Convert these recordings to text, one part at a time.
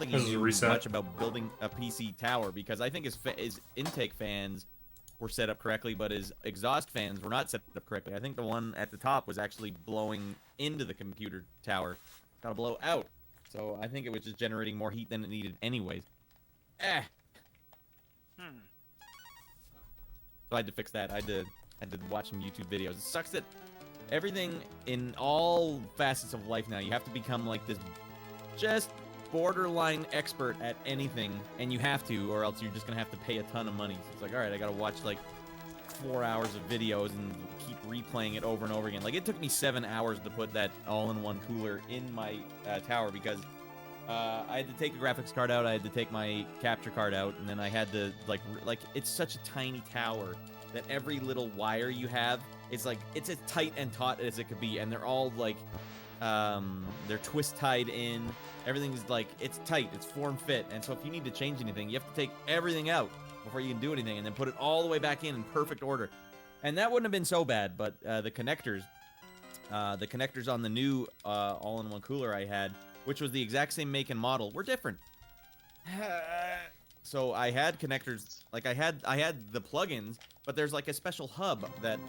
think he This is a knew reset. much about building a PC tower, because I think his intake fans were set up correctly, but his exhaust fans were not set up correctly. I think the one at the top was actually blowing into the computer tower. Gotta blow out. So I think it was just generating more heat than it needed anyways. So I had to fix that. I had to watch some YouTube videos. It sucks that everything in all facets of life now, you have to become like this just borderline expert at anything, and you have to, or else you're just gonna have to pay a ton of money. So it's like, all right, I gotta watch like 4 hours of videos and keep replaying it over and over again. Like, it took me 7 hours to put that all-in-one cooler in my tower, because I had to take the graphics card out, I had to take my capture card out, and then I had to like it's such a tiny tower that every little wire you have is like, it's as tight and taut as it could be, and they're all like they're twist tied in. Everything's like, it's tight, it's form fit, and so if you need to change anything, you have to take everything out before you can do anything, and then put it all the way back in perfect order. And that wouldn't have been so bad, but the connectors on the new all-in-one cooler I had, which was the exact same make and model, were different. So I had connectors, like I had the plugins, but there's like a special hub that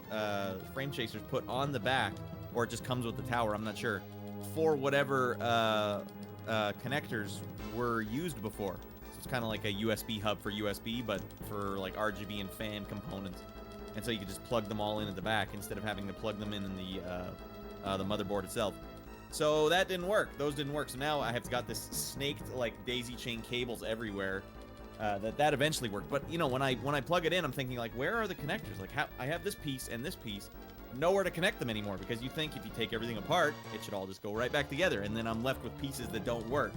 Frame Chasers put on the back, or it just comes with the tower, I'm not sure, for whatever connectors were used before. So it's kind of like a USB hub for USB, but for like RGB and fan components. And so you could just plug them all in at the back instead of having to plug them in the motherboard itself. So that didn't work. Those didn't work. So now I have got this snaked like daisy chain cables everywhere. That eventually worked. But you know, when I plug it in, I'm thinking like, where are the connectors? Like, how I have this piece and this piece, nowhere to connect them anymore, because you think if you take everything apart, it should all just go right back together, and then I'm left with pieces that don't work.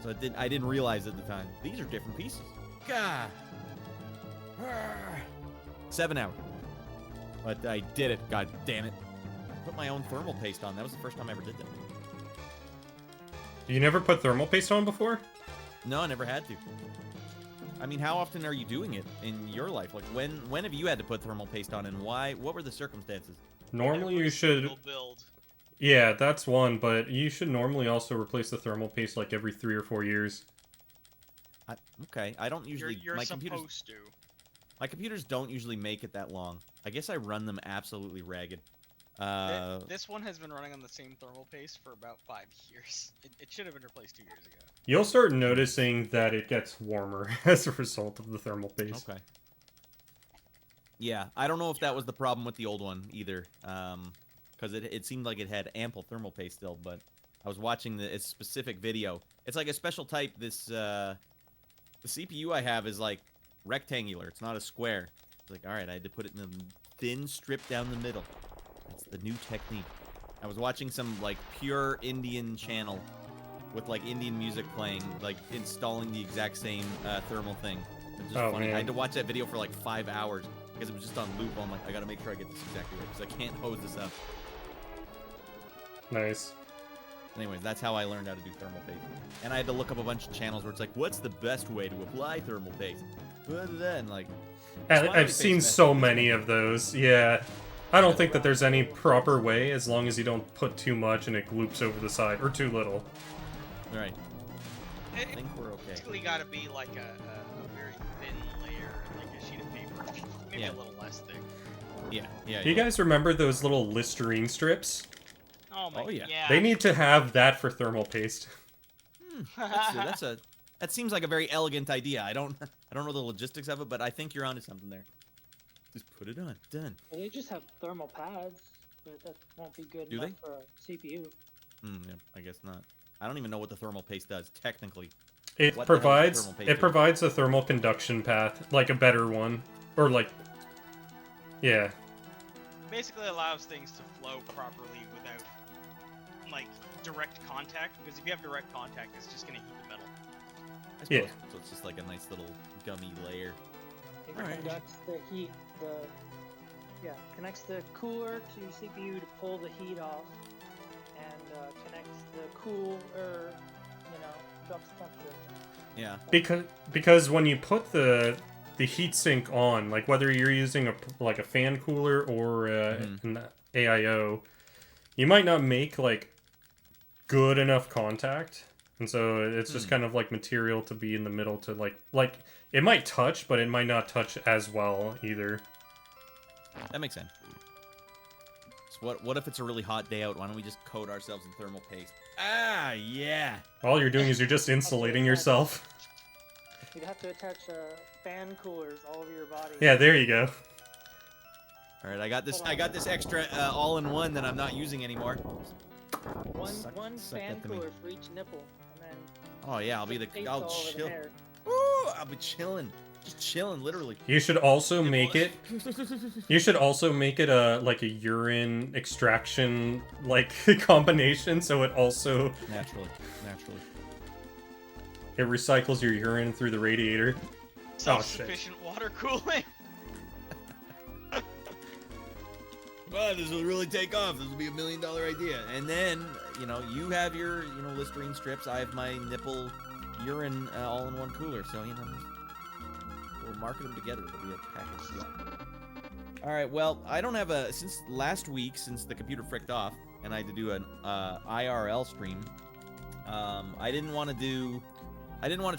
So I didn't realize at the time. These are different pieces. God. 7 hours. But I did it. God damn it. I put my own thermal paste on. That was the first time I ever did that. You never put thermal paste on before? No, I never had to. I mean, how often are you doing it in your life? Like, when have you had to put thermal paste on, and why? What were the circumstances? Normally you should... Build. Yeah, that's one, but you should normally also replace the thermal paste like every 3 or 4 years. Okay, I don't usually... You're supposed to. My computers don't usually make it that long. I guess I run them absolutely ragged. This one has been running on the same thermal paste for about 5 years. It should have been replaced 2 years ago. You'll start noticing that it gets warmer as a result of the thermal paste. Okay. Yeah, I don't know if that was the problem with the old one either, because it seemed like it had ample thermal paste still, but I was watching a specific video. It's like a special type. The CPU I have is like rectangular. It's not a square. It's like, all right, I had to put it in a thin strip down the middle. That's the new technique. I was watching some like pure Indian channel with like Indian music playing, like installing the exact same thermal thing. It was just funny. Man. I had to watch that video for like 5 hours because it was just on loop. I'm like, I gotta make sure I get this exactly right because I can't hose this up. Nice. Anyways, that's how I learned how to do thermal paste. And I had to look up a bunch of channels where it's like, what's the best way to apply thermal paste? And like, I've seen so many of those, yeah. I don't think that there's any proper way, as long as you don't put too much and it gloops over the side, or too little. Right. I It think we're okay. basically got to be like a very thin layer, like a sheet of paper, maybe Yeah. a little less thick. Yeah. Do you guys remember those little Listerine strips? Oh my, Oh, yeah. They need to have that for thermal paste. That seems like a very elegant idea. I don't know the logistics of it, but I think you're onto something there. Just put it on. Done. Well, they just have thermal pads, but that won't be good Do enough they? for a CPU. Yeah, I guess not. I don't even know what the thermal paste does technically. It What the hell provides does thermal paste it do? provides a thermal conduction path, like a better one, or like, yeah. Basically allows things to flow properly without like direct contact, because if you have direct contact, it's just gonna heat the metal. I suppose. Yeah. So it's just like a nice little gummy layer. It Alright. conducts the heat, connects the cooler to CPU to pull the heat off, and connects the cooler, drops temperature. Yeah. Because when you put the heatsink on, like whether you're using a fan cooler or an AIO, you might not make like good enough contact And so it's just kind of like material to be in the middle to like it might touch, but it might not touch as well either. That makes sense. So what if it's a really hot day out? Why don't we just coat ourselves in thermal paste? Ah, yeah. All you're doing is you're just insulating yourself. You'd have to attach fan coolers all over your body. Yeah, there you go. All right, I got this extra all-in-one that I'm not using anymore. One Suck fan that to me. cooler for each nipple, and then Oh yeah, I'll paste chill. all over the hair. Woo, I'll be chilling. Just chilling, literally. You should also make it. You should also make it a like a urine extraction like combination, so it also Naturally. it recycles your urine through the radiator. Self-sufficient water cooling. Well, this will really take off. This will be $1 million idea. And then, you have your, Listerine strips. I have my nipple urine all-in-one cooler. So, we'll market them together. It'll be a package deal. All right. Well, I don't have since last week, since the computer fricked off, and I had to do an IRL stream. I didn't want to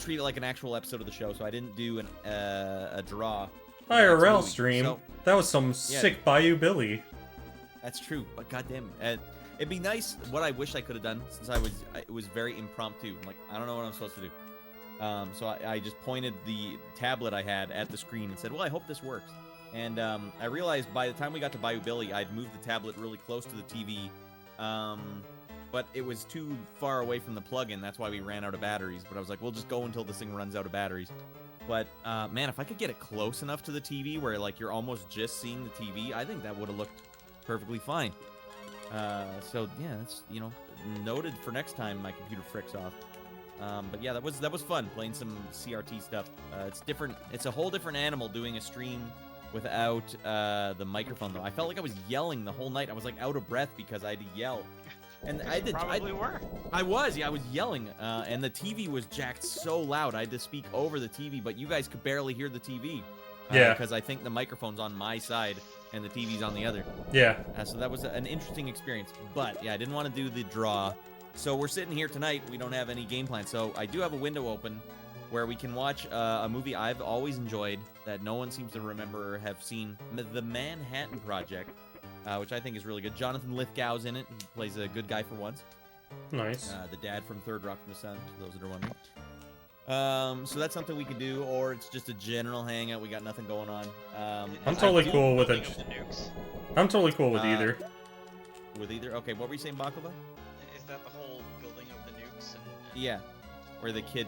treat it like an actual episode of the show, so I didn't do a draw. IRL week. stream. So, That was some sick Bayou Billy. that's true, but goddamn, it'd be nice. What I wish I could have done, since it was very impromptu. I'm like, I don't know what I'm supposed to do. So I just pointed the tablet I had at the screen and said, well, I hope this works. And I realized by the time we got to Bayou Billy, I'd moved the tablet really close to the TV, but it was too far away from the plug-in. That's why we ran out of batteries. But I was like, we'll just go until this thing runs out of batteries. But man, if I could get it close enough to the TV where like you're almost just seeing the TV, I think that would have looked perfectly fine. So yeah, that's noted for next time my computer fricks off. But yeah, that was fun playing some CRT stuff. It's different. It's a whole different animal doing a stream without the microphone though. I felt like I was yelling the whole night. I was like out of breath because I had to yell. And I did. Probably were. I was yelling, and the TV was jacked so loud. I had to speak over the TV, but you guys could barely hear the TV. Yeah. Because I think the microphone's on my side and the TV's on the other. Yeah. So that was an interesting experience. But yeah, I didn't want to do the draw. So we're sitting here tonight. We don't have any game plan. So I do have a window open where we can watch a movie I've always enjoyed that no one seems to remember or have seen, The Manhattan Project. Which I think is really good. Jonathan Lithgow's in it. He plays a good guy for once. Nice. The dad from Third Rock from the Sun, for those that are wondering. So that's something we can do, or it's just a general hangout. We got nothing going on. I'm totally cool with Building of the nukes. I'm totally cool with either. With either? Okay, what were you saying, Baklava? Is that the whole building of the nukes? And Yeah, where the kid,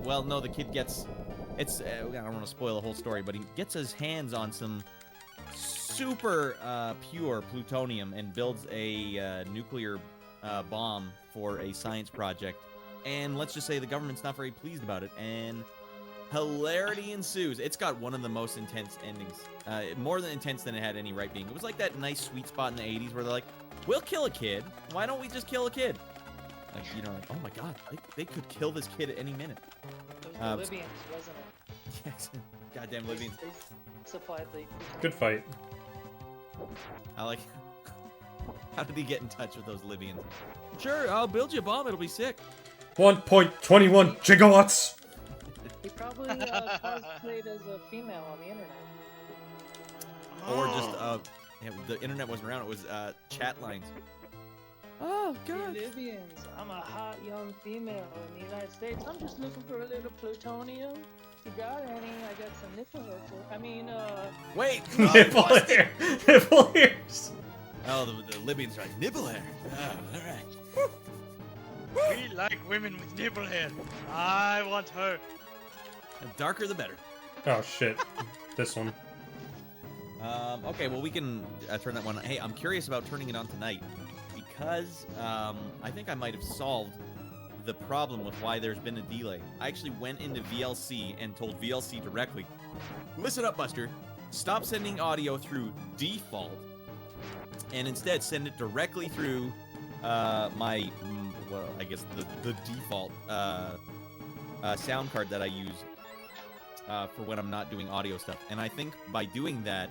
well, no, the kid gets, it's, I don't want to spoil the whole story, but he gets his hands on some super pure plutonium and builds a nuclear bomb for a science project. And let's just say the government's not very pleased about it, and hilarity ensues. It's got one of the most intense endings, more than intense than it had any right being. It was like that nice sweet spot in the 80s where they're like, we'll kill a kid. Why don't we just kill a kid? Like, like, oh my god, they could kill this kid at any minute. It was the Libyans, wasn't it? Yes, goddamn Libyans. They supplied the. Good fight. I like. How did he get in touch with those Libyans? Sure, I'll build you a bomb. It'll be sick. 1.21 gigawatts. He probably cosplayed as a female on the internet. Or just the internet wasn't around. It was chat lines. Oh God. Hey, Libyans, I'm a hot young female in the United States. I'm just looking for a little plutonium. If you got any, I got some nipple hair for. Wait. Nipple hair. Nipple hairs. Oh, the Libyans are like nipple hair. Oh, all right. we like women with nipple hair. I want her. The darker the better. Oh shit. This one. Okay, well we can turn that one on. Hey, I'm curious about turning it on tonight because I think I might have solved the problem with why there's been a delay. I actually went into VLC and told VLC directly, listen up, Buster, stop sending audio through default and instead send it directly through my, well, I guess the default sound card that I use for when I'm not doing audio stuff. And I think by doing that,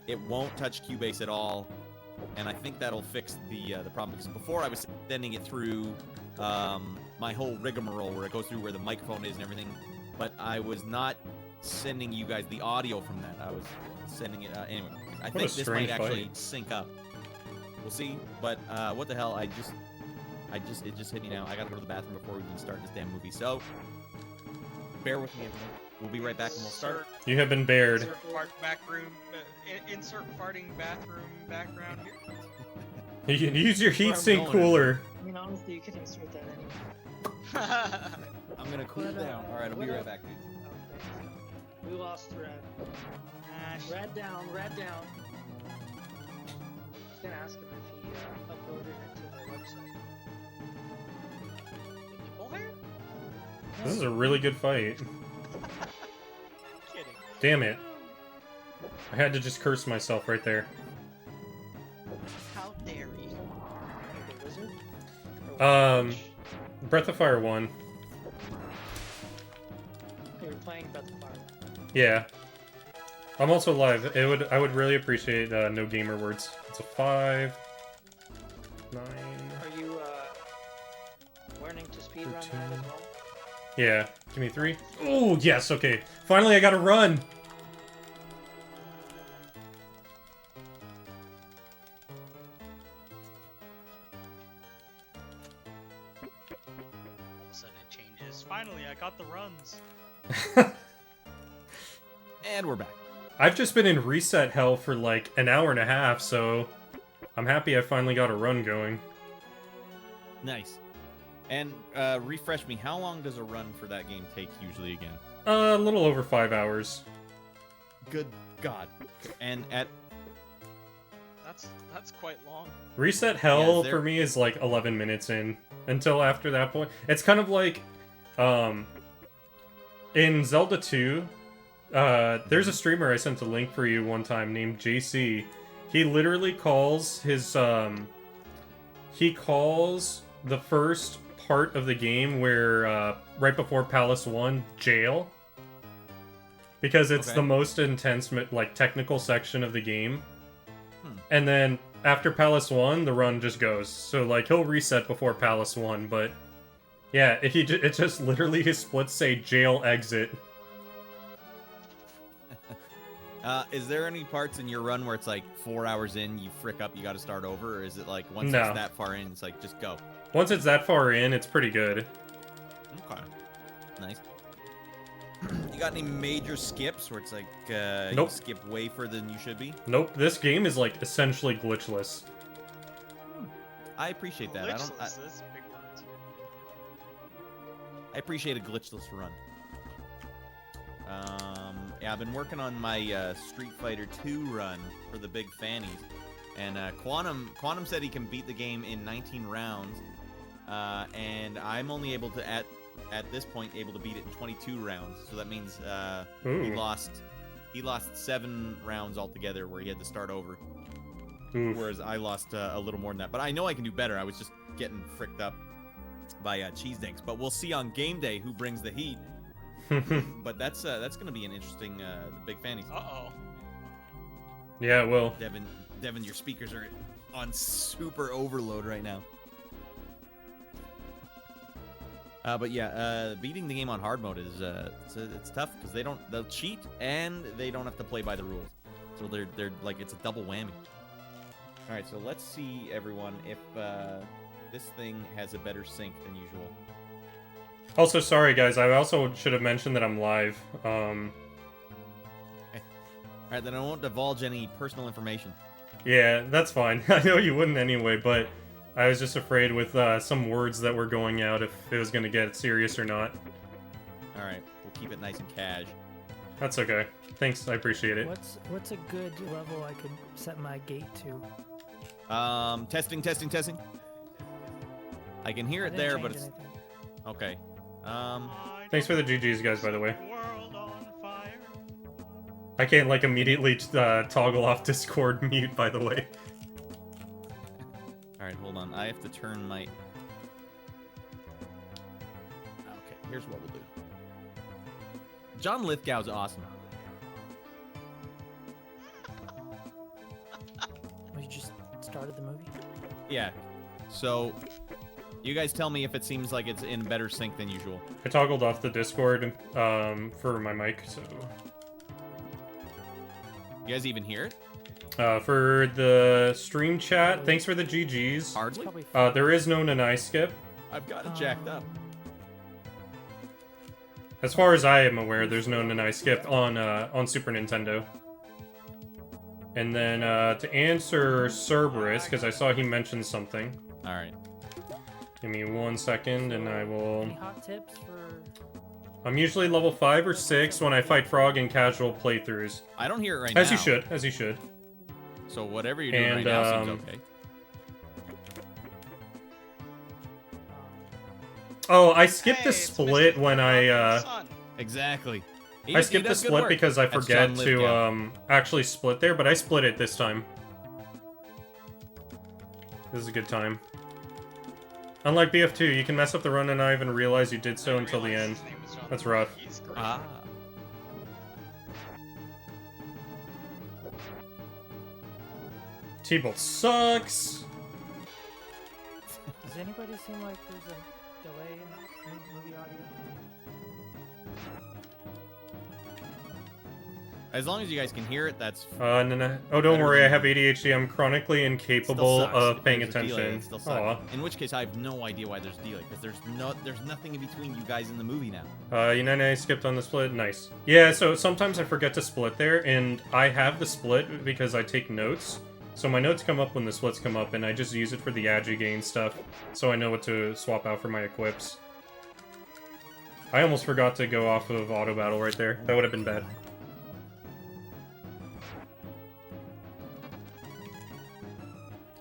it won't touch Cubase at all. And I think that'll fix the problem. Because before I was sending it through my whole rigmarole where it goes through where the microphone is and everything, but I was not sending you guys the audio from that. I was sending it anyway. I think this might actually sync up. We'll see. But what the hell? It just hit me now. I gotta go to the bathroom before we can start this damn movie. So bear with me, everyone. We'll be right back and we'll start. You have been bared. Insert farting bathroom background here. You can use your Where I'm heatsink going. cooler. I mean, honestly, you could insert that anyway. I'm gonna cool down. All right, I'll be right back, dude. Okay. We lost Rad. Rad down, Rad down. I was gonna ask him if he uploaded it to the website. Nipple hair? This is a really good fight. Kidding. Damn it. I had to just curse myself right there. How dare you? The wizard? Breath of Fire 1. They were playing Breath of Fire. Yeah. I'm also live. I would really appreciate no gamer words. It's a 5, 9. Are you learning to speedrun that as well? Yeah. Give me 3. Oh yes. Okay. Finally, I got to run. All of a sudden it changes. Finally, I got the runs. And we're back. I've just been in reset hell for like an hour and a half, so I'm happy I finally got a run going. Nice. And refresh me. How long does a run for that game take usually again? A little over 5 hours. Good God. And at That's quite long. Reset hell Yeah, for me is like 11 minutes in. Until after that point. It's kind of like, in Zelda 2, there's a streamer I sent a link for you one time named JC. He literally calls his, he calls the first part of the game where, right before Palace 1, jail. Because it's Okay. the most intense, like, technical section of the game. Hmm. And then after Palace 1, the run just goes. So, like, he'll reset before Palace 1, but yeah, if it just literally his splits say jail exit. Is there any parts in your run where it's like 4 hours in, you frick up, you got to start over, or is it like once No. it's that far in, it's like just go? Once it's that far in, it's pretty good. Okay, nice. You got any major skips where it's like you Nope. skip way further than you should be? Nope, this game is like essentially glitchless. I appreciate that. Glitchless, that's big words. I appreciate a glitchless run. Yeah, I've been working on my Street Fighter 2 run for the big fannies, and Quantum said he can beat the game in 19 rounds, and I'm only able to at this point able to beat it in 22 rounds. So that means he Ooh. lost 7 rounds altogether where he had to start over, Oof. whereas I lost a little more than that. But I know I can do better. I was just getting fricked up by cheese dinks. But we'll see on game day who brings the heat. But that's gonna be an interesting big fannies. Uh-oh. Yeah, well, Devin, your speakers are on super overload right now. But yeah, beating the game on hard mode is it's tough because they'll cheat and they don't have to play by the rules. So they're like it's a double whammy. All right, so let's see everyone if this thing has a better sync than usual. also sorry guys, I also should have mentioned that I'm live. All right, then I won't divulge any personal information. Yeah, that's fine. I know you wouldn't anyway, but I was just afraid with some words that were going out if it was going to get serious or not. All right, we'll keep it nice and cash. That's okay. Thanks, I appreciate it. What's a good level I could set my gate to? Testing. I can hear I it didn't there, change but it's anything. okay. Thanks for the GGs, guys, by the way. World on fire. I can't, like, immediately toggle off Discord mute, by the way. All right, hold on. I have to turn my. Okay, here's what we'll do. John Lithgow's awesome. We just started the movie. Yeah. So You guys tell me if it seems like it's in better sync than usual. I toggled off the Discord for my mic, so... You guys even hear it? For the stream chat, thanks for the GGs. Hardly. Probably There is no Nanai skip. I've got it jacked up. As far as I am aware, there's no Nanai skip on Super Nintendo. And then to answer Cerberus, because I saw he mentioned something. All right. Give me 1 second, and I will... Any hot tips for? I'm usually level 5 or 6 when I fight Frog in casual playthroughs. I don't hear it right now. As you should, as you should. So whatever you're doing And, right now seems okay. Oh, I skipped the Hey, it's split Mr. when I Sun. Exactly. I skipped the split because I That's forget John to Lithgow. actually split there, but I split it this time. This is a good time. Unlike BF2, you can mess up the run and not even realize you did so I until the realized end. his name was John That's Lithgow. rough. He's great. Ah. T-Bolt sucks! Does anybody seem like there's a delay in the movie audio? As long as you guys can hear it, that's No. Oh, don't Better worry, I than- have ADHD. I'm chronically still incapable sucks. of If paying there's a delay, attention. it still sucks. Aw. In which case, I have no idea why there's delay, because there's nothing in between you guys in the movie now. Unene skipped on the split. Nice. Yeah, so sometimes I forget to split there, and I have the split because I take notes. So my notes come up when the splits come up, and I just use it for the agi gain stuff, so I know what to swap out for my equips. I almost forgot to go off of auto battle right there. That would have been bad.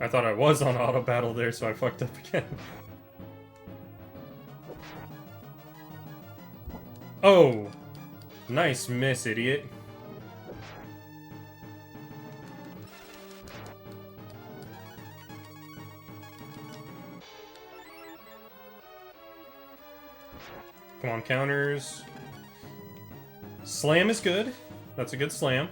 I thought I was on auto battle there, so I fucked up again. Oh! Nice miss, idiot. Come on, counters. Slam is good. That's a good slam.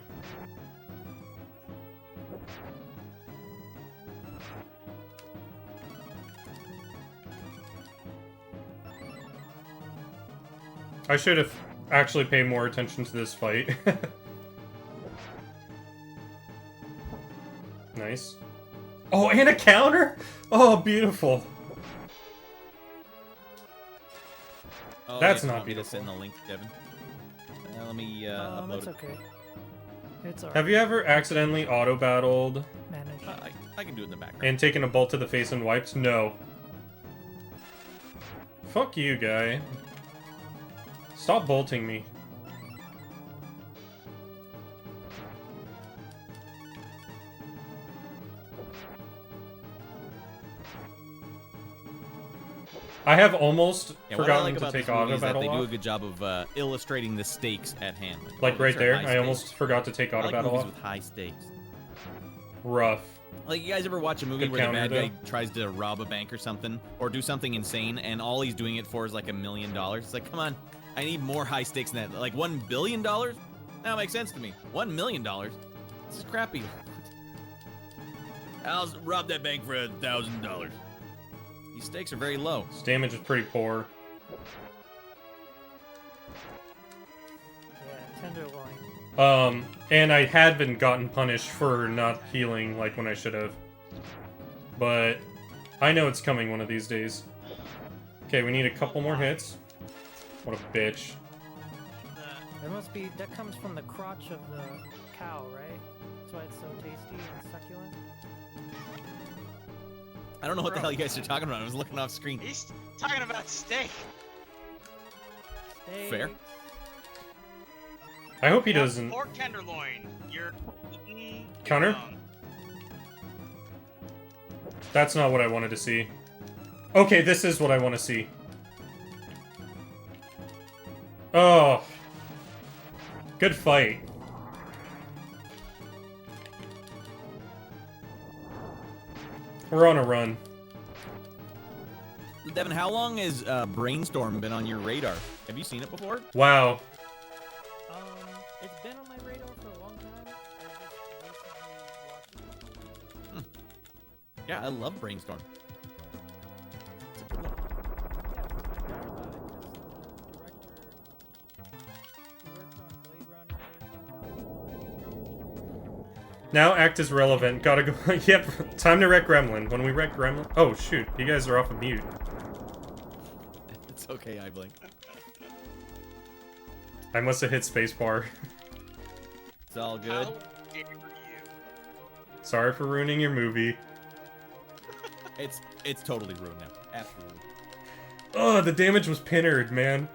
I should have actually paid more attention to this fight. Nice. Oh, and a counter? Oh, beautiful. Oh, That's you not want me to beautiful. send the link, Devin? Let me upload It's it. okay. It's alright. Have you ever accidentally auto-battled Managed. I can do it in the background. and taken a bolt to the face and wiped? No. Fuck you, guy. Stop bolting me. I have almost Yeah, what I forgotten like to about take this movie auto is that battle they do a off. good job of illustrating the stakes at hand. Like oh, right these are there, high I stakes. almost forgot to take I auto like battle movies off. with high stakes. Rough. Like, you guys ever watch a movie Good where the counter, bad though. guy tries to rob a bank or something, or do something insane, and all he's doing it for is like $1 million? It's like, come on, I need more high stakes than that. Like $1 billion? That makes sense to me. $1 million? This is crappy. I'll rob that bank for $1,000. These stakes are very low. His damage is pretty poor. Yeah, tenderloin. And I had been gotten punished for not healing like when I should have. But I know it's coming one of these days. Okay, we need a couple more hits. What a bitch. There must be, that comes from the crotch of the cow, right? That's why it's so tasty and succulent. I don't know what the hell you guys are talking about. I was looking off screen. He's talking about steak. Fair. Steaks. I hope he Pork- doesn't. Pork tenderloin. You're eating Counter? wrong. That's not what I wanted to see. Okay, this is what I want to see. Oh. Good fight. We're on a run. Devin, how long has Brainstorm been on your radar? Have you seen it before? Wow. It's been on my radar for a long time. I just recently watched it. Yeah, I love Brainstorm. It's a good one. Now act is relevant. Gotta go. Yep, time to wreck Gremlin. When we wreck Gremlin... Oh, shoot. You guys are off of mute. It's okay, I blink. I must have hit spacebar. It's all good. How dare you? Sorry for ruining your movie. It's totally ruined now. Absolutely. Oh, the damage was pinnered, man.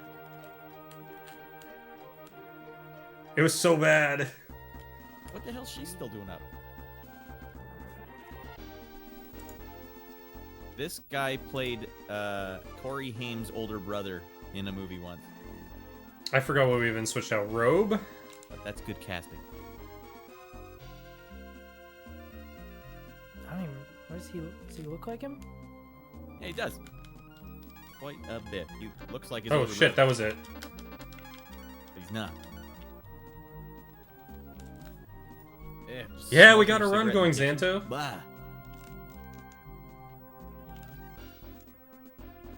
It was so bad. What the hell's she still doing up? This guy played Corey Haim's older brother in a movie once. I forgot what we even switched out. Robe? But that's good casting. I don't even. What does he look like him? Yeah, he does. Quite a bit. He looks like his Oh older shit, that brother, was it. but he's not. Yeah, we got smoking a run cigarette going, in the kitchen. Xanto. Blah.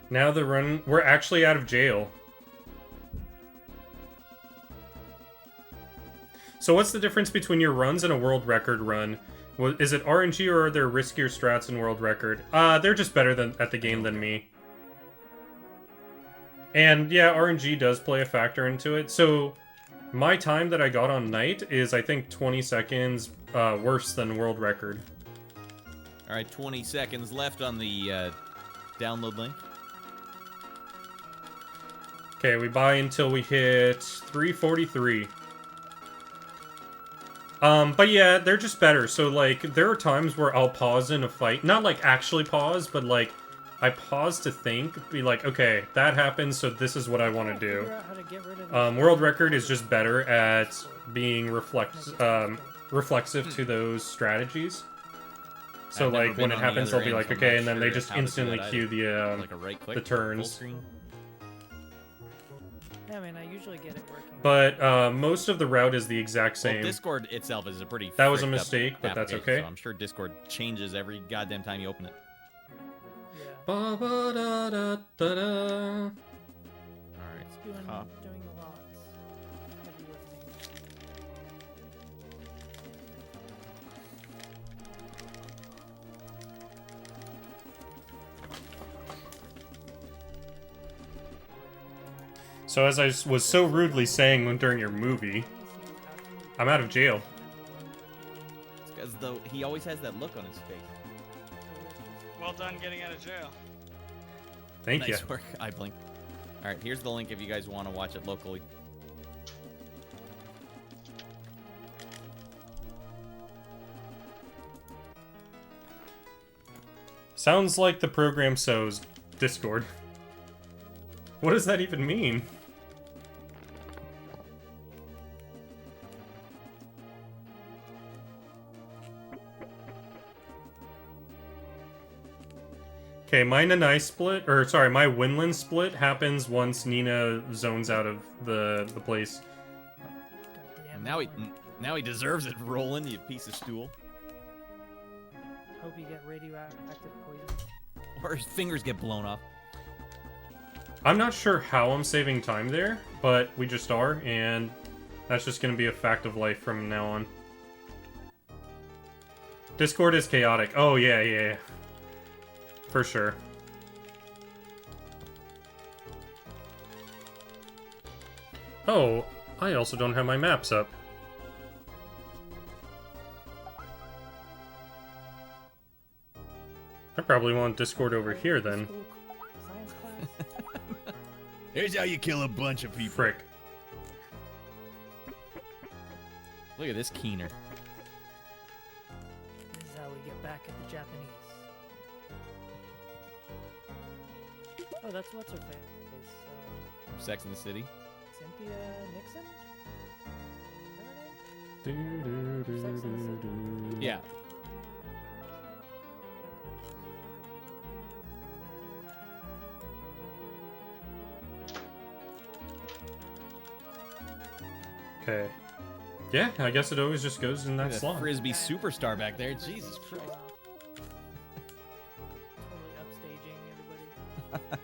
Now the run... We're actually out of jail. So what's the difference between your runs and a world record run? Is it RNG or are there riskier strats in world record? They're just better at the game than me. And yeah, RNG does play a factor into it. So my time that I got on night is, I think, 20 seconds worse than world record. All right, 20 seconds left on the download link. Okay, we buy until we hit 343. But yeah, they're just better. So, like, there are times where I'll pause in a fight. Not, like, actually pause, but, like, I pause to think. Be like, okay, that happened, so this is what I want to do. Figure out how to get rid of World Record is just better at being reflexive to those strategies. So, I've never like, been when it on the happens, other they'll be end, like, so I'm okay, not and then they sure just how to do instantly that cue either. the Like a right click, the full turns. screen. Yeah, I mean, I usually get it working. But most of the route is the exact Well, same. Discord itself is a pretty. That was a fricked up mistake, but that's application, okay. So I'm sure Discord changes every goddamn time you open it. Yeah. Ba-ba-da-da-da-da. All right. Doing Cop. a lot. Heavy lifting. So as I was so rudely saying during your movie, I'm out of jail. It's because though he always has that look on his face. Well done getting out of jail. Thank you. Nice work. I blink. All right, here's the link if you guys want to watch it locally. Sounds like the program so's Discord. What does that even mean? Okay, my Nanai split, or sorry, my Winland split happens once Nina zones out of the place. Goddamn. Now he deserves it, Roland, you piece of stool. Hope you get radioactive poison. Or his fingers get blown off. I'm not sure how I'm saving time there, but we just are, and that's just gonna be a fact of life from now on. Discord is chaotic. Oh, yeah. For sure. Oh, I also don't have my maps up. I probably want Discord over here then. School science class. Here's how you kill a bunch of people. Frick. Look at this Keener. This is how we get back at the Japanese. Oh, that's what's her face. Sex in the City. Cynthia Nixon? Is that her name? Do, do, do, Sex and the do, City. do. Yeah. Okay. Yeah, I guess it always just goes in Look that at slot. Frisbee superstar back there. Jesus Christ. Totally upstaging everybody.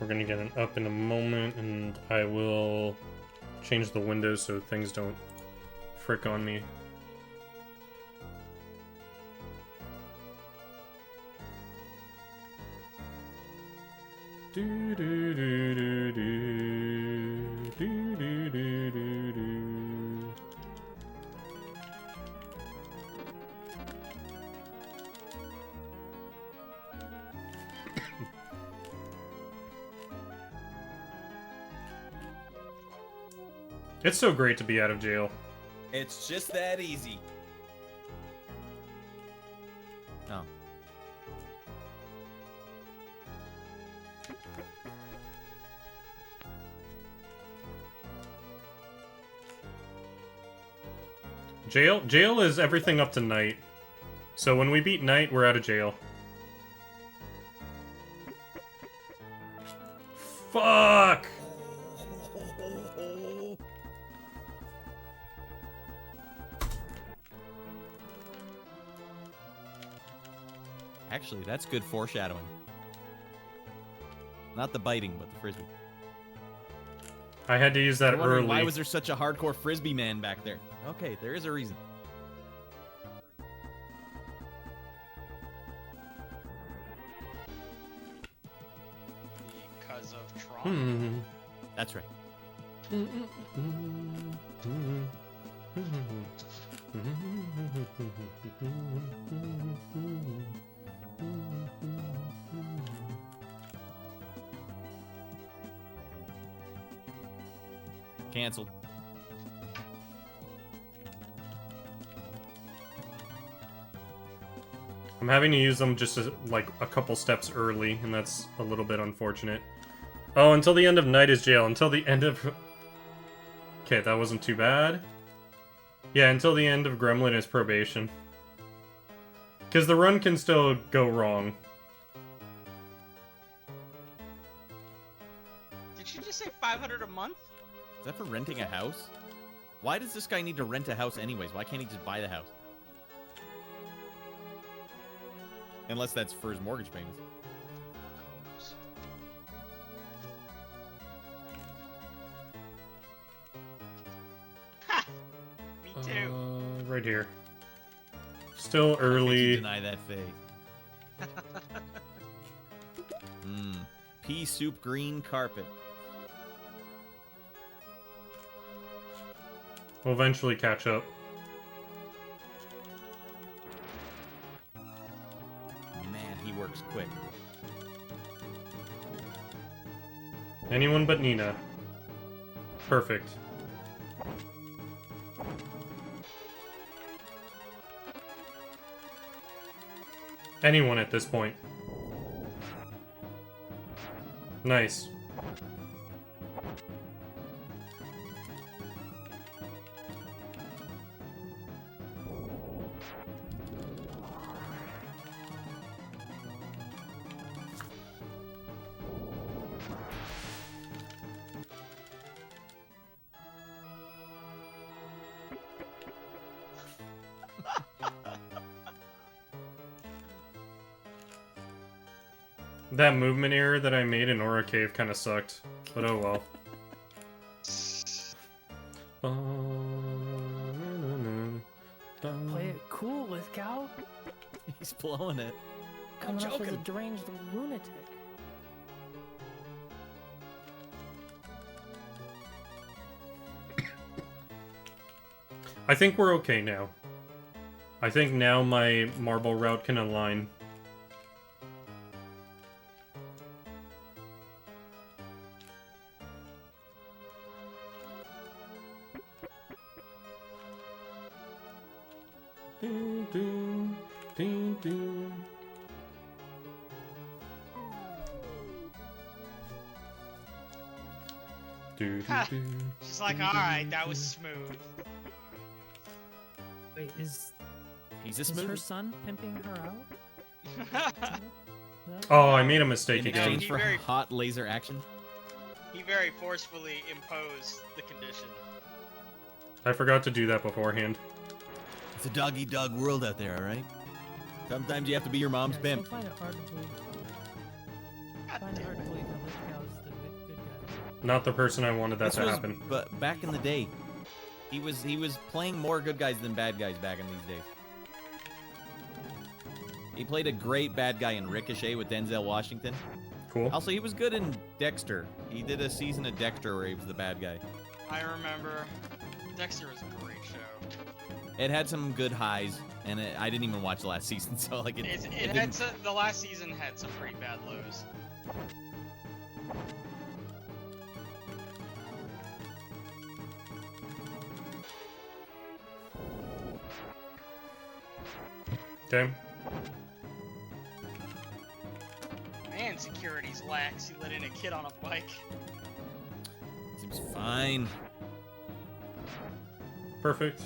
We're gonna get an up in a moment, and I will change the windows so things don't frick on me. Do do do do do do do do do do. It's so great to be out of jail. It's just that easy. Oh. Jail is everything up to night. So when we beat night, we're out of jail. Fuck! Actually, that's good foreshadowing. Not the biting, but the frisbee. I had to use that I'm wondering, early. why was there such a hardcore frisbee man back there? Okay, there is a reason. Because of Tron. That's right. Cancelled. I'm having to use them just like a couple steps early, and that's a little bit unfortunate. Oh, until the end of night is jail. Until the end of... Okay, that wasn't too bad. Yeah, until the end of Gremlin is probation. Because the run can still go wrong. Did you just say 500 a month? Is that for renting a house? Why does this guy need to rent a house anyways? Why can't he just buy the house? Unless that's for his mortgage payments. Ha! Me too. Right here. Still How could you early. deny that face. Pea soup green carpet. We'll eventually catch up. Man, he works quick. Anyone but Nina. Perfect. Anyone at this point. Nice. That movement error that I made in Aura Cave kind of sucked, but oh well. Play it cool with Cal. He's blowing it. Coming off as a joking. deranged lunatic. I think we're okay now. I think now my marble route can align. Dun, dun, dun, dun. Do, do, Ha. do. She's like, alright, that was smooth. Wait, is He's a her smooth. son pimping her out? Oh, I made a mistake In again. exchange He for very- hot laser action. He very forcefully imposed the condition. I forgot to do that beforehand. It's a dog-eat-dog world out there, alright? Sometimes you have to be your mom's I pimp. still find it hard to believe. God Find it damn hard to it. believe that Lithgow's Not the person I wanted that This to was, happen. but back in the day, he was playing more good guys than bad guys back in these days. He played a great bad guy in Ricochet with Denzel Washington. Cool. Also, he was good in Dexter. He did a season of Dexter where he was the bad guy. I remember. Dexter was a great show. It had some good highs, and I didn't even watch the last season, so like It didn't- had the last season had some pretty bad lows. Okay. Man, security's lax. He let in a kid on a bike. seems fine. Perfect.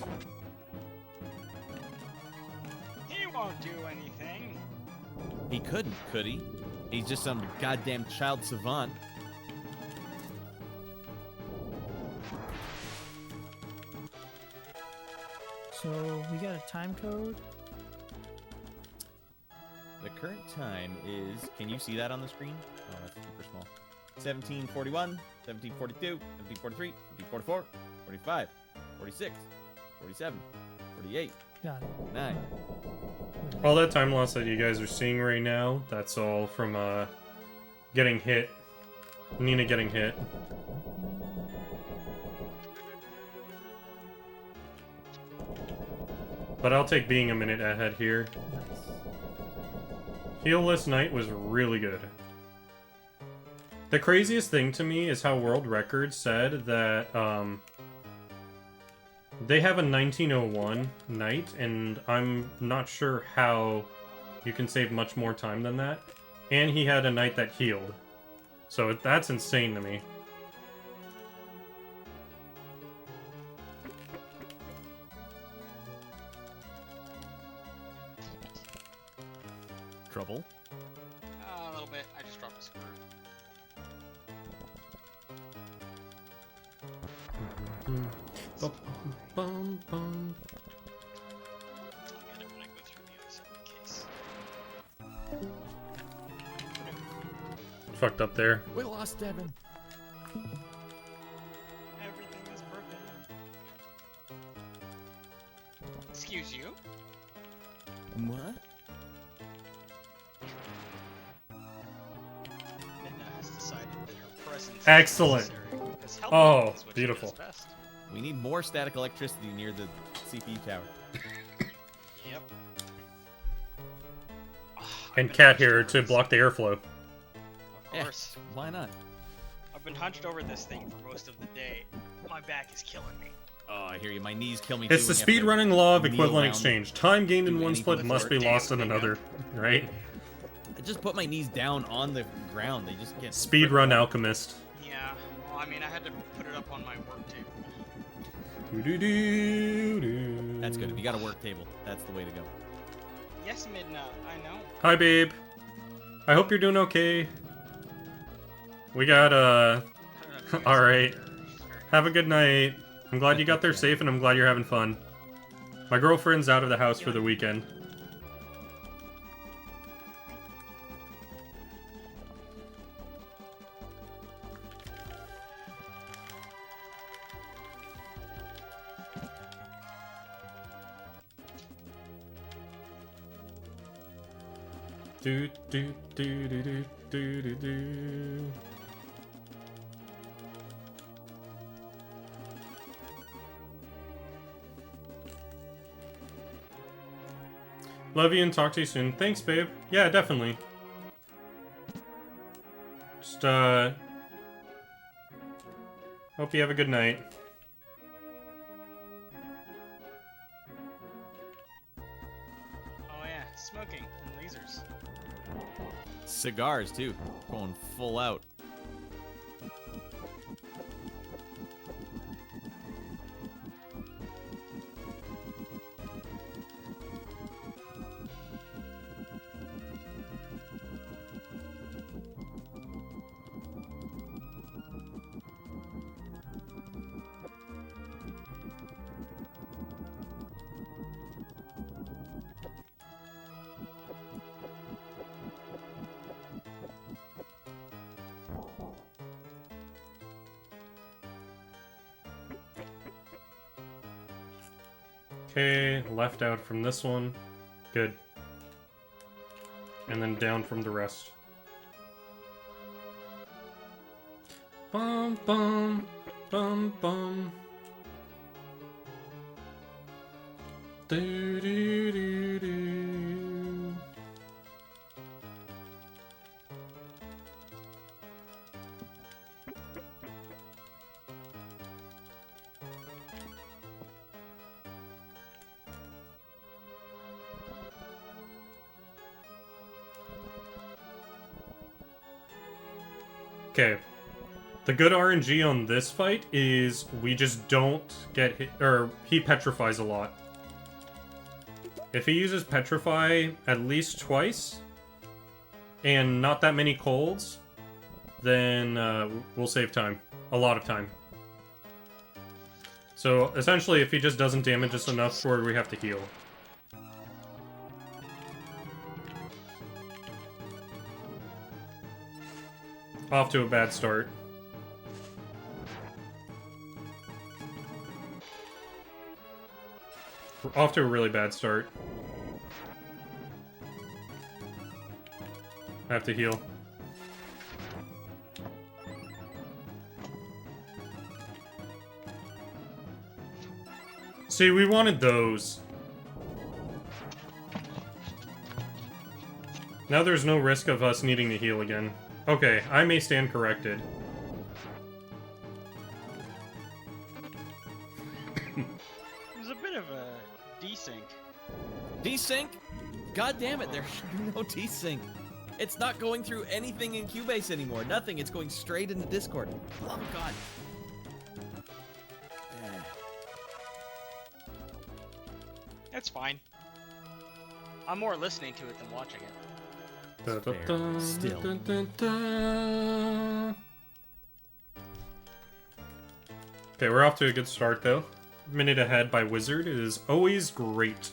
He won't do anything. He couldn't, could he? He's just some goddamn child savant. So we got a time code. The current time is, can you see that on the screen? Oh, that's super small. 1741, 1742, 1743, 1744, 45, 46, 47, 48, Got it. 9. All that time loss that you guys are seeing right now, that's all from getting hit. Nina getting hit. But I'll take being a minute ahead here. Nice. Heelless Knight was really good. The craziest thing to me is how World Records said that they have a 1901 Knight, and I'm not sure how you can save much more time than that. And he had a Knight that healed. So that's insane to me. Trouble. A little bit. I just dropped a screw. Bum, bum. I'll get it when I go through the other side of the case. Fucked up there. We lost Devin. Everything is perfect. Excuse you? What? Midna has decided that her presence is Excellent. necessary, because helping Oh, is what she beautiful. does best. We need more static electricity near the CPU tower. Yep. And Cat here to block the airflow. Of course. Why not? I've been hunched over this thing for most of the day. My back is killing me. Oh, I hear you. My knees kill me It's too. the when you have to speedrunning law of kneel equivalent down. exchange. Time gained in do one anything split with must be it. lost in Damn, another, right? I just put my knees down on the ground. They just can't. Speedrun alchemist. Yeah. Well, I mean, I had to put it up on my work table. Doo-doo-doo-doo. That's good. If you got a work table, that's the way to go. Yes, Midna, I know. Hi, babe. I hope you're doing okay. We got, I don't know if you guys Alright. can hear her. She's very have a good night. I'm glad you got there safe, and I'm glad you're having fun. My girlfriend's out of the house for the weekend. Do do do do do do do do. Love you and talk to you soon. Thanks, babe. Yeah, definitely. Just, hope you have a good night. Oh yeah, smoking and lasers. Cigars too, going full out. Okay, left out from this one. Good. And then down from the rest. Bum bum bum bum. Do do do do. Okay. The good RNG on this fight is we just don't get hit, or he petrifies a lot. If he uses petrify at least twice, and not that many colds, then we'll save time. A lot of time. So essentially, if he just doesn't damage us enough where we have to heal. Off to a bad start. We're off to a really bad start. I have to heal. See, we wanted those. Now there's no risk of us needing to heal again. Okay, I may stand corrected. There's a bit of a desync. Desync? God damn it, there should be no desync. It's not going through anything in Cubase anymore. Nothing. It's going straight into Discord. Oh God. It's fine. I'm more listening to it than watching it. Still. Okay, we're off to a good start though. Minute ahead by Wizard is always great.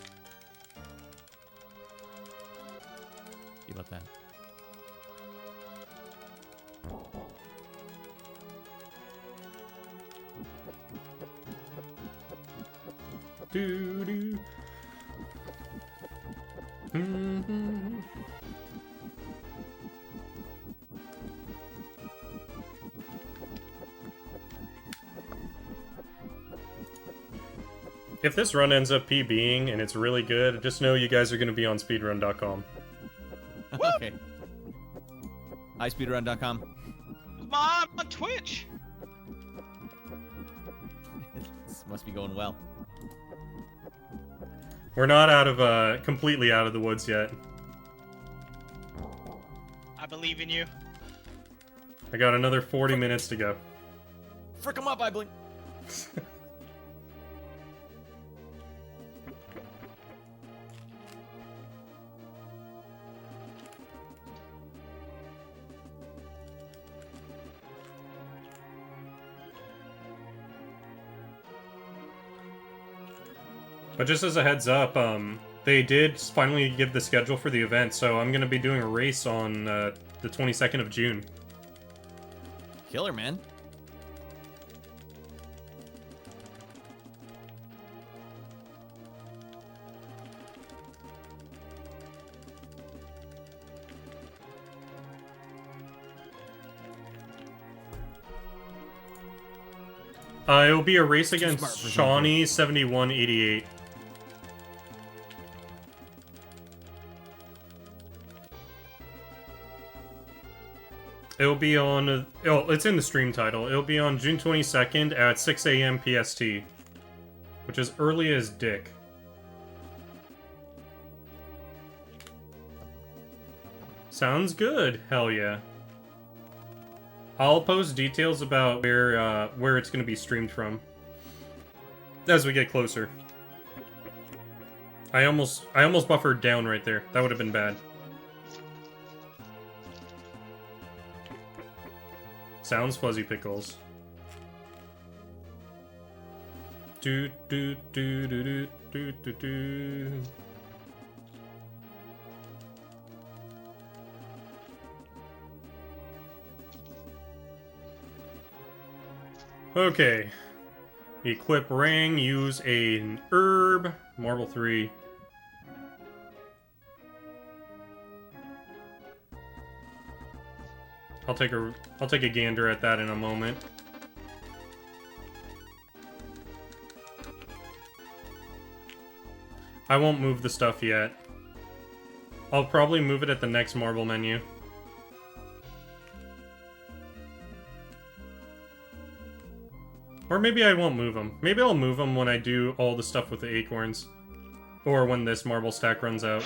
You love that. Doo doo. Mm-hmm. If this run ends up PBing and it's really good, just know you guys are going to be on speedrun.com. Okay. Highspeedrun.com. Mom, on Twitch! This must be going well. We're not out of completely out of the woods yet. I believe in you. I got another 40 minutes to go. Frick 'em up, I blink. But just as a heads up, they did finally give the schedule for the event, so I'm going to be doing a race on the 22nd of June. Killer, man. It'll be a race against smart for Shawnee 7188. It'll be on... Oh, it's in the stream title. It'll be on June 22nd at 6 a.m. PST. Which is early as dick. Sounds good. Hell yeah. I'll post details about where it's going to be streamed from as we get closer. I almost buffered down right there. That would have been bad. Sounds fuzzy pickles. Do do do do do do do do. Okay. Equip Rang, use an herb, Marble 3. I'll take a gander at that in a moment. I won't move the stuff yet. I'll probably move it at the next marble menu. Or maybe I won't move them. Maybe I'll move them when I do all the stuff with the acorns. Or when this marble stack runs out.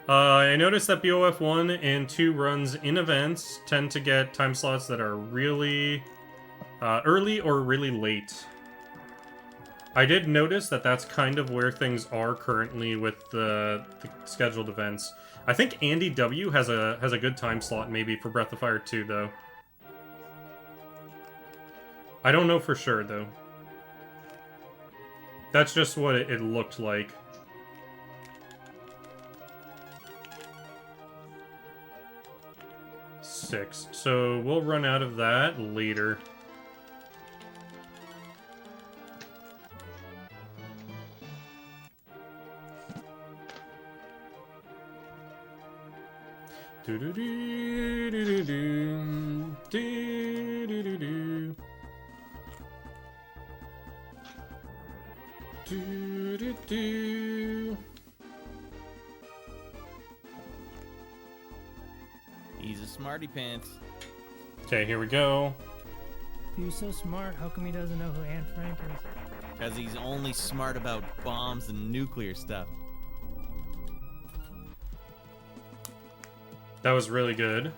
I noticed that BOF 1 and 2 runs in events tend to get time slots that are really early or really late. I did notice that that's kind of where things are currently with the scheduled events. I think Andy W has a good time slot maybe for Breath of Fire 2 though. I don't know for sure though. That's just what it looked like. Six. So we'll run out of that later. Do do do do do do do do do do do do. He's a smarty pants. Okay, here we go. If he was so smart, how come he doesn't know who Anne Frank is? Because he's only smart about bombs and nuclear stuff. That was really good.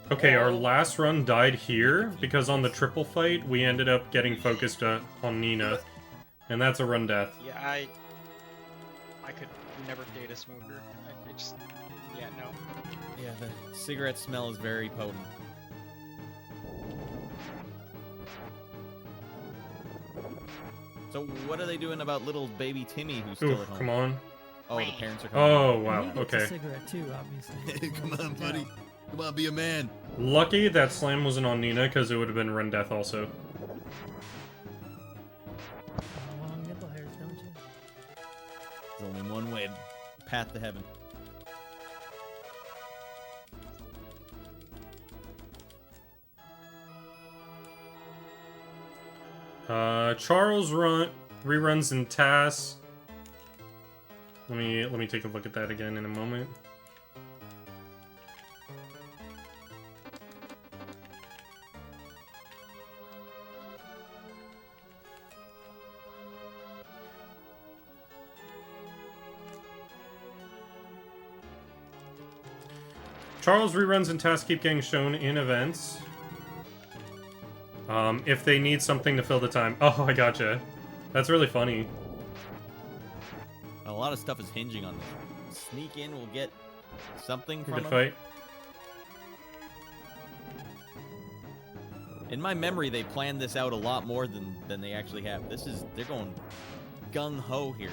Okay, our last run died here because on the triple fight we ended up getting focused on Nina, and that's a run death. Yeah, I could never date a smoker. I just, yeah, no. Yeah, the cigarette smell is very potent. So what are they doing about little baby Timmy who's still Oof, at home? come on. Oh, the parents are coming. Oh, And wow, he gets a okay. cigarette too, obviously. Come on, buddy. Come on, be a man. Lucky that slam wasn't on Nina, because it would have been run death also. Long nipple hairs, don't you? There's only one way. Path to heaven. Charles reruns in TAS. Let me take a look at that again in a moment. Charles reruns and tasks keep getting shown in events. If they need something to fill the time. Oh, I gotcha. That's really funny. A lot of stuff is hinging on this. Sneak in, we'll get something from Good him. fight. In my memory, they planned this out a lot more than they actually have. They're going gung-ho here.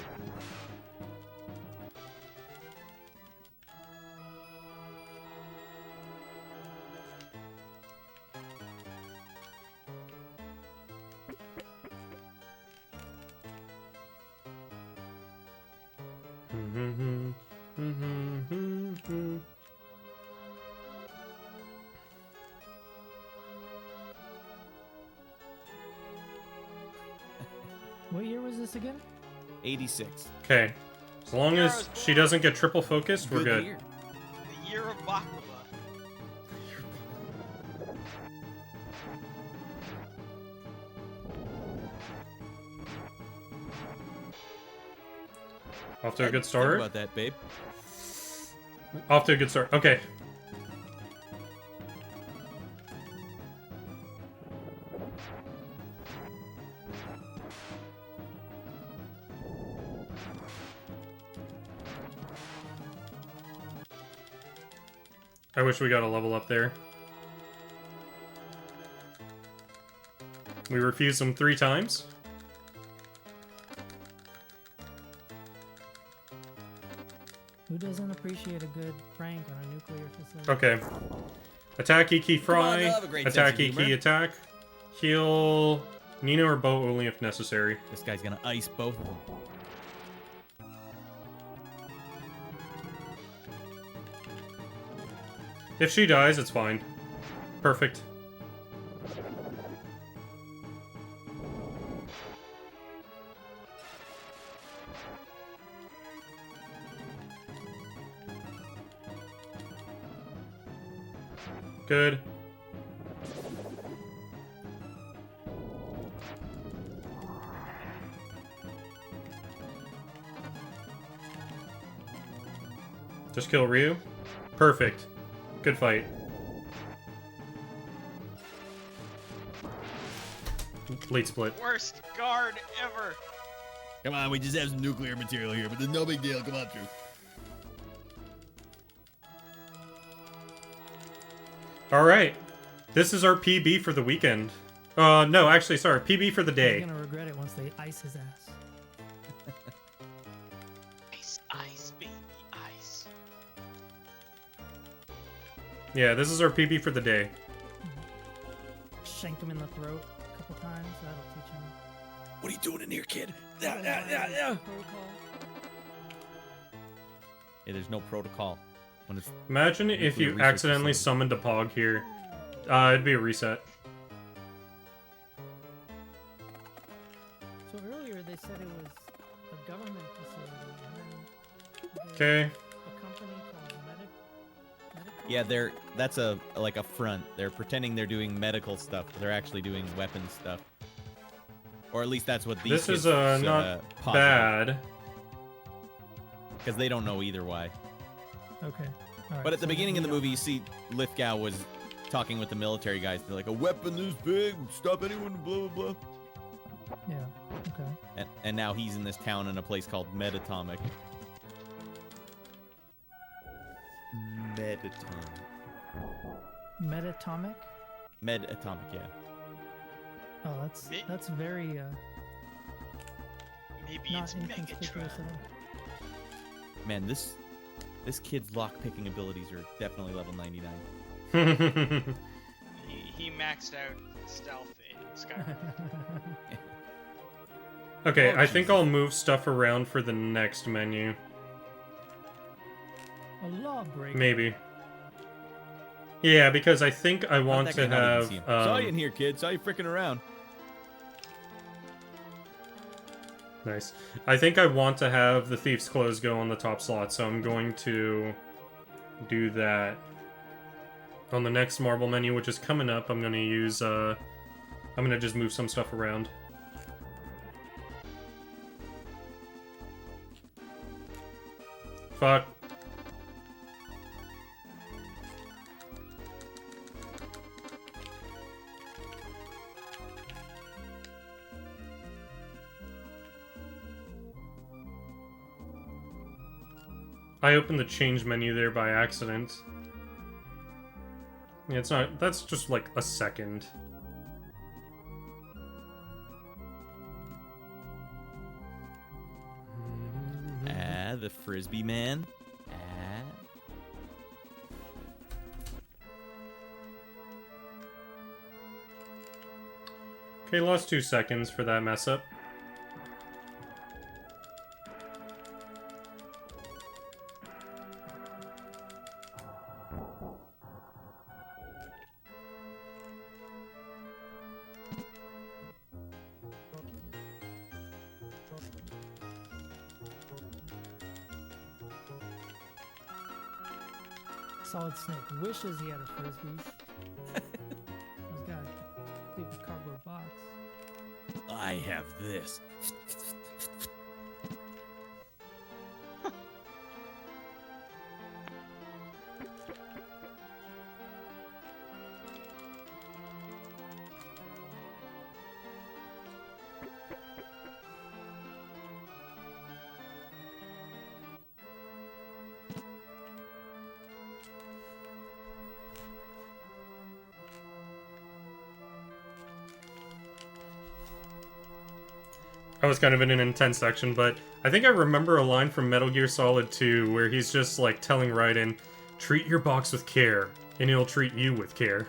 What year was this again? 86. Okay. As long as she doesn't get triple focused, we're good. year. The year of baklava. Off to a good Think start. about that, babe. Off to a good start. Okay. I wish we got a level up there. We refused them 3 times. Who doesn't appreciate a good prank on a nuclear facility? Okay. Attack Iki Come on, Fry. they'll have a great Attack sense of Iki humor. attack. Heal Nino or Bo only if necessary. This guy's gonna ice both of them. If she dies, it's fine. Perfect. Good. Just kill Ryu. Perfect. Good fight. Late split. Worst guard ever. Come on, we just have some nuclear material here, but there's no big deal. Come on through. Alright. This is our PB for the weekend. No, actually, sorry. PB for the He's day. gonna regret it once they ice his ass. Ice, ice, baby, ice. Yeah, this is our PB for the day. Shanked him in the throat a couple times. That'll teach him. What are you doing in here, kid? Protocol. Yeah, there's no protocol when it's Imagine if Nuclear you research accidentally facility. summoned a Pog here. It'd be a reset. So earlier they said it was a government facility, and then Okay. a company called Medical. yeah, that's like a front. They're pretending they're doing medical stuff, but they're actually doing weapons stuff. Or at least that's what these This kids, is not posit, bad. because they don't know either why. Okay. All right, But at the so beginning of the we movie, you see Lithgow was talking with the military guys. They're like, a weapon this big, stop anyone, blah, blah, blah. Yeah. Okay. And now he's in this town in a place called Medatomic. Medatomic. Metatomic. Medatomic, yeah. Oh, Me- that's very Maybe not it's inconspicuous Megatron. at all. Man, this kid's lock-picking abilities are definitely level 99. He maxed out stealth in Skyrim. Okay, Oh, I think Jesus. I'll move stuff around for the next menu. A lawbreaker. Maybe. Yeah, because I think I How'd want that to guy not even have. see him? Saw you in here, kid. Saw you freaking around. Nice. I think I want to have the Thief's Clothes go on the top slot, so I'm going to do that. On the next marble menu, which is coming up, I'm going to use, I'm going to just move some stuff around. Fuck. I opened the change menu there by accident. Yeah, it's not. That's just like a second. The frisbee man. Ah. Okay, lost 2 seconds for that mess up. Solid Snake wishes he had a frisbee. He's got a big cardboard box. I have this. That was kind of an intense section, but I think I remember a line from Metal Gear Solid 2 where he's just like telling Raiden, treat your box with care, and he'll treat you with care.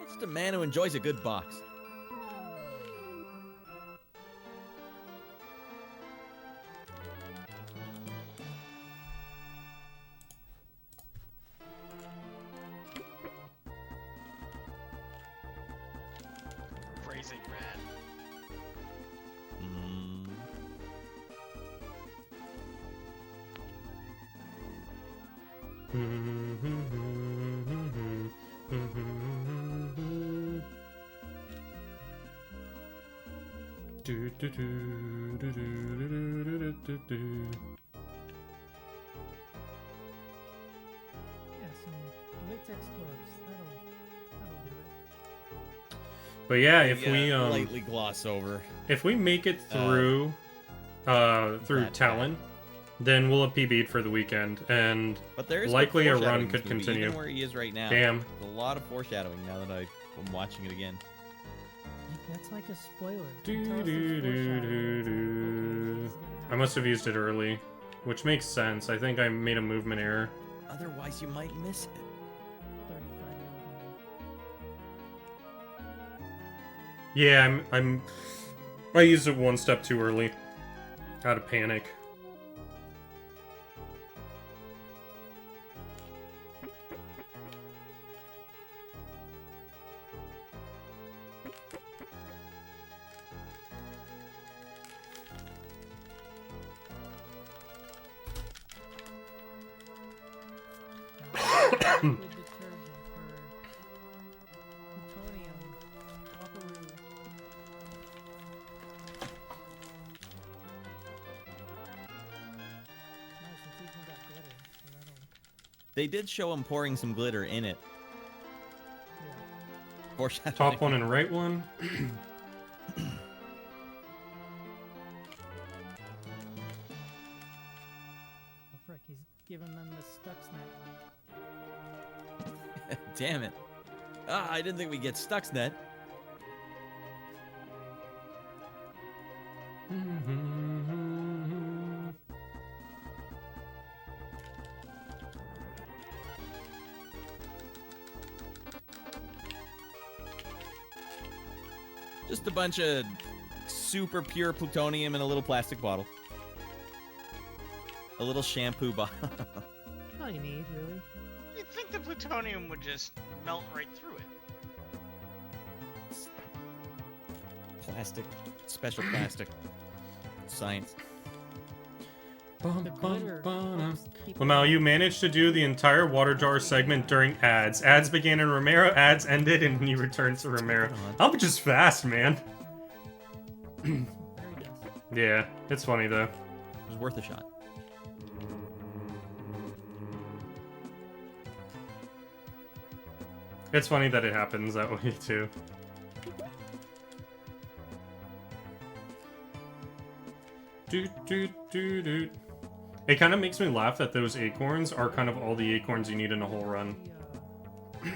It's just a man who enjoys a good box. Phrasing rad. Mm. Do, do, do, do, do, do, do, do. Yeah, some latex gloves. That'll do it. But yeah, if we lightly gloss over. if we make it through through that Talon, then we'll have PB'd for the weekend, and But there is likely good a run foreshadowing in could this movie, continue. Even where he is right now. Damn. There's a lot of foreshadowing now that I'm watching it again. That's like a spoiler. Do, Tell us it's do, do, foreshadowing. do, do. Okay, this is gonna I happen. must have used it early, which makes sense. I think I made a movement error. Otherwise, you might miss it. 35-year-old Yeah, I used it one step too early. Out of panic. liquid detergent for plutonium, Waparoo. Nice, it's even got glitter, so that'll, They did show him pouring some glitter in it. yeah. Foreshadowing. Top one and right one. Oh frick, he's giving them the Stuxnet. Damn it. Ah, I didn't think we'd get Stuxnet. Just a bunch of super pure plutonium in a little plastic bottle. A little shampoo bottle. All you need, really. You'd think the plutonium would just melt right through it. Plastic. Special plastic. Science. The glitter helps people- Lamau, you managed to do the entire water jar segment during ads. Ads began in Romero, ads ended, and you returned to Romero. I'm just fast, man. Very dense. Yeah, it's funny though. It was worth a shot. It's funny that it happens that way too. Do do do do. It kind of makes me laugh that those acorns are kind of all the acorns you need in a whole run. The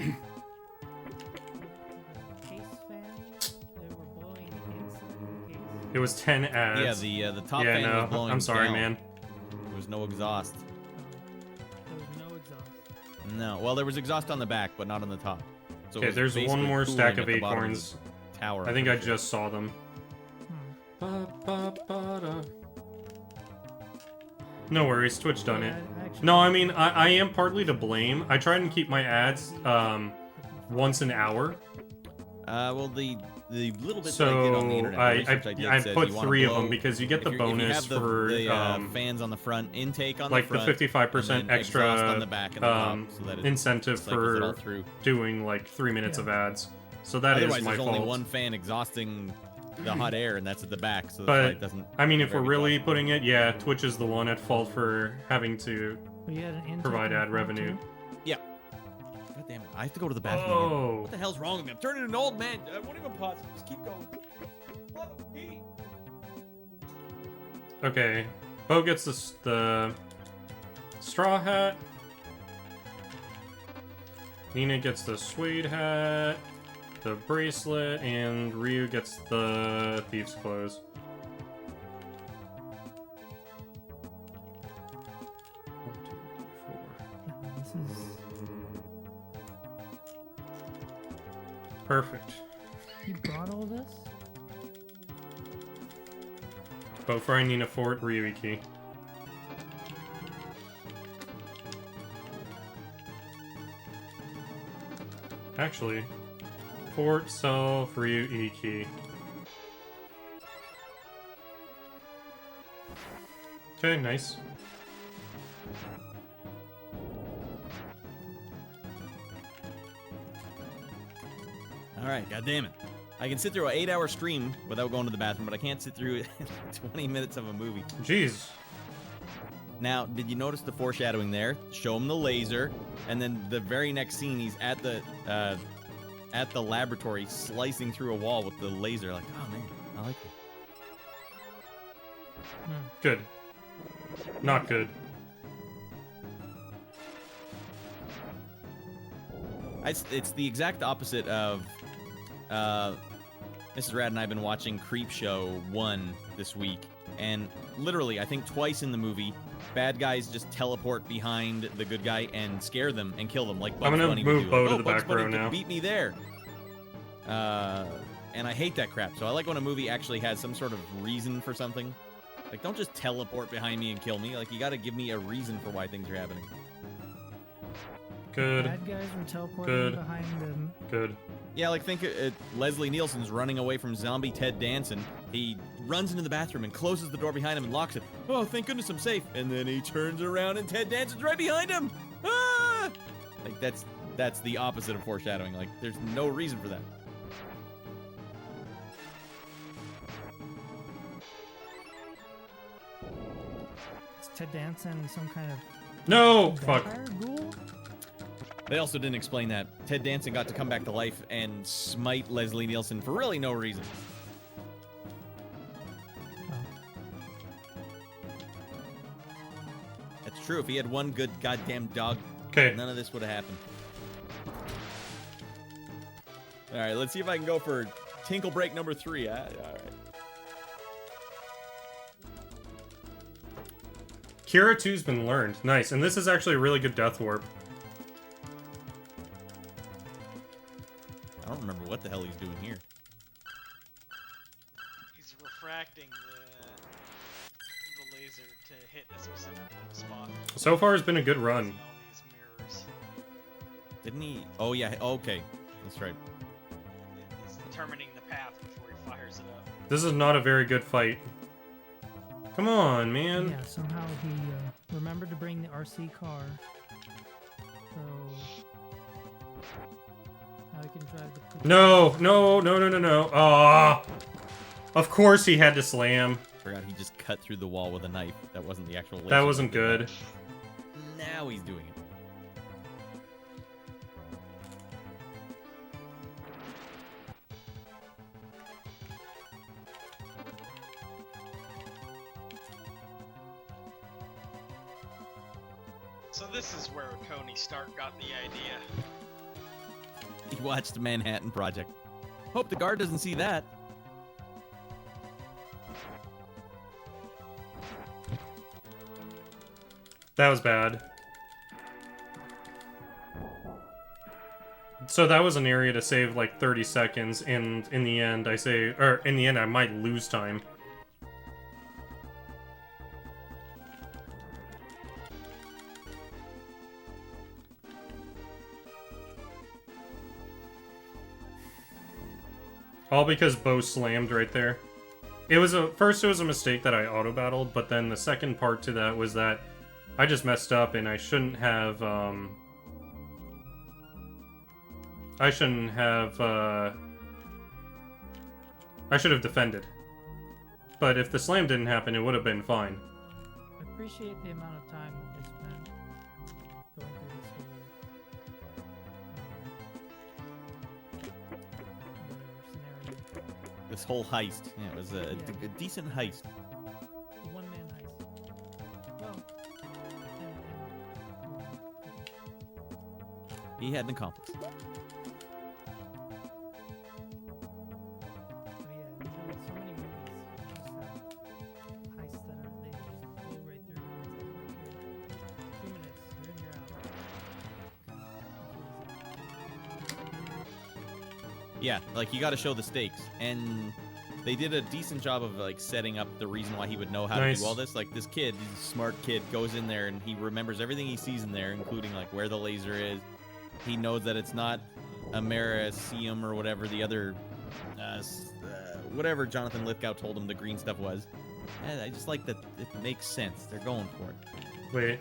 case fan, they were blowing inside the case. It was 10 ads. Yeah, the top yeah, fan no, was blowing I'm sorry, down. man. There was no exhaust. There was no exhaust. No, well, there was exhaust on the back, but not on the top. So it Okay, was there's one basically more cooling stack at of the bottom acorns. the tower. I think I just saw them. Hmm. Ba-ba-ba-da. No worries, Twitch done it. Yeah, actually- No, I mean, I am partly to blame. I try and keep my ads once an hour. Well, the little bit that I did on the So internet, I research I did I says put you wanna 3 of blow- them because you get the if you bonus have the, for the fans on the front, intake on like the front, the 55% and then extra exhaust on the back and the top, so that it incentive cycles it all for through. doing like 3 minutes Yeah. of ads. So that is Otherwise, my there's fault. only one fan exhausting the hot air, and that's at the back, so But, that's why it doesn't. I mean, if we're very really well. putting it, yeah, Twitch is the one at fault for having to Well, you had an intake provide in ad front, revenue. too? God damn it! I have to go to the bathroom. Again. Oh, What the hell's wrong with me? I'm turning into an old man. I won't even pause. Just keep going. okay. Bo gets the straw hat. Nina gets the suede hat. the bracelet, and Ryu gets the Thief's Clothes. One, two, three, This is. four. Perfect. You brought all this? Boat Fry Nina Fort, Ryu key. Actually, Fort, Self, Ryu, E-Key. Okay, nice. All right, God damn it. I can sit through an 8-hour stream without going to the bathroom, but I can't sit through 20 minutes of a movie. Jeez. Now, did you notice the foreshadowing there? Show him the laser, and then the very next scene, he's at the laboratory slicing through a wall with the laser. Like, oh man, I like it. Good. Not good. It's the exact opposite of Mrs. Rad and I have been watching Creepshow 1 this week, and literally, I think twice in the movie, bad guys just teleport behind the good guy and scare them and kill them, like Bugs I'm gonna Bunny would move do. Bo Like, to "Oh, the Bugs back Bunny row now." beat me there. And I hate that crap. So I like when a movie actually has some sort of reason for something. Like, don't just teleport behind me and kill me. Like, you got to give me a reason for why things are happening. Good. Bad guys were teleporting Good. behind them. Good. Yeah, like think Leslie Nielsen's running away from zombie Ted Danson. He runs into the bathroom and closes the door behind him and locks it. Oh, thank goodness I'm safe. And then he turns around and Ted Danson's right behind him. Ah! Like that's the opposite of foreshadowing. Like there's no reason for that. Is Ted Danson some kind of No! Fuck. vampire ghoul? They also didn't explain that. Ted Danson got to come back to life and smite Leslie Nielsen for really no reason. Oh. That's true. If he had one good goddamn dog, Okay. none of this would have happened. All right, let's see if I can go for Tinkle Break number 3. All right. Kira 2's been learned. Nice. And this is actually a really good Death Warp. I don't remember what the hell he's doing here. He's refracting the laser to hit a specific spot. So far, it's been a good run. Using all these mirrors. Didn't he? Oh, yeah. Okay. That's right. He's determining the path before he fires it up. This is not a very good fight. Come on, man. Yeah, somehow he remembered to bring the RC car. So now he can drive the police. No, no, no, no, no, no. Ah! Of course he had to slam. Forgot he just cut through the wall with a knife. That wasn't the actual laser. That wasn't good. Now he's doing it. So this is where Tony Stark got the idea. He watched Manhattan Project. Hope the guard doesn't see that. That was bad. So that was an area to save like 30 seconds, and in the end I might lose time. All because Bo slammed right there. First it was a mistake that I auto-battled, but then the second part to that was that I just messed up and I shouldn't have, I should have defended. But if the slam didn't happen, it would have been fine. I appreciate the amount of time that they spent going through this whole whatever scenario. This whole heist. Yeah, it was a decent heist. The one-man heist. Well, He had an accomplice. Yeah, like you got to show the stakes, and they did a decent job of like setting up the reason why he would know how to Nice. do all this. Like this kid, he's a smart kid, goes in there and he remembers everything he sees in there, including like where the laser is. He knows that it's not Americium or whatever the other, whatever Jonathan Lithgow told him the green stuff was. And I just like that it makes sense. They're going for it. Wait.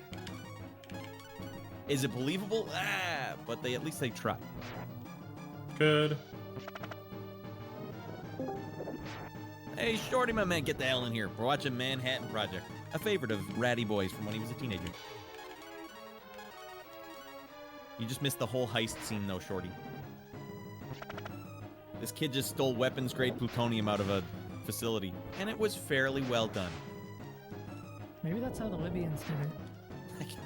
Is it believable? But at least they try. Good. Hey, Shorty, my man, get the hell in here. We're watching Manhattan Project, a favorite of Ratty Boy's from when he was a teenager. You just missed the whole heist scene, though, Shorty. This kid just stole weapons-grade plutonium out of a facility, and it was fairly well done. Maybe that's how the Libyans did it.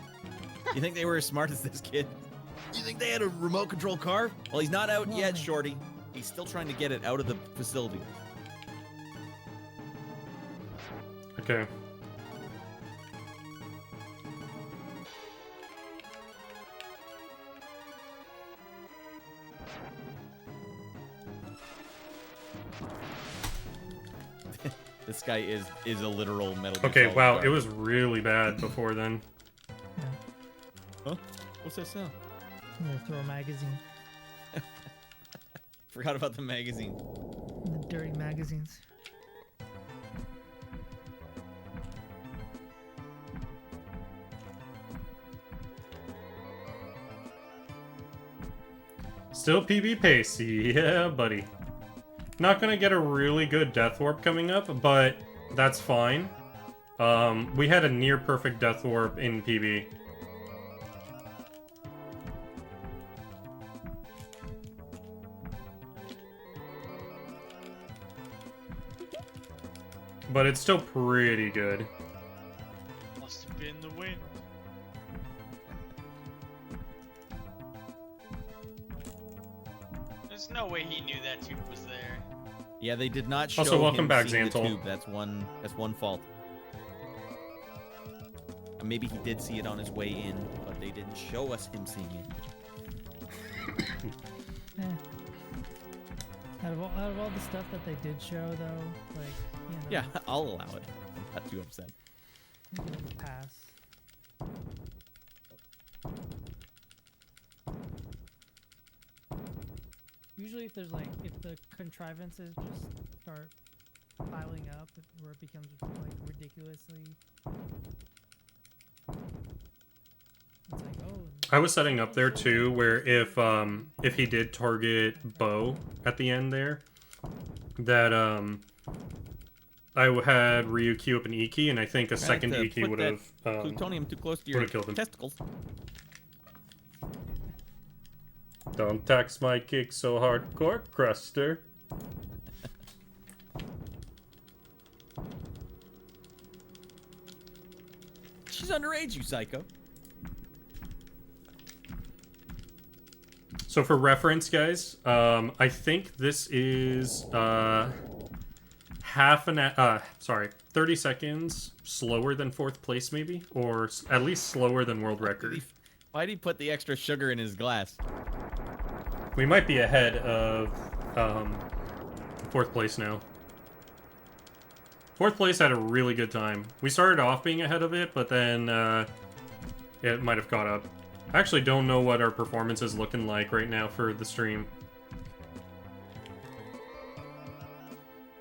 You think they were as smart as this kid? You think they had a remote control car? Well, he's not out yet, Shorty. He's still trying to get it out of the facility. Okay. This guy is a literal Metal Gear Okay, Solid wow, guard. it was really bad before then. Yeah. Huh? What's that sound? I'm gonna throw a magazine. Forgot about the magazine. The dirty magazines. Still PB pace, yeah, buddy. Not gonna get a really good Death Warp coming up, but that's fine. We had a near perfect Death Warp in PB. But it's still pretty good. Must have been the wind. There's no way he knew that tube was there. Yeah, they did not show Also, welcome him back, seeing the Xantol. tube. That's one fault. Maybe he did see it on his way in, but they didn't show us him seeing it. Eh. Out of all the stuff that they did show, though, like, you know, Yeah, I'll allow it. I'm not too upset. give it a pass. Usually, if the contrivances just start piling up, where it becomes like ridiculously, it's like, oh. I was setting up there too, where if he did target Bo at the end there, that I had Ryu queue up an E key, and I think a second E key would have plutonium too close to your would've killed him. testicles. Don't tax my kick so hardcore, Cruster. She's underage, you psycho. So for reference, guys, I think this is 30 seconds slower than 4th place, maybe, or at least slower than world record. Why'd he put the extra sugar in his glass? We might be ahead of 4th place now. 4th place had a really good time. We started off being ahead of it, but then it might have caught up. I actually don't know what our performance is looking like right now for the stream.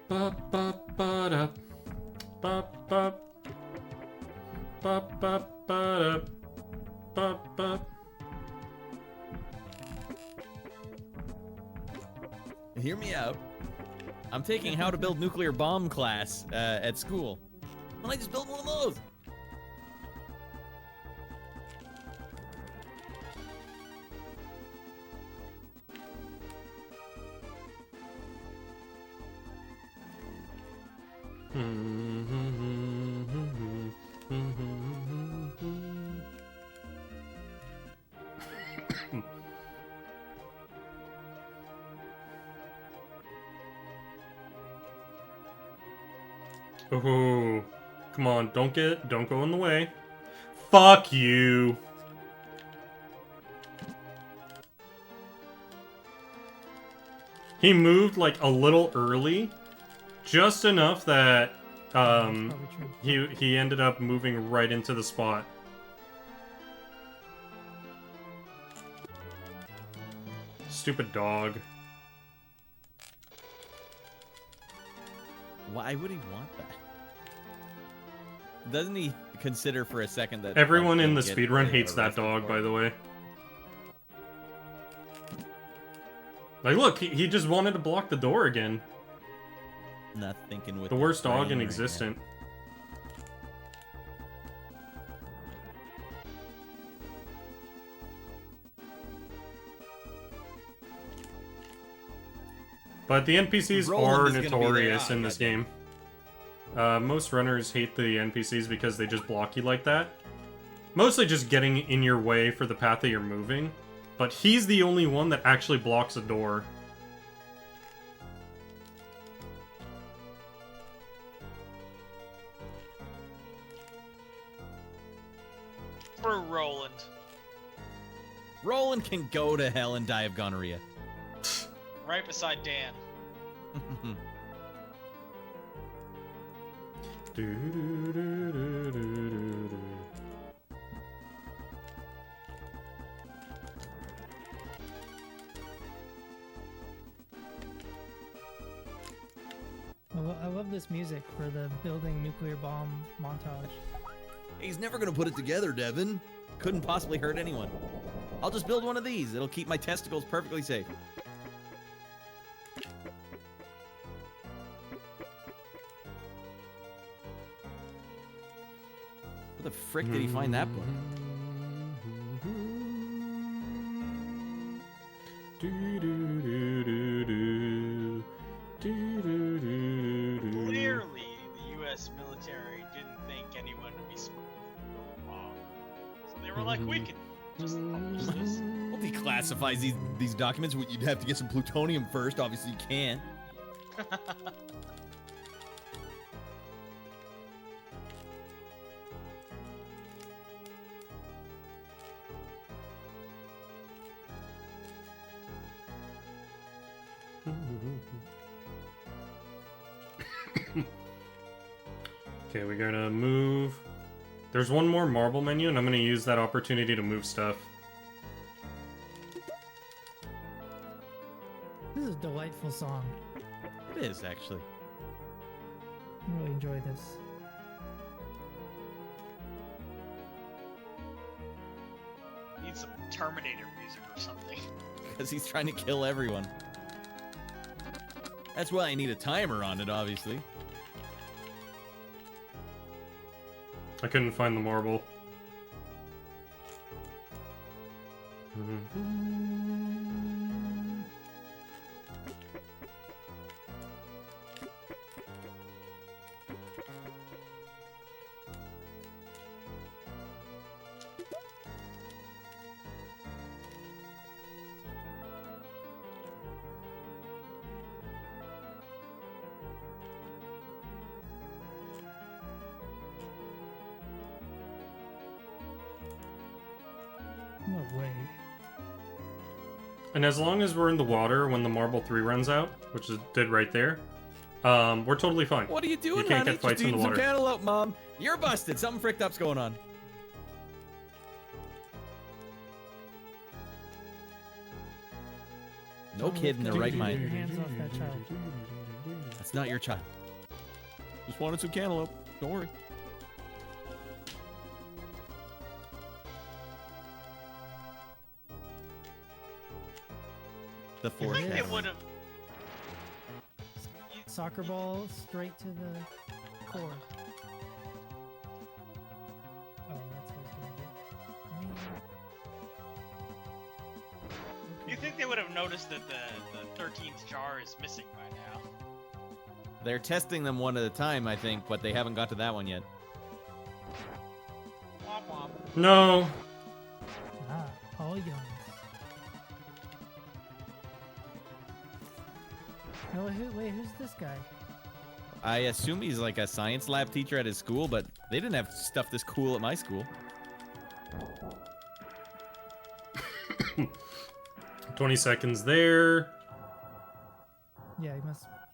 Ba ba ba da. Ba ba. Ba ba ba da. Ba ba. Hear me out. I'm taking how to build nuclear bomb class at school. Why don't I just build one of those? Ooh, come on, don't go in the way. Fuck you. He moved like a little early, just enough that Probably true. he ended up moving right into the spot. Stupid dog. Why would he want that? Doesn't he consider for a second that Everyone like, in the he'll get, speedrun hates that arrested dog, for by it? the way. Like, look, he just wanted to block the door again. Not thinking with The his worst dog brain in right existence. But the NPCs Roland are is gonna be there. notorious Ah, in this goddamn. game. Most runners hate the NPCs because they just block you like that. Mostly just getting in your way for the path that you're moving. But he's the only one that actually blocks a door. For Roland. Roland can go to hell and die of gonorrhea. Right beside Dan. I love this music for the building nuclear bomb montage. He's never gonna put it together, Devin. Couldn't possibly hurt anyone. I'll just build one of these. It'll keep my testicles perfectly safe. Where the frick did he find that book? Clearly, the U.S. military didn't think anyone would be smart to build a bomb. So they were like, we can just publish this. Well, if he classifies these documents, well, you'd have to get some plutonium first. Obviously, you can't. Okay, we're gonna move. There's one more marble menu, and I'm gonna use that opportunity to move stuff. This is a delightful song. It is, actually. I really enjoy this. Need some Terminator music or something. Because he's trying to kill everyone. That's why I need a timer on it, obviously. I couldn't find the marble. No way. And as long as we're in the water when the marble 3 runs out, which it did right there, we're totally fine. What are you doing, You can't honey? get fights Just in the eating some water. cantaloupe, Mom. You're busted. Something fricked up's going on. No Don't kid in their lift right your mind. hands off that child. That's not your child. Just wanted some cantaloupe. Don't worry. The I fourth. think they heaven. would have. Soccer ball straight to the core. Oh, that's what I was gonna do. I mean, You think they would have noticed that the 13th jar is missing by now? They're testing them one at a time, I think, but they haven't got to that one yet. Womp womp. No! all young. No, wait, who's this guy? I assume he's like a science lab teacher at his school, but they didn't have stuff this cool at my school. 20 seconds there. Yeah,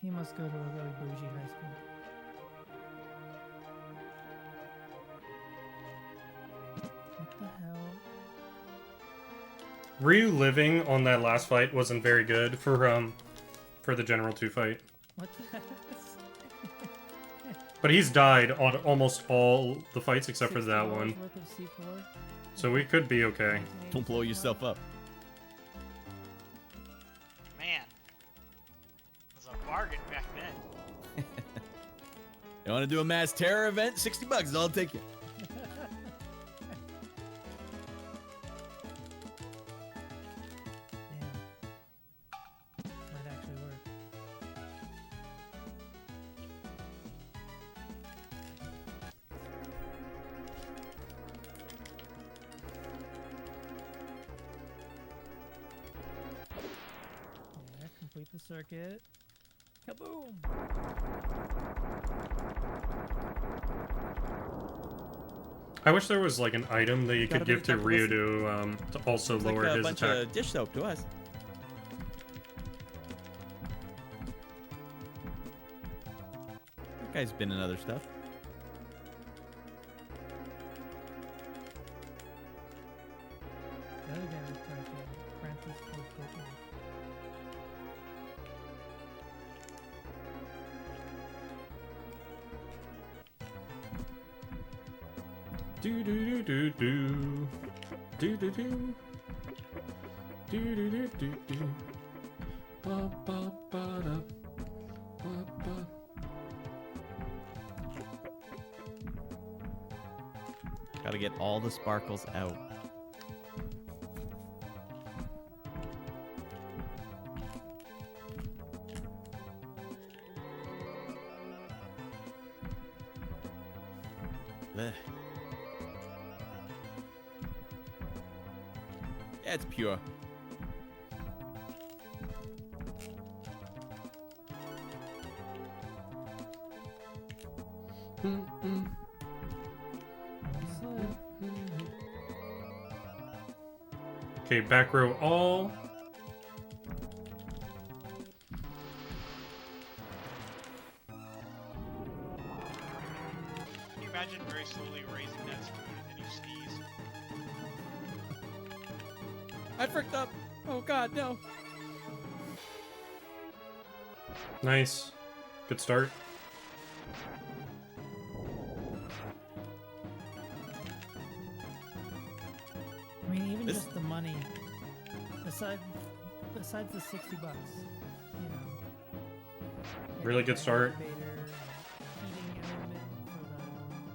he must go to a really bougie high school. What the hell? Ryu living on that last fight wasn't very good for the General 2 fight. What the But he's died on almost all the fights except for that $60 one. worth of C4? So we could be okay. Don't blow yourself up. Man, it was a bargain back then. You want to do a mass terror event? $60, I'll take it. Damn. Might actually work. Yeah, complete the circuit. Kaboom! I wish there was like an item that you Gotta could be give to careful Ryu listening. to also It's lower like a his bunch attack. of dish soap to us. That guy's been in other stuff. The other guy was Francis Ford Coppola. Do do do do do. Do do do. Do do do do do. Ba ba ba da. Ba ba. Gotta get all the sparkles out. Ugh. Yeah, it's pure. Okay, back row all. Can you imagine very slowly raising that spoon and then you sneeze? I fricked up. Oh god, no. Nice. Good start. I mean, even This- just the money, besides the $60, you know. Really good start. Heating element for the,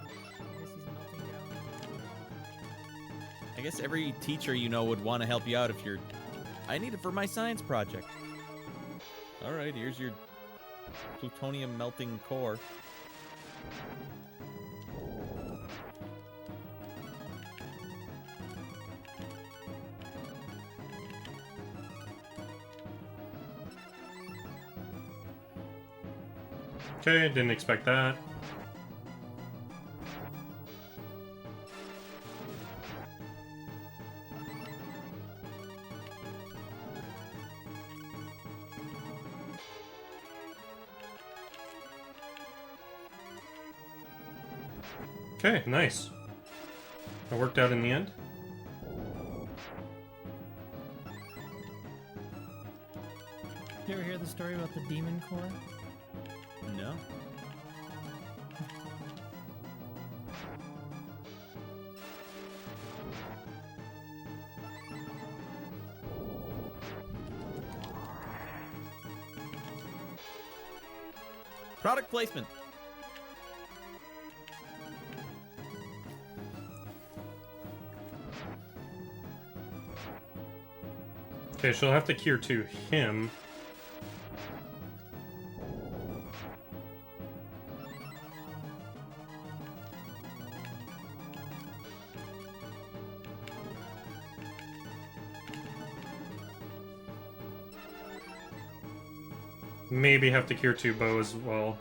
I guess he's melting down. I guess every teacher you know would want to help you out if you're... I need it for my science project. Alright, here's your plutonium melting core. Okay, didn't expect that. Okay, nice. It worked out in the end. You ever hear the story about the demon core? No. Product placement. Okay, she'll have to cure to him. Maybe have to cure 2 Bo as well.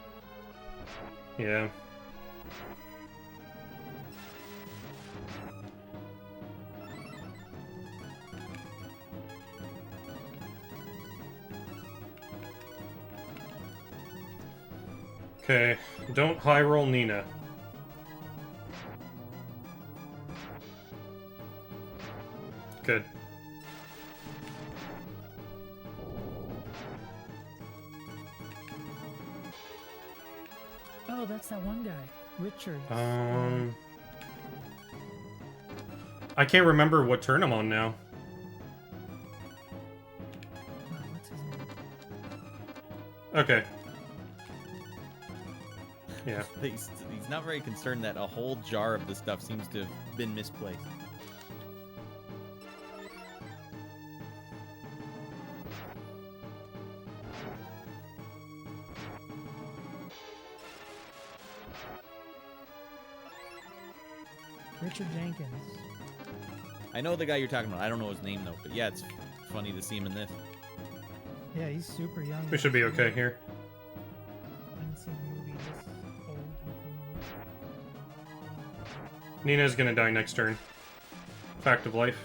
Yeah. Okay, don't high roll Nina. Good. Oh, that's that one guy, Richard. I can't remember what turn I'm on now. What's his name? Okay. Yeah. He's not very concerned that a whole jar of this stuff seems to have been misplaced. Richard Jenkins. I know the guy you're talking about. I don't know his name though, but yeah, it's funny to see him in this. Yeah, he's super young. We should be okay here. I haven't seen a movie this old. Nina's gonna die next turn. Fact of life.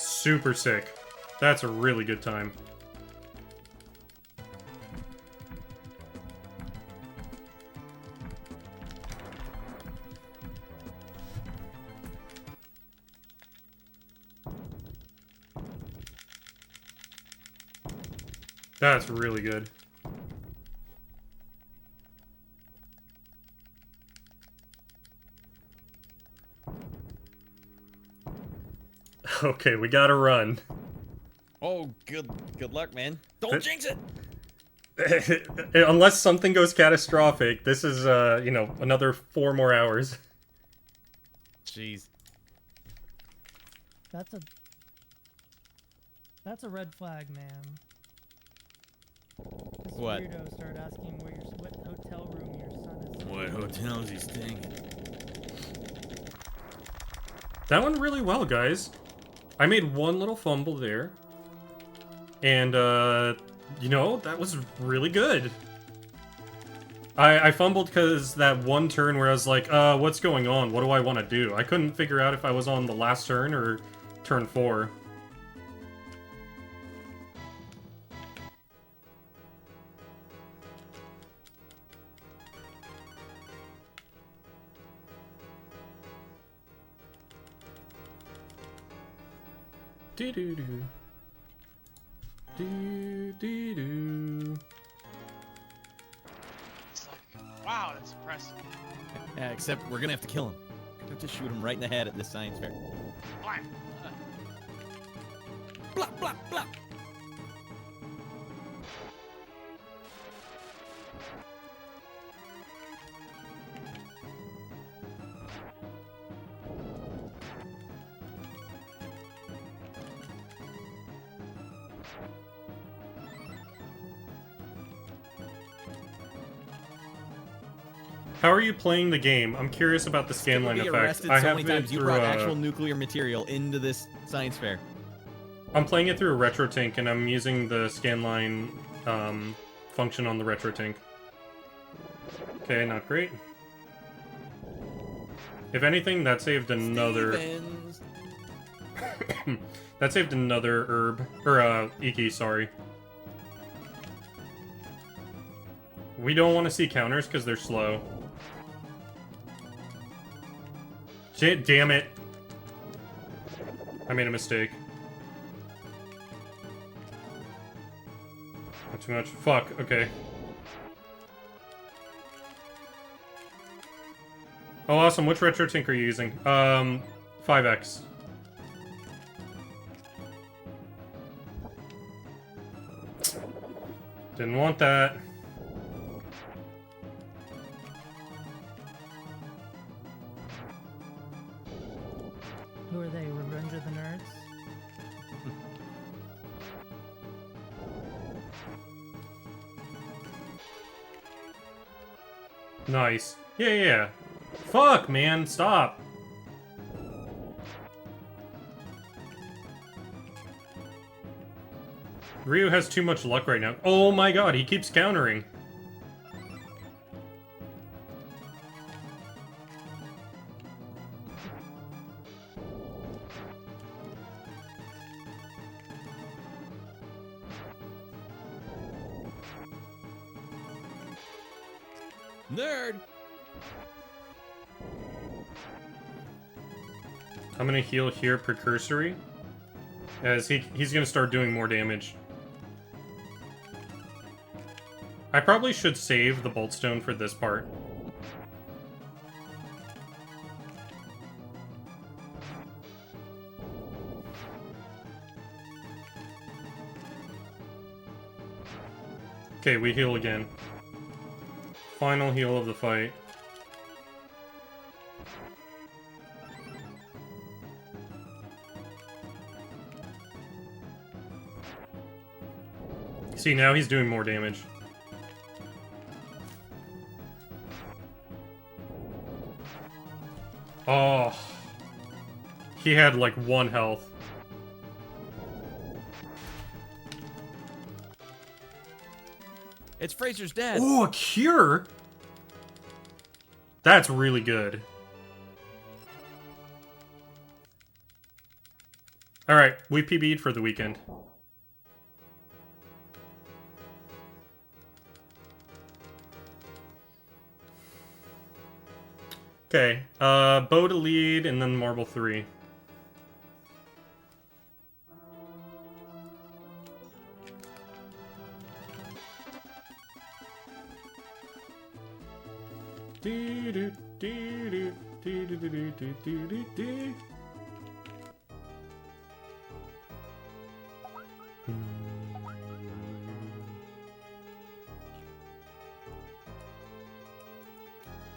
Super sick. That's a really good time. That's really good. Okay, we gotta run. Oh, good luck, man. Don't jinx it. Unless something goes catastrophic, this is, you know, another 4 more hours. Jeez. That's a red flag, man. This What? weirdo started asking what hotel room your son is in. What hotel is he staying in? That went really well, guys. I made one little fumble there. And, you know, that was really good. I fumbled because that one turn where I was like, what's going on? What do I want to do? I couldn't figure out if I was on the last turn or turn 4. Do-do-do. Do-do-do. It's like, wow, that's impressive. Yeah, except we're gonna have to kill him. We're gonna have to shoot him right in the head at this science fair. Fine. Blah, blah, blah. How are you playing the game? I'm curious about the scanline Be effect. arrested I so have many it times you through, brought actual nuclear material into this science fair. I'm playing it through a RetroTink, and I'm using the scanline function on the RetroTink. Okay, not great. If anything, that saved another... Stevens. that saved another herb. Or, Iki, sorry. We don't want to see counters because they're slow. Shit, damn it. I made a mistake. Not too much. Fuck, okay. Oh, awesome. Which RetroTink are you using? 5X. Didn't want that. Who are they? Revenge of the Nerds? Nice. Yeah. Fuck, man. Stop. Ryu has too much luck right now. Oh my god, he keeps countering. Nerd! I'm gonna heal here precursory, as he's gonna start doing more damage. I probably should save the Bolt Stone for this part. Okay, we heal again. Final heal of the fight. See, now he's doing more damage. Oh. He had like 1 health. It's Fraser's dad. Oh, a cure? That's really good. Alright, we PB'd for the weekend. Okay, bow to lead, and then marble 3. I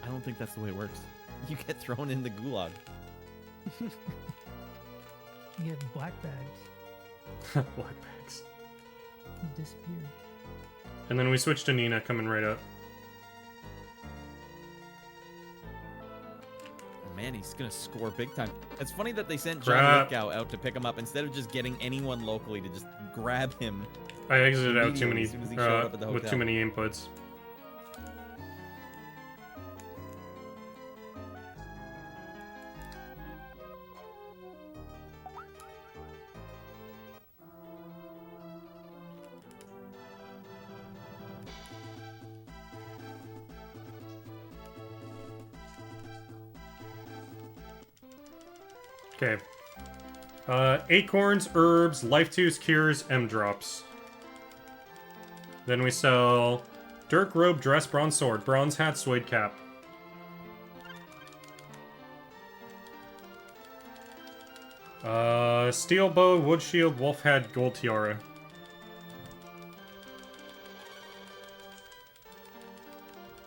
don't think that's the way it works. You get thrown in the gulag. You get black bags. Black bags. You disappear. And then we switch to Nina coming right up. Man, he's gonna score big time. It's funny that they sent Crap. John Lithgow out to pick him up instead of just getting anyone locally to just grab him. I exited out too Immediately many as soon as he showed up at the with hotel. too many inputs. Okay. Acorns, herbs, life tooth cures, M drops. Then we sell dirk robe, dress, bronze sword, bronze hat, suede cap. Steel bow, wood shield, wolf head, gold tiara.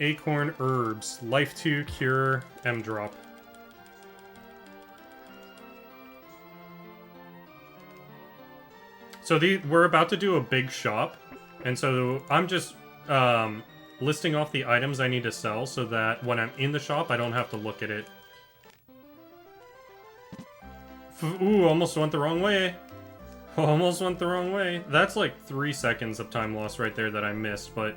Acorn, herbs, life 2, cure, M drop. So we're about to do a big shop, and so I'm just listing off the items I need to sell so that when I'm in the shop, I don't have to look at it. Ooh, almost went the wrong way. Almost went the wrong way. That's like 3 seconds of time lost right there that I missed, but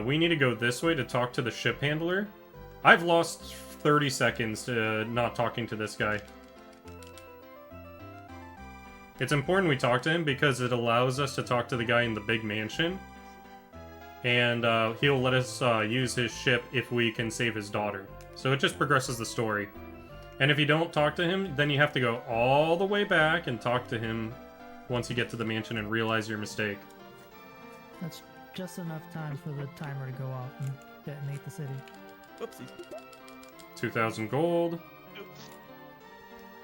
we need to go this way to talk to the ship handler. I've lost 30 seconds to not talking to this guy. It's important we talk to him because it allows us to talk to the guy in the big mansion. And he'll let us use his ship if we can save his daughter. So it just progresses the story. And if you don't talk to him, then you have to go all the way back and talk to him once you get to the mansion and realize your mistake. That's just enough time for the timer to go off and detonate the city. Whoopsies. 2,000 gold.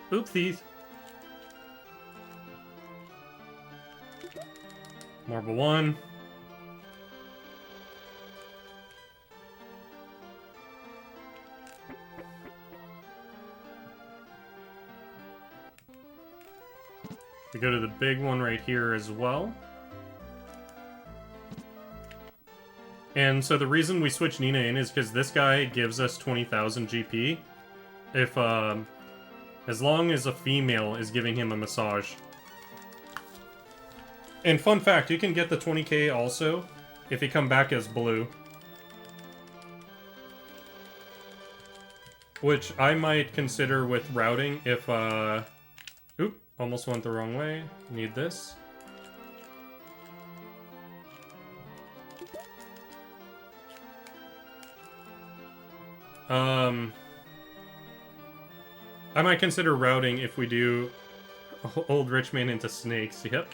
Oopsies. Marble 1. We go to the big one right here as well. And so the reason we switch Nina in is because this guy gives us 20,000 GP if, as long as a female is giving him a massage. And fun fact, you can get the 20k also if you come back as blue. Which I might consider with routing if, Oop, almost went the wrong way. Need this. I might consider routing if we do Old Rich Man into snakes, yep.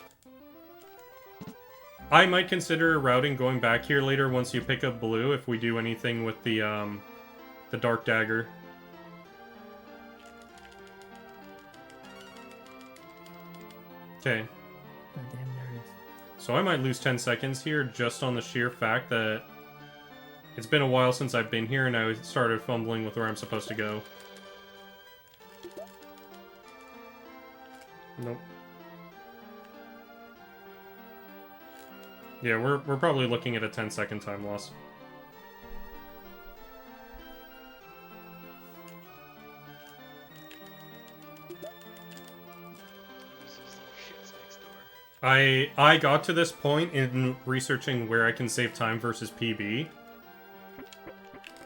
I might consider routing going back here later once you pick up blue if we do anything with the Dark Dagger. Okay. Goddamn nerds. So I might lose 10 seconds here just on the sheer fact that it's been a while since I've been here and I started fumbling with where I'm supposed to go. Nope. Yeah, we're probably looking at a 10-second time loss. Those little shits next door. I got to this point in researching where I can save time versus PB.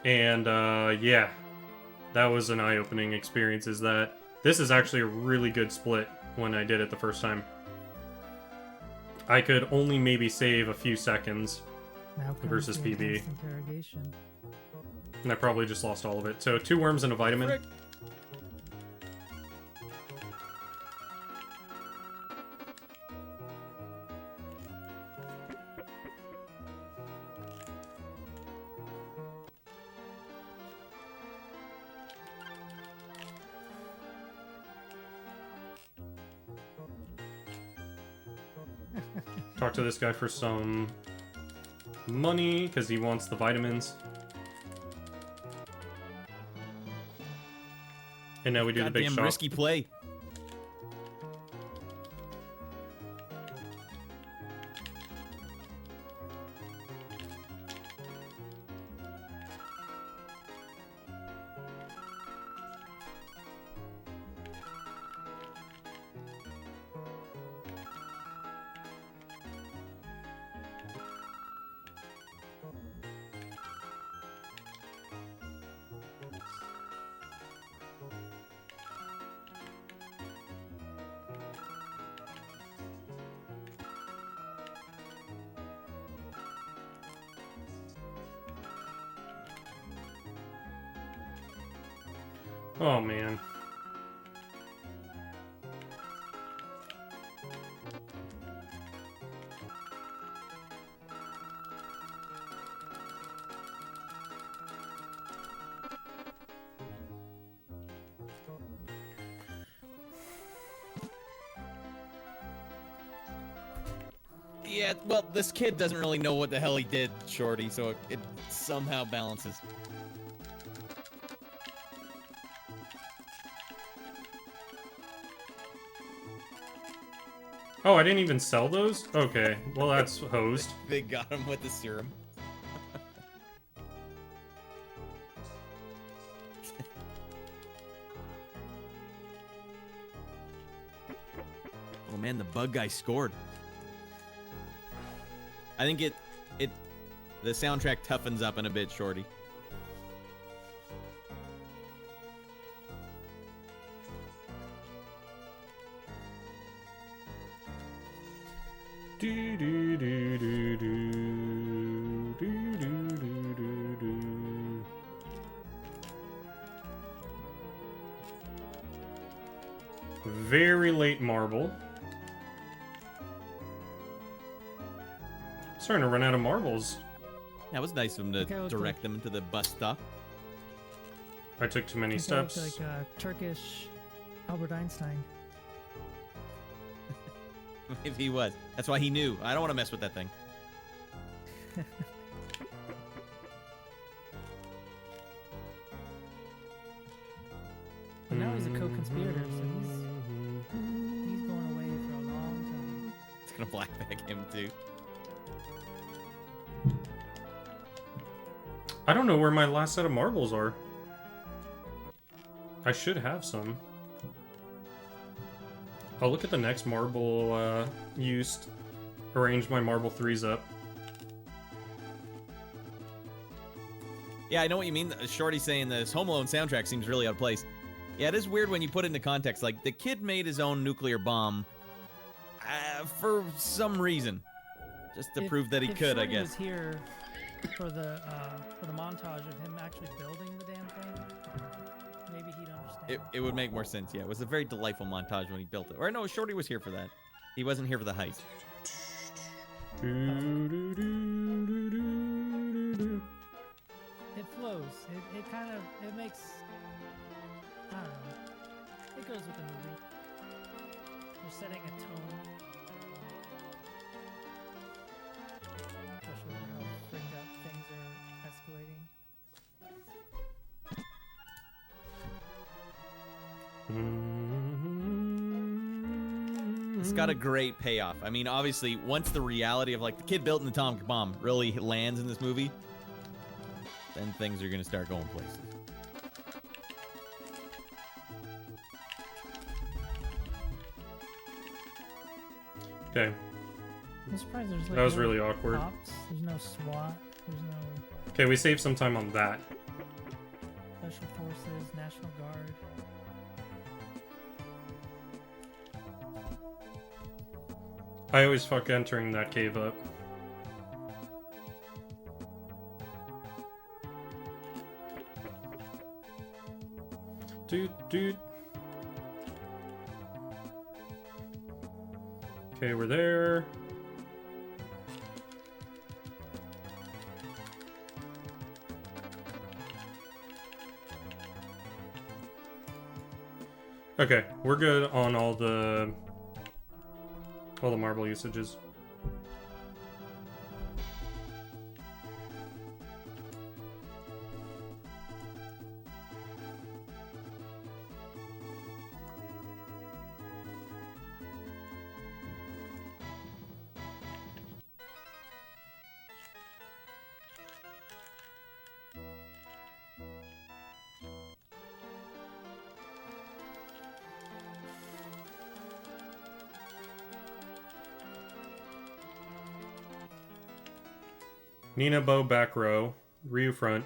And, yeah. That was an eye-opening experience, is that this is actually a really good split when I did it the first time. I could only maybe save a few seconds, Now comes versus the PB. intense interrogation. and I probably just lost all of it. So 2 worms and a vitamin. Frick. Talk to this guy for some money, because he wants the vitamins. And now we do the big Goddamn shot. risky play. Oh, man. Yeah, well, this kid doesn't really know what the hell he did, Shorty, so it somehow balances. Oh, I didn't even sell those? Okay, well that's hosed. They got him with the serum. Oh man, the bug guy scored. I think the soundtrack toughens up in a bit, Shorty. Do do do do do do do do do. Very late marble. Starting to run out of marbles. That was nice of him to Okay, let's direct them into the bus stop. I took too many He sounds steps. like Turkish Albert Einstein. If he was. That's why he knew. I don't want to mess with that thing. But now he's a co-conspirator, so he's going away for a long time. It's gonna blackbag him too. I don't know where my last set of marbles are. I should have some. I'll look at the next marble used arrange my Marble 3s up. Yeah, I know what you mean. Shorty saying this Home Alone soundtrack seems really out of place. Yeah, it is weird when you put it into context. Like, the kid made his own nuclear bomb for some reason. Just to prove that he could, I Shorty guess. was here for the montage of him actually building the damn thing, maybe he'd understand. It would make more sense, yeah. It was a very delightful montage when he built it. Or no, Shorty was here for that. He wasn't here for the heist. It flows. It kind of, it makes, I don't know. It goes with the movie. We're setting a tone. Especially how bringed up things are escalating. It's got a great payoff. I mean, obviously, once the reality of, like, the kid built an atomic bomb really lands in this movie, then things are going to start going places. Okay. I'm surprised there's like That was no really awkward. cops, there's no SWAT, there's no Okay, we saved some time on that. special forces, National Guard. I always fuck entering that cave up. Dude. Okay, we're there. Okay, we're good on all the marble usages. Nina Bow back row, Ryu front.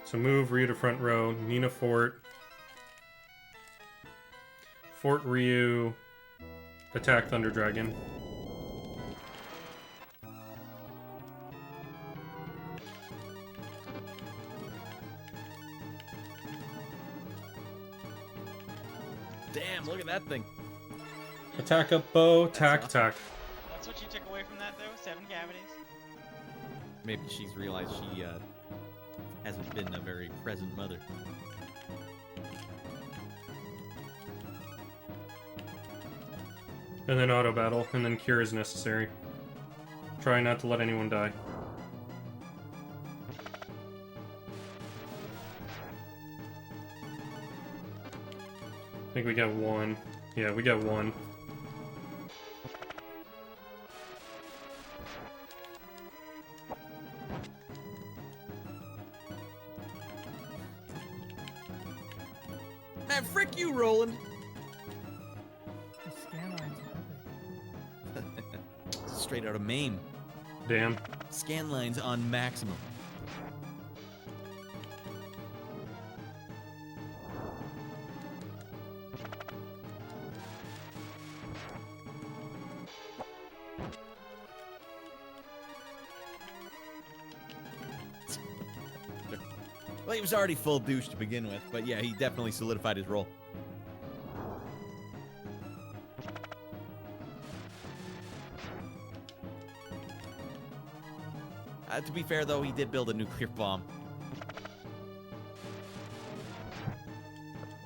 So move Ryu to front row, Nina fort. Fort Ryu, attack Thunder Dragon. Damn, look at that thing. Attack up bow, tack. That's what you took away from that, though? 7 cavities? Maybe she's realized she hasn't been a very present mother. And then auto battle, and then cure is necessary. Try not to let anyone die. I think we got one. Yeah, we got one. Man, frick you, Roland! The scan lines are epic. Straight out of MAME. Damn. Scan lines on maximum. Well, he was already full douche to begin with, but yeah, he definitely solidified his role. To be fair, though, he did build a nuclear bomb.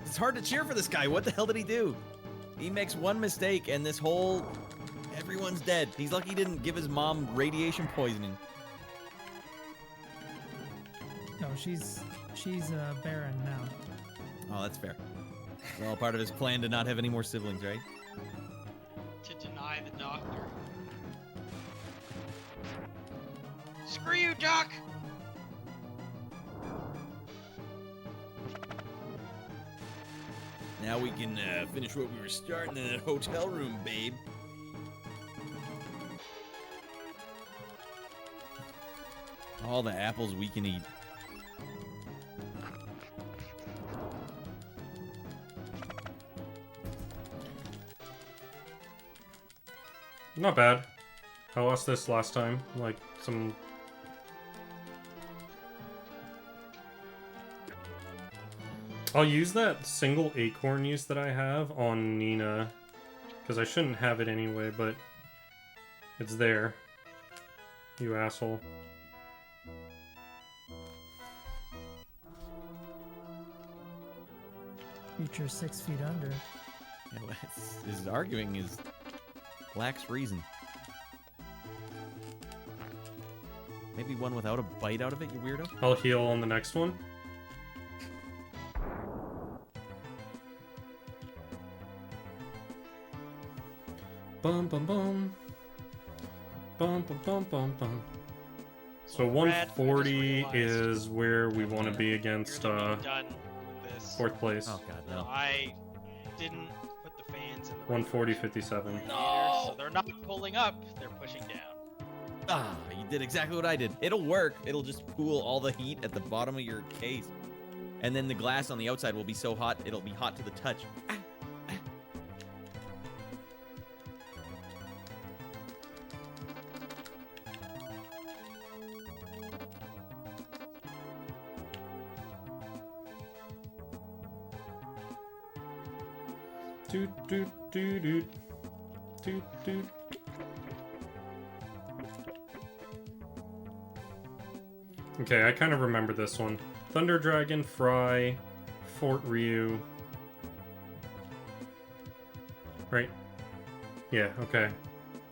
It's hard to cheer for this guy. What the hell did he do? He makes one mistake, and this whole... everyone's dead. He's lucky he didn't give his mom radiation poisoning. No, she's barren now. Oh, that's fair. Well, part of his plan to not have any more siblings, right? To deny the doctor. Screw you, Doc! Now we can finish what we were starting in that hotel room, babe. All the apples we can eat. Not bad. I lost this last time. Like, some... I'll use that single acorn use that I have on Nina. Because I shouldn't have it anyway, but... It's there. You asshole. Future 6 feet under. Yeah, well, his arguing is lacks reason. Maybe one without a bite out of it, you weirdo? I'll heal on the next one. Bum bum bum. Bum bum bum bum bum. So 140 is where we want to be against Done with this. 4th place. Oh god, no. I didn't put the fans in the 140, 57. so they're not pulling up, they're pushing down. Ah, you did exactly what I did. It'll work. It'll just pool all the heat at the bottom of your case. And then the glass on the outside will be so hot, it'll be hot to the touch. Ah. Doot doot doot doot. Doot doot. Okay, I kind of remember this one. Thunder Dragon, Fry, Fort Ryu. Right? Yeah, okay.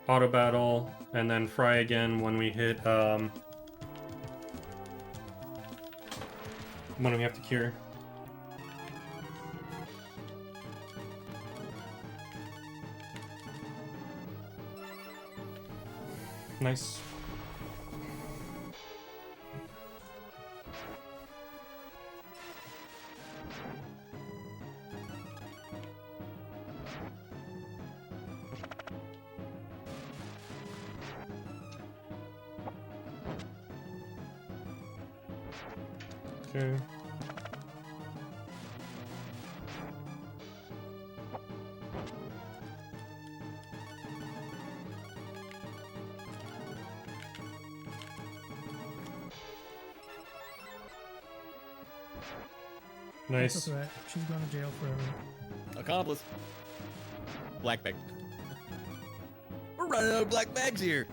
Auto Battle, and then Fry again when we hit, when we have to cure. Nice. Okay. Nice. That's a threat. She's going to jail forever. Accomplice. Black bag. We're running out of black bags here.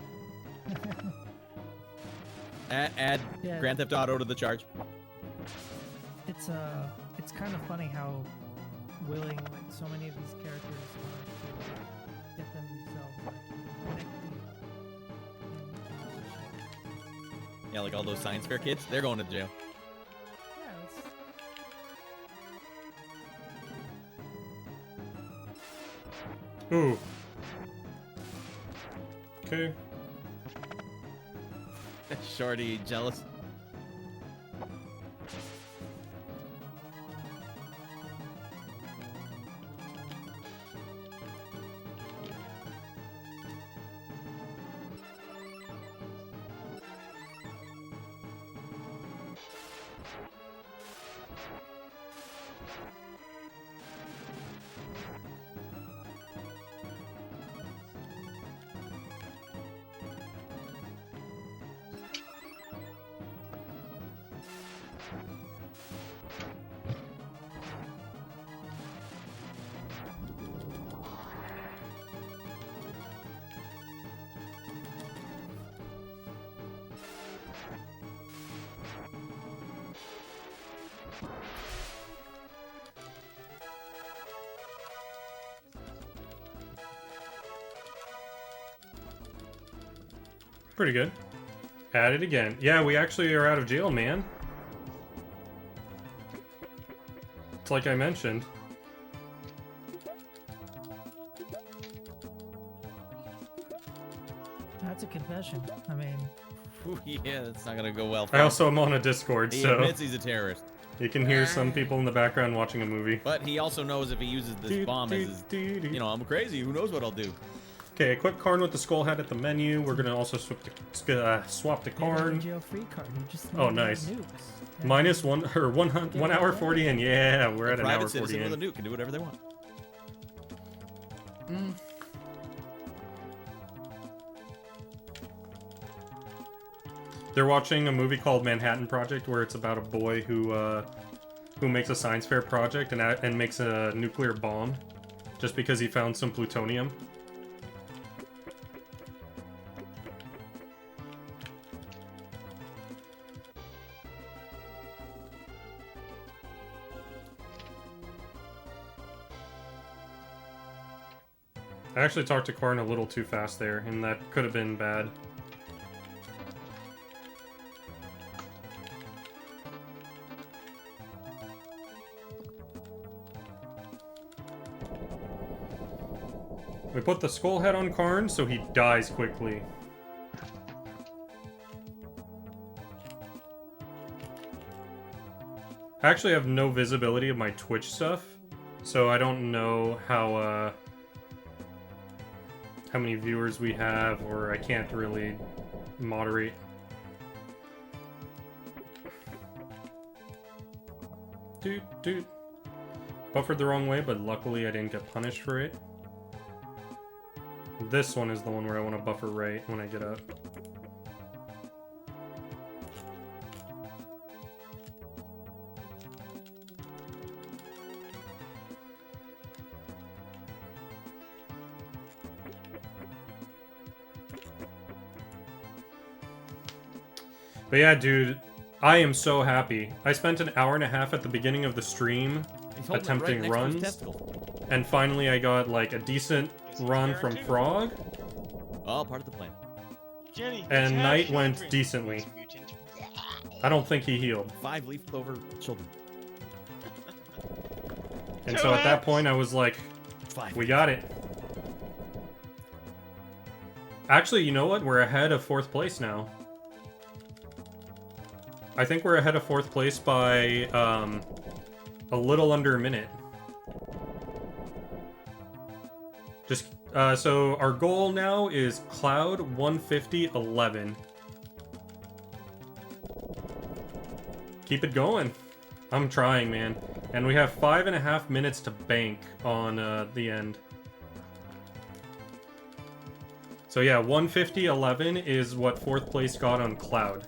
Add Yeah. Grand Theft Auto to the charge. It's kind of funny how willing like so many of these characters are to get themselves like neck deep. Yeah, like all those science fair kids, they're going to jail. Yeah, it's Ooh. Okay. Shorty jealous. Pretty good. At it again. Yeah, we actually are out of jail, man. It's like I mentioned. That's a confession. I mean, Ooh, yeah, that's not gonna go well. I also am on a Discord, He so admits he's a terrorist, you can hear some people in the background watching a movie. but he also knows if he uses this bomb as his, you know, I'm crazy. Who knows what I'll do? Okay, equip Karn with the skull hat at the menu. We're gonna also swap to Karn. Jail-free card. You just Oh, need to have nice. nukes. Minus 1 hour 40 in. Yeah, we're A at an private hour 40 citizen with in. a nuke can do whatever they want. They're watching a movie called Manhattan Project, where it's about a boy who makes a science fair project and makes a nuclear bomb, just because he found some plutonium. I actually talked to Karn a little too fast there, and that could have been bad. We put the skull head on Karn so he dies quickly. I actually have no visibility of my Twitch stuff, so I don't know how many viewers we have, or I can't really moderate. Dude. Buffered the wrong way, but luckily I didn't get punished for it. This one is the one where I want to buffer right when I get up. But yeah, dude, I am so happy. I spent an hour and a half at the beginning of the stream He's holding it attempting right next to his runs, testicle. and finally I got like a decent run from Frog, All part of the plan. Jenny, and have Knight went children, decently. mutant. I don't think he healed. 5 leaf clover children. And so at that point I was like, 5. we got it. Actually, you know what? We're ahead of 4th place now. I think we're ahead of 4th place by a little under a minute. Just so our goal now is Cloud 150-11. Keep it going. I'm trying, man. And we have 5.5 minutes to bank on the end. So yeah, 150-11 is what 4th place got on Cloud.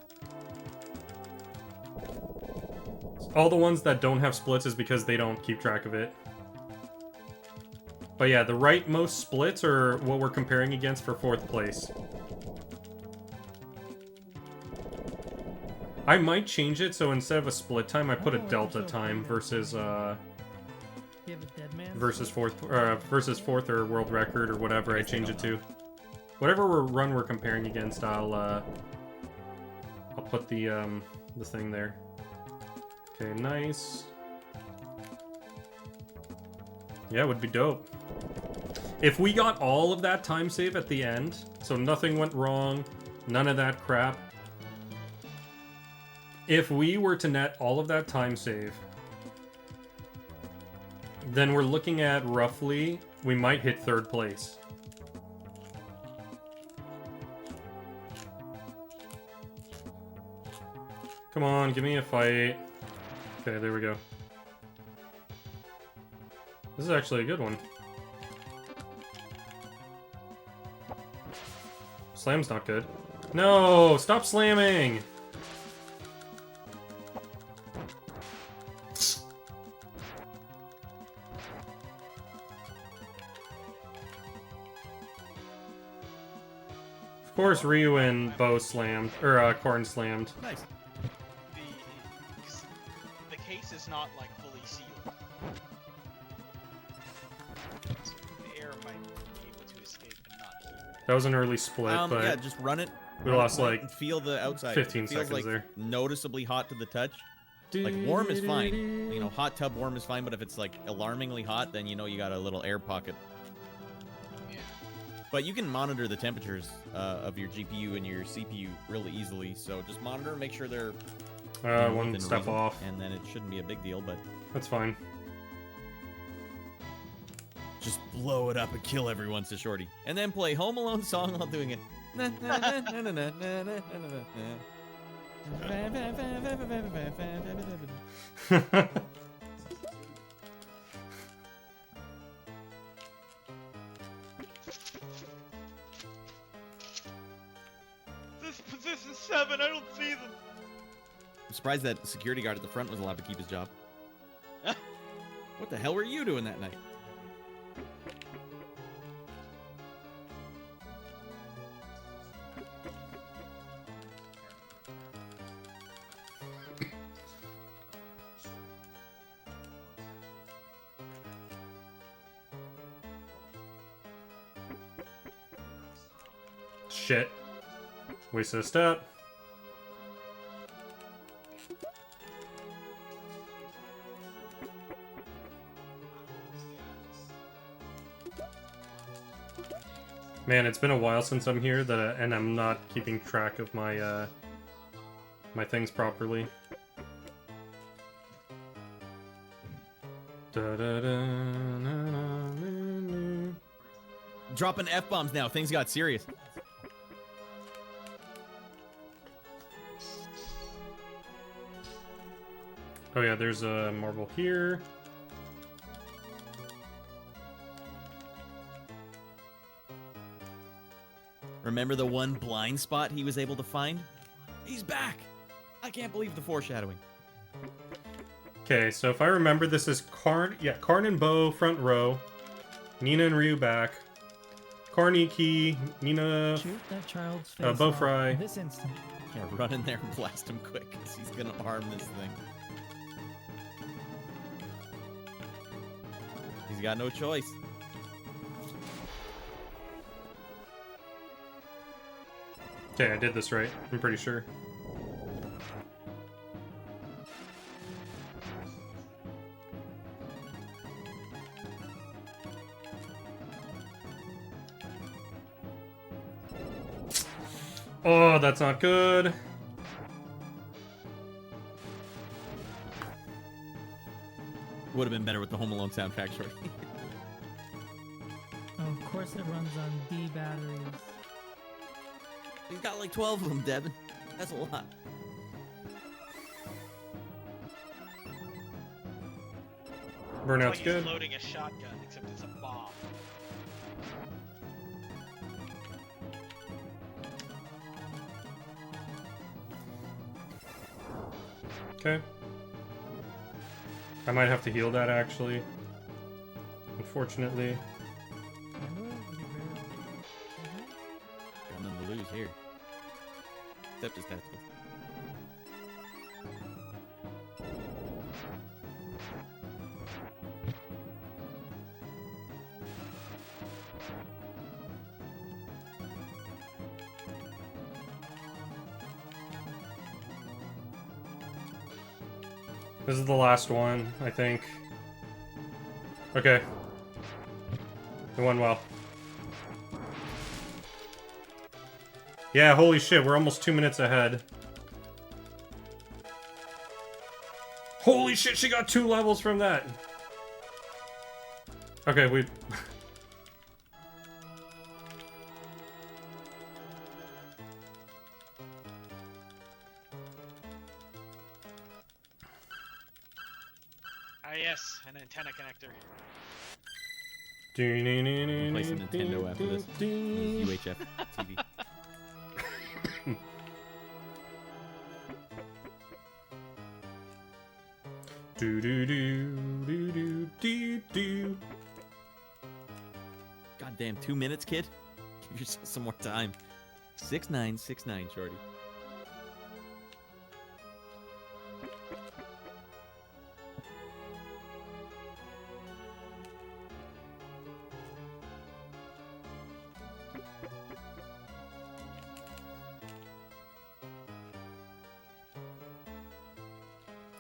All the ones that don't have splits is because they don't keep track of it. But yeah, the rightmost splits are what we're comparing against for 4th place. I might change it so instead of a split time, I put a delta time versus You have a dead man? versus 4th or world record or whatever I change it to. Whatever run we're comparing against, I'll put the thing there. Okay, nice. Yeah, it would be dope. If we got all of that time save at the end, so nothing went wrong, none of that crap. If we were to net all of that time save, then we're looking at roughly, we might hit 3rd place. Come on, give me a fight. Okay, there we go. This is actually a good one. Slam's not good. No! Stop slamming! Of course, Ryu and Bo slammed, or Korn slammed. Nice. The case is not like fully sealed. So the air might be able to escape and not heat. That was an early split, but Yeah, just run it. we Run it lost, point like, and feel the outside. 15 it feels seconds like there. Noticeably hot to the touch. Like warm is fine. You know, hot tub warm is fine, but if it's like alarmingly hot, then you know you got a little air pocket. Yeah. But you can monitor the temperatures of your GPU and your CPU really easily. So just monitor, make sure they're you know, one within step reason, off. and then it shouldn't be a big deal. But That's fine. Just blow it up and kill everyone, says Shorty. And then play Home Alone song while doing it. Na, na, na, na, na, na, na, na, na, na. This position 7, I don't see them. I'm surprised that security guard at the front was allowed to keep his job. What the hell were you doing that night? Shit. Wasted a step. Man, it's been a while since I'm here and I'm not keeping track of my my things properly. Dropping F-bombs now. Things got serious. Oh yeah, there's a marble here. Remember the one blind spot he was able to find? He's back! I can't believe the foreshadowing. Okay, so if I remember, this is Karn and Bo front row, Nina and Ryu back, Karn Iki, Nina, Shoot that child's face Bo off Fry. this instant. Yeah, run in there and blast him quick, because he's gonna arm this thing. He's got no choice. Okay, I did this right. I'm pretty sure. Oh, that's not good. Would have been better with the Home Alone soundtrack, short. Oh, of course it runs on D batteries. He's got like 12 of them, Devin. That's a lot. Burnout's It's like good. He's loading a shotgun, except it's a bomb. Okay. I might have to heal that, actually. Unfortunately. Got nothing to lose here. Except his testicles. This is the last one, I think. Okay. It went well. Yeah, holy shit, we're almost 2 minutes ahead. Holy shit, she got 2 levels from that! Okay, we... Ah yes, an antenna connector. Place a Nintendo after this. UHF TV. Do do do do do do do. Goddamn, 2 minutes, kid. Give yourself some more time. 6969, shorty.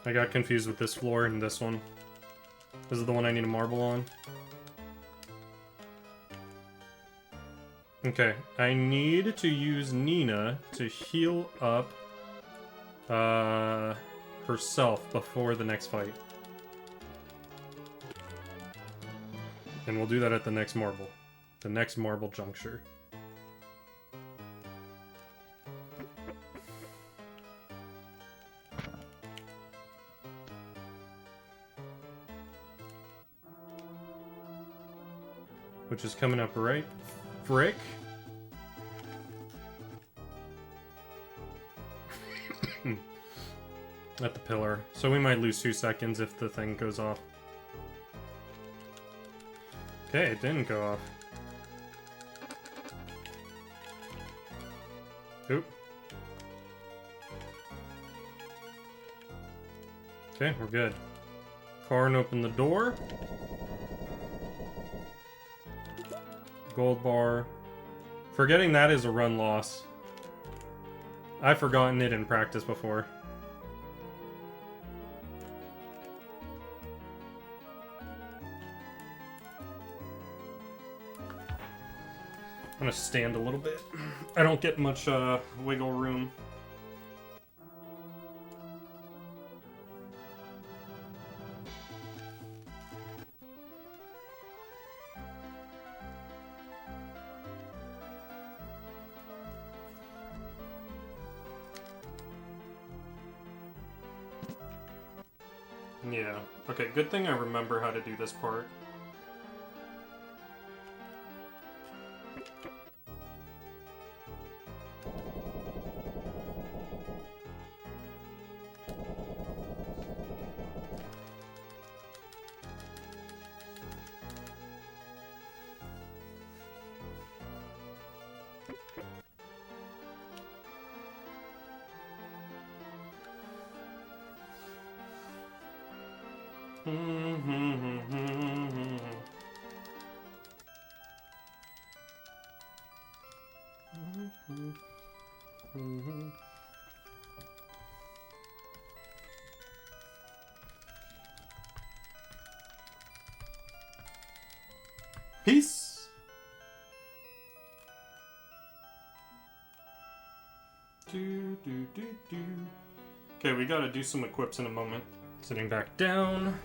I got confused with this floor and this one. This is the one I need a marble on. Okay, I need to use Nina to heal up herself before the next fight. And we'll do that at the next marble. The next marble juncture. Which is coming up right frick. At the pillar. So we might lose 2 seconds if the thing goes off. Okay, it didn't go off. Oop. Okay, we're good. Karn opened the door. Gold bar. Forgetting that is a run loss. I've forgotten it in practice before. I'm gonna stand a little bit. I don't get much wiggle room. Yeah. Okay, good thing I remember how to do this part. Peace. Okay, we gotta do some equips in a moment. Sitting back down.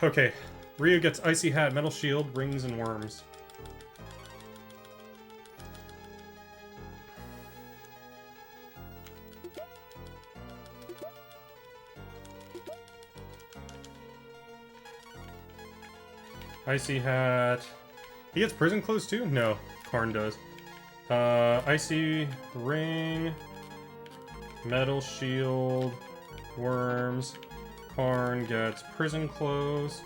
Okay, Ryu gets Icy Hat, Metal Shield, Rings, and Worms. Icy Hat. He gets Prison Clothes too? No, Karn does. Icy Ring, Metal Shield, Worms. Karn gets Prison Clothes.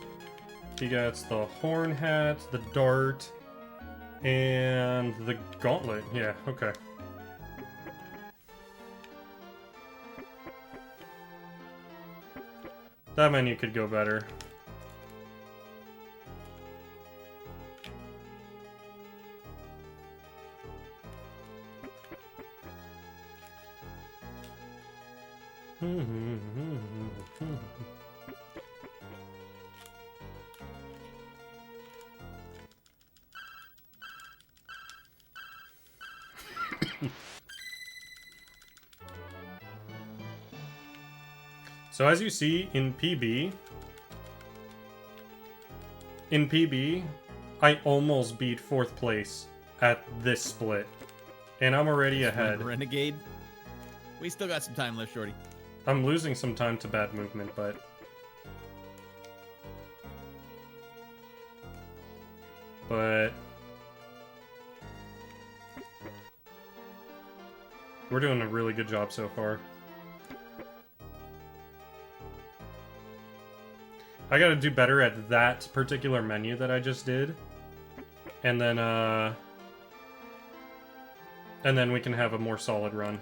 He gets the Horn Hat, the Dart, and the Gauntlet. Yeah, okay. That menu could go better. So as you see in PB, I almost beat 4th place at this split, and I'm already ahead. Renegade. We still got some time left, Shorty. I'm losing some time to bad movement, but we're doing a really good job so far. I gotta do better at that particular menu that I just did. And then we can have a more solid run.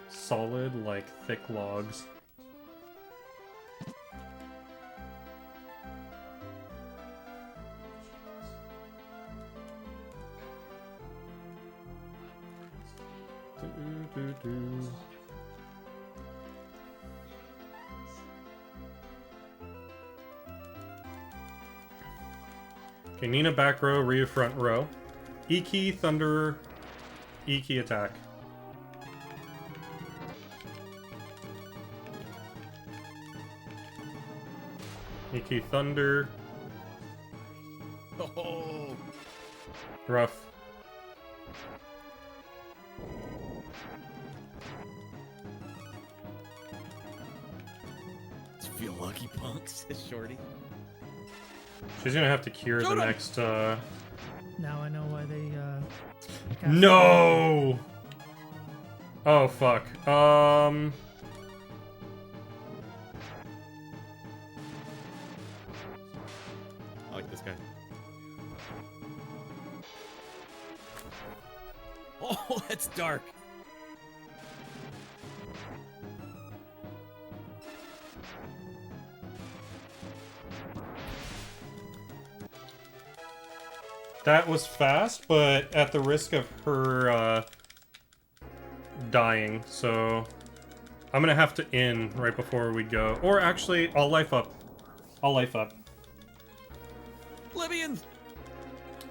Solid, like thick logs. Okay, Nina back row, Ryu front row. E-key, Thunder, E-key attack. E-key Icky Thunder. Oh, Rough. feel lucky, punks, says Shorty. She's gonna have to cure Shoot the 'em! next, Now I know why they cast No! Oh, fuck. I like this guy. Oh, that's dark. That was fast, but at the risk of her, dying, so... I'm gonna have to end right before we go. Or actually, I'll life up. I'll life up. Libyans!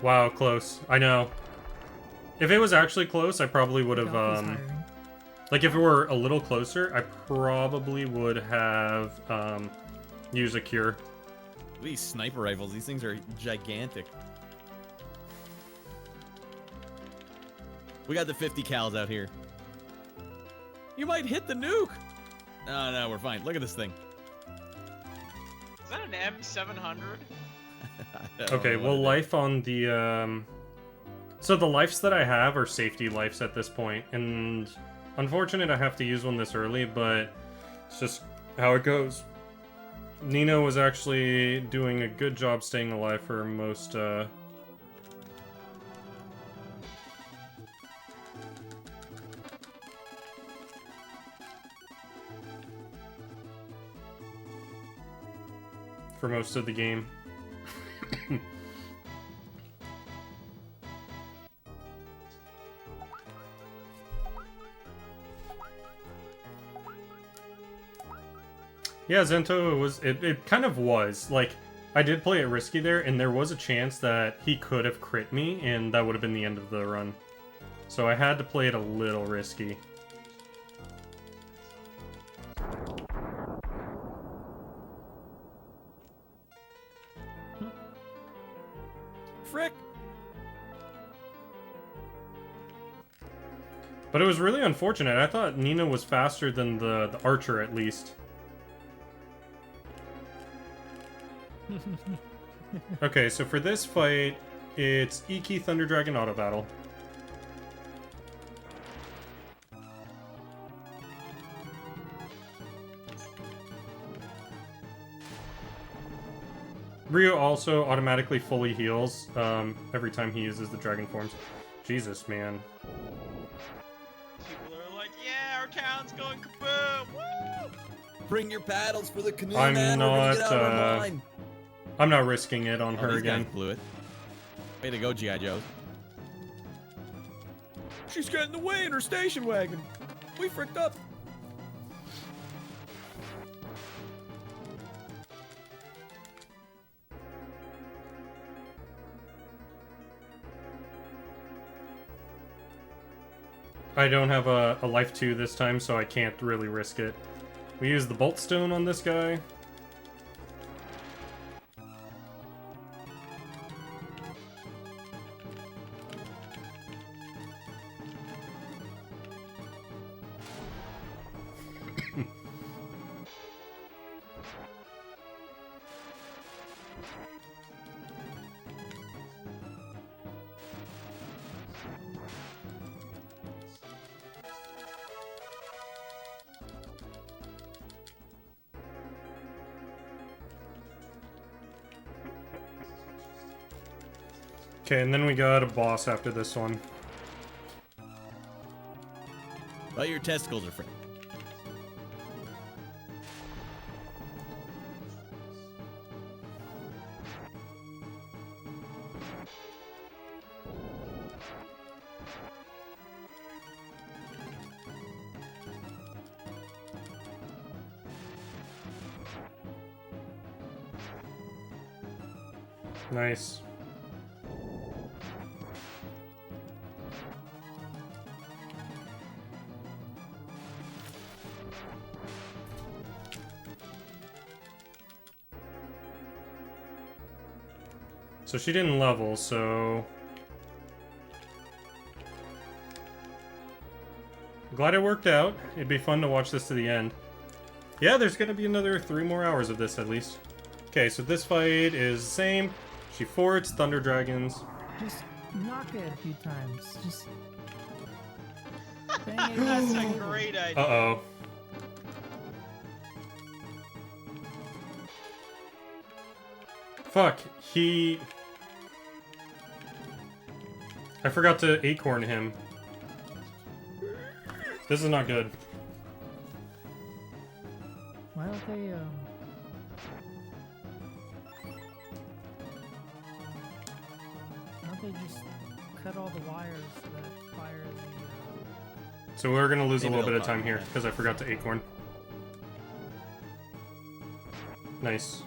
Wow, close. I know. If it was actually close, I probably would have, Elf is hiring. like, if it were a little closer, I probably would have, used a cure. These sniper rifles, these things are gigantic. We got the 50 cals out here. You might hit the nuke! No, no, we're fine. Look at this thing. Is that an M700? I don't Okay, know what well, it is. life on the, So the lives that I have are safety lives at this point, and unfortunate I have to use one this early, but it's just how it goes. Nino was actually doing a good job staying alive for most, for most of the game. Yeah, Zento it kind of was. Like, I did play it risky there, and there was a chance that he could have crit me, and that would have been the end of the run. So I had to play it a little risky. Frick! But it was really unfortunate. I thought Nina was faster than the archer, at least. Okay, so for this fight, it's Iki Thunder Dragon Auto Battle. Ryu also automatically fully heals every time he uses the dragon forms. Jesus, man. People are like, yeah, our town's going kaboom! Woo! Bring your paddles for the canoe, I'm man. We're gonna get not, out of our line. I'm not risking it on Oh, her these again. guys blew it. Way to go, G.I. Joe. She's getting away in her station wagon. We fricked up. I don't have a life 2 this time, so I can't really risk it. We use the Bolt Stone on this guy. Okay, and then we got a boss after this one. Well, your testicles are frick. Nice. So she didn't level, so... Glad it worked out. It'd be fun to watch this to the end. Yeah, there's gonna be another 3 more hours of this at least. Okay, so this fight is the same. She forts, Thunder Dragons. Just knock it a few times. Just. That's a great idea. Uh-oh. Fuck, I forgot to acorn him. This is not good. Why don't they, why don't they just cut all the wires that fire the, So we're gonna lose a Maybe little bit they'll of time talk here, about it. because I forgot to acorn. Nice.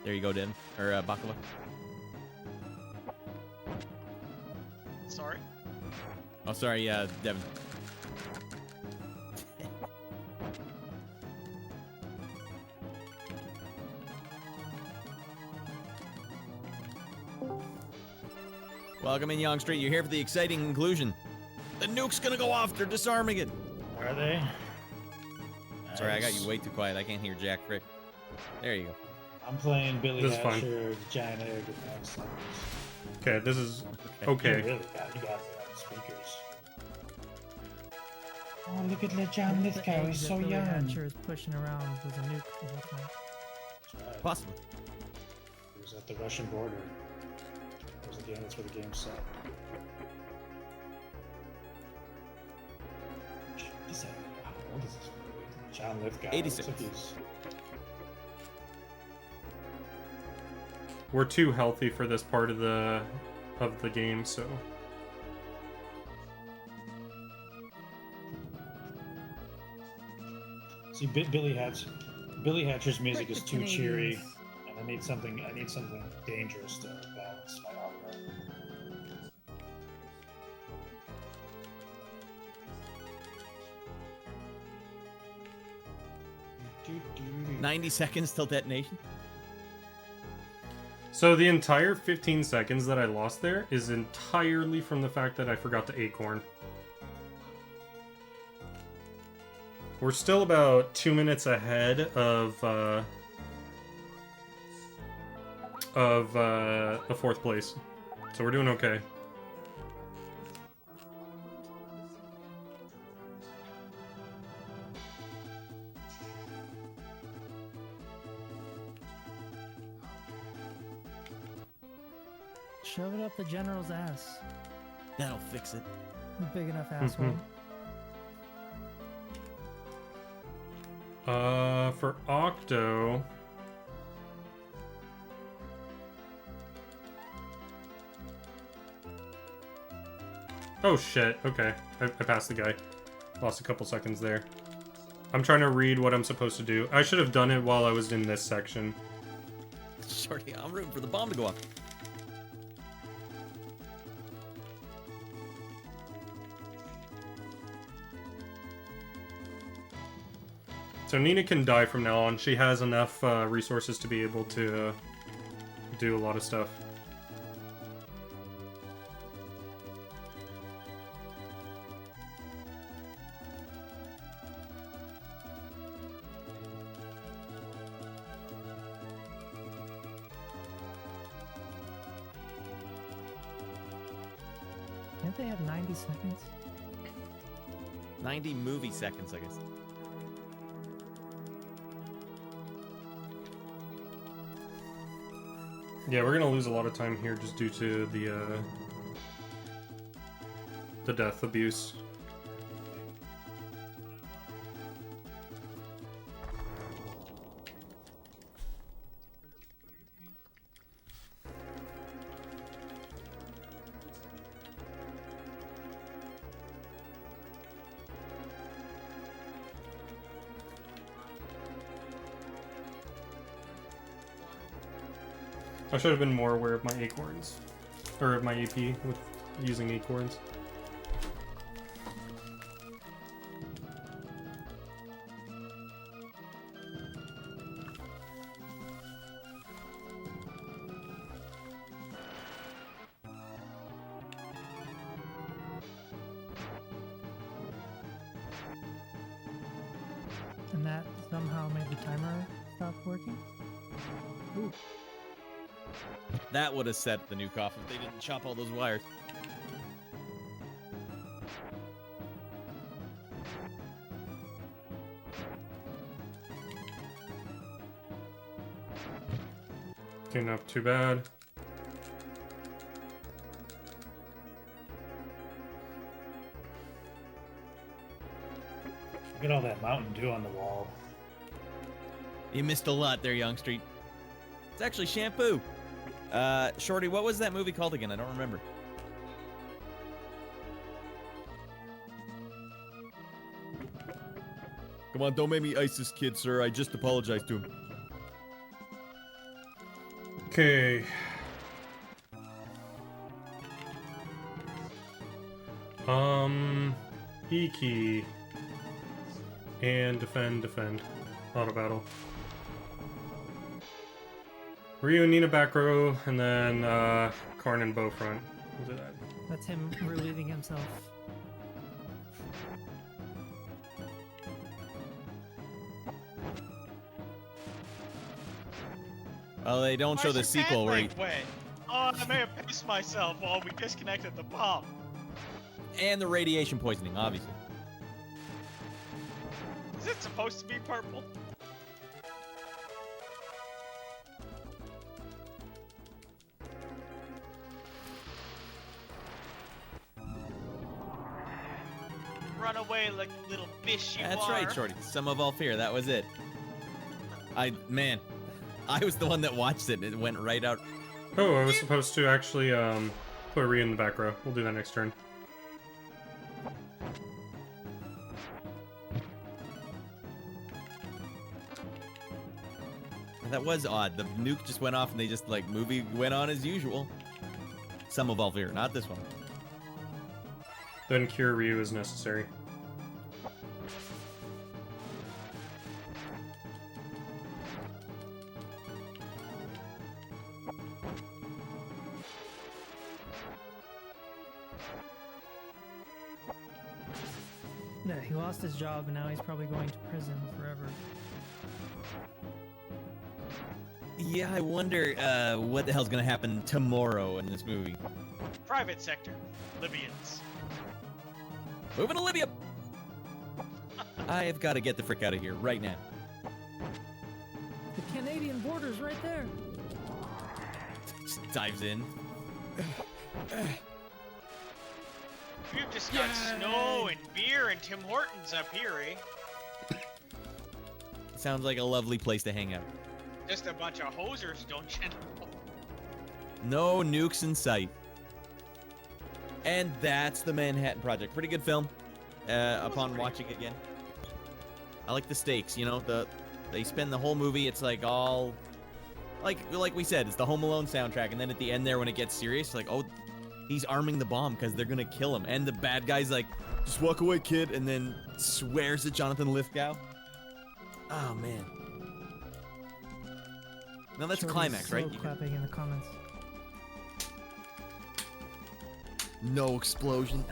There you go, Dim. Or Bakula. Sorry. Oh, sorry, Devin. Welcome in, Young Street. You're here for the exciting conclusion. The nuke's gonna go off. They're disarming it. Are they? Sorry, I got Nice. you way too quiet. I can't hear Jack Frick. There you go. I'm playing Billy This is fine. Hatcher, Giant Egg, and Max. Okay, this is You okay. really got it on speakers. Oh, look at John the Lithgow. egg He's that so Billy young. Hatcher is pushing around with a nuke the whole time. That's right. Possibly. He was at the Russian border. That was the game. That's where the game set. Is that, how old is this movie? John Lithgow. 86. Looks like he's- We're too healthy for this part of the game, so See, Billy Hatcher's music is the too cheery, Canadians. and I need something dangerous to balance my opera. 90 seconds till detonation. So the entire 15 seconds that I lost there is entirely from the fact that I forgot to acorn. We're still about 2 minutes ahead of the 4th place, so we're doing okay. Shove it up the general's ass. That'll fix it. The big enough asshole. For Octo. Oh shit, okay. I passed the guy. Lost a couple seconds there. I'm trying to read what I'm supposed to do. I should have done it while I was in this section. Shorty, I'm rooting for the bomb to go off. So Nina can die from now on. She has enough resources to be able to do a lot of stuff. Can't they have 90 seconds? 90 movie seconds, I guess. Yeah, we're gonna lose a lot of time here just due to the death abuse. I should have been more aware of my acorns. Or of my AP with using acorns. And that somehow made the timer stop working? Ooh. That would have set the nuke off if they didn't chop all those wires. Okay, not too bad. Look at all that Mountain Dew on the wall. You missed a lot there, Young Street. It's actually shampoo. Shorty, what was that movie called again? I don't remember. Come on, don't make me ice this kid, sir. I just apologized to him. Okay. E key. And defend. Auto battle. Ryu, Nina back row, and then Karn and bow front. We'll do that. That's him relieving himself. Well, they don't show Why's the your sequel where he... pant leg wet? Oh, I may have pissed myself while we disconnected the bomb. And the radiation poisoning, obviously. Is it supposed to be purple? Run away like a little bitch you That's are. right, Shorty. Sum of all fear. That was it. Man, I was the one that watched it. It went right out. Oh, I was supposed to actually put Ryu in the back row. We'll do that next turn. That was odd. The nuke just went off and they just, like, movie went on as usual. Sum of all fear. Not this one. Then cure Ryu is necessary. Yeah, he lost his job and now he's probably going to prison forever. Yeah, I wonder what the hell's gonna happen tomorrow in this movie. Private sector. Libyans. Moving to Libya! I've got to get the frick out of here right now. The Canadian border's right there. Just dives in. We've just got snow and beer and Tim Hortons up here, eh? Sounds like a lovely place to hang out. Just a bunch of hosers, don't you know? No nukes in sight. And that's the Manhattan Project. Pretty good film. Upon watching it again, I like the stakes. You know, they spend the whole movie. It's like all, like we said, it's the Home Alone soundtrack. And then at the end there, when it gets serious, like, oh, he's arming the bomb because they're gonna kill him. And the bad guy's like, just walk away, kid, and then swears at Jonathan Lithgow. Oh man. Now that's Shorty's climax, slow right? You can- clapping in the comments. No explosion.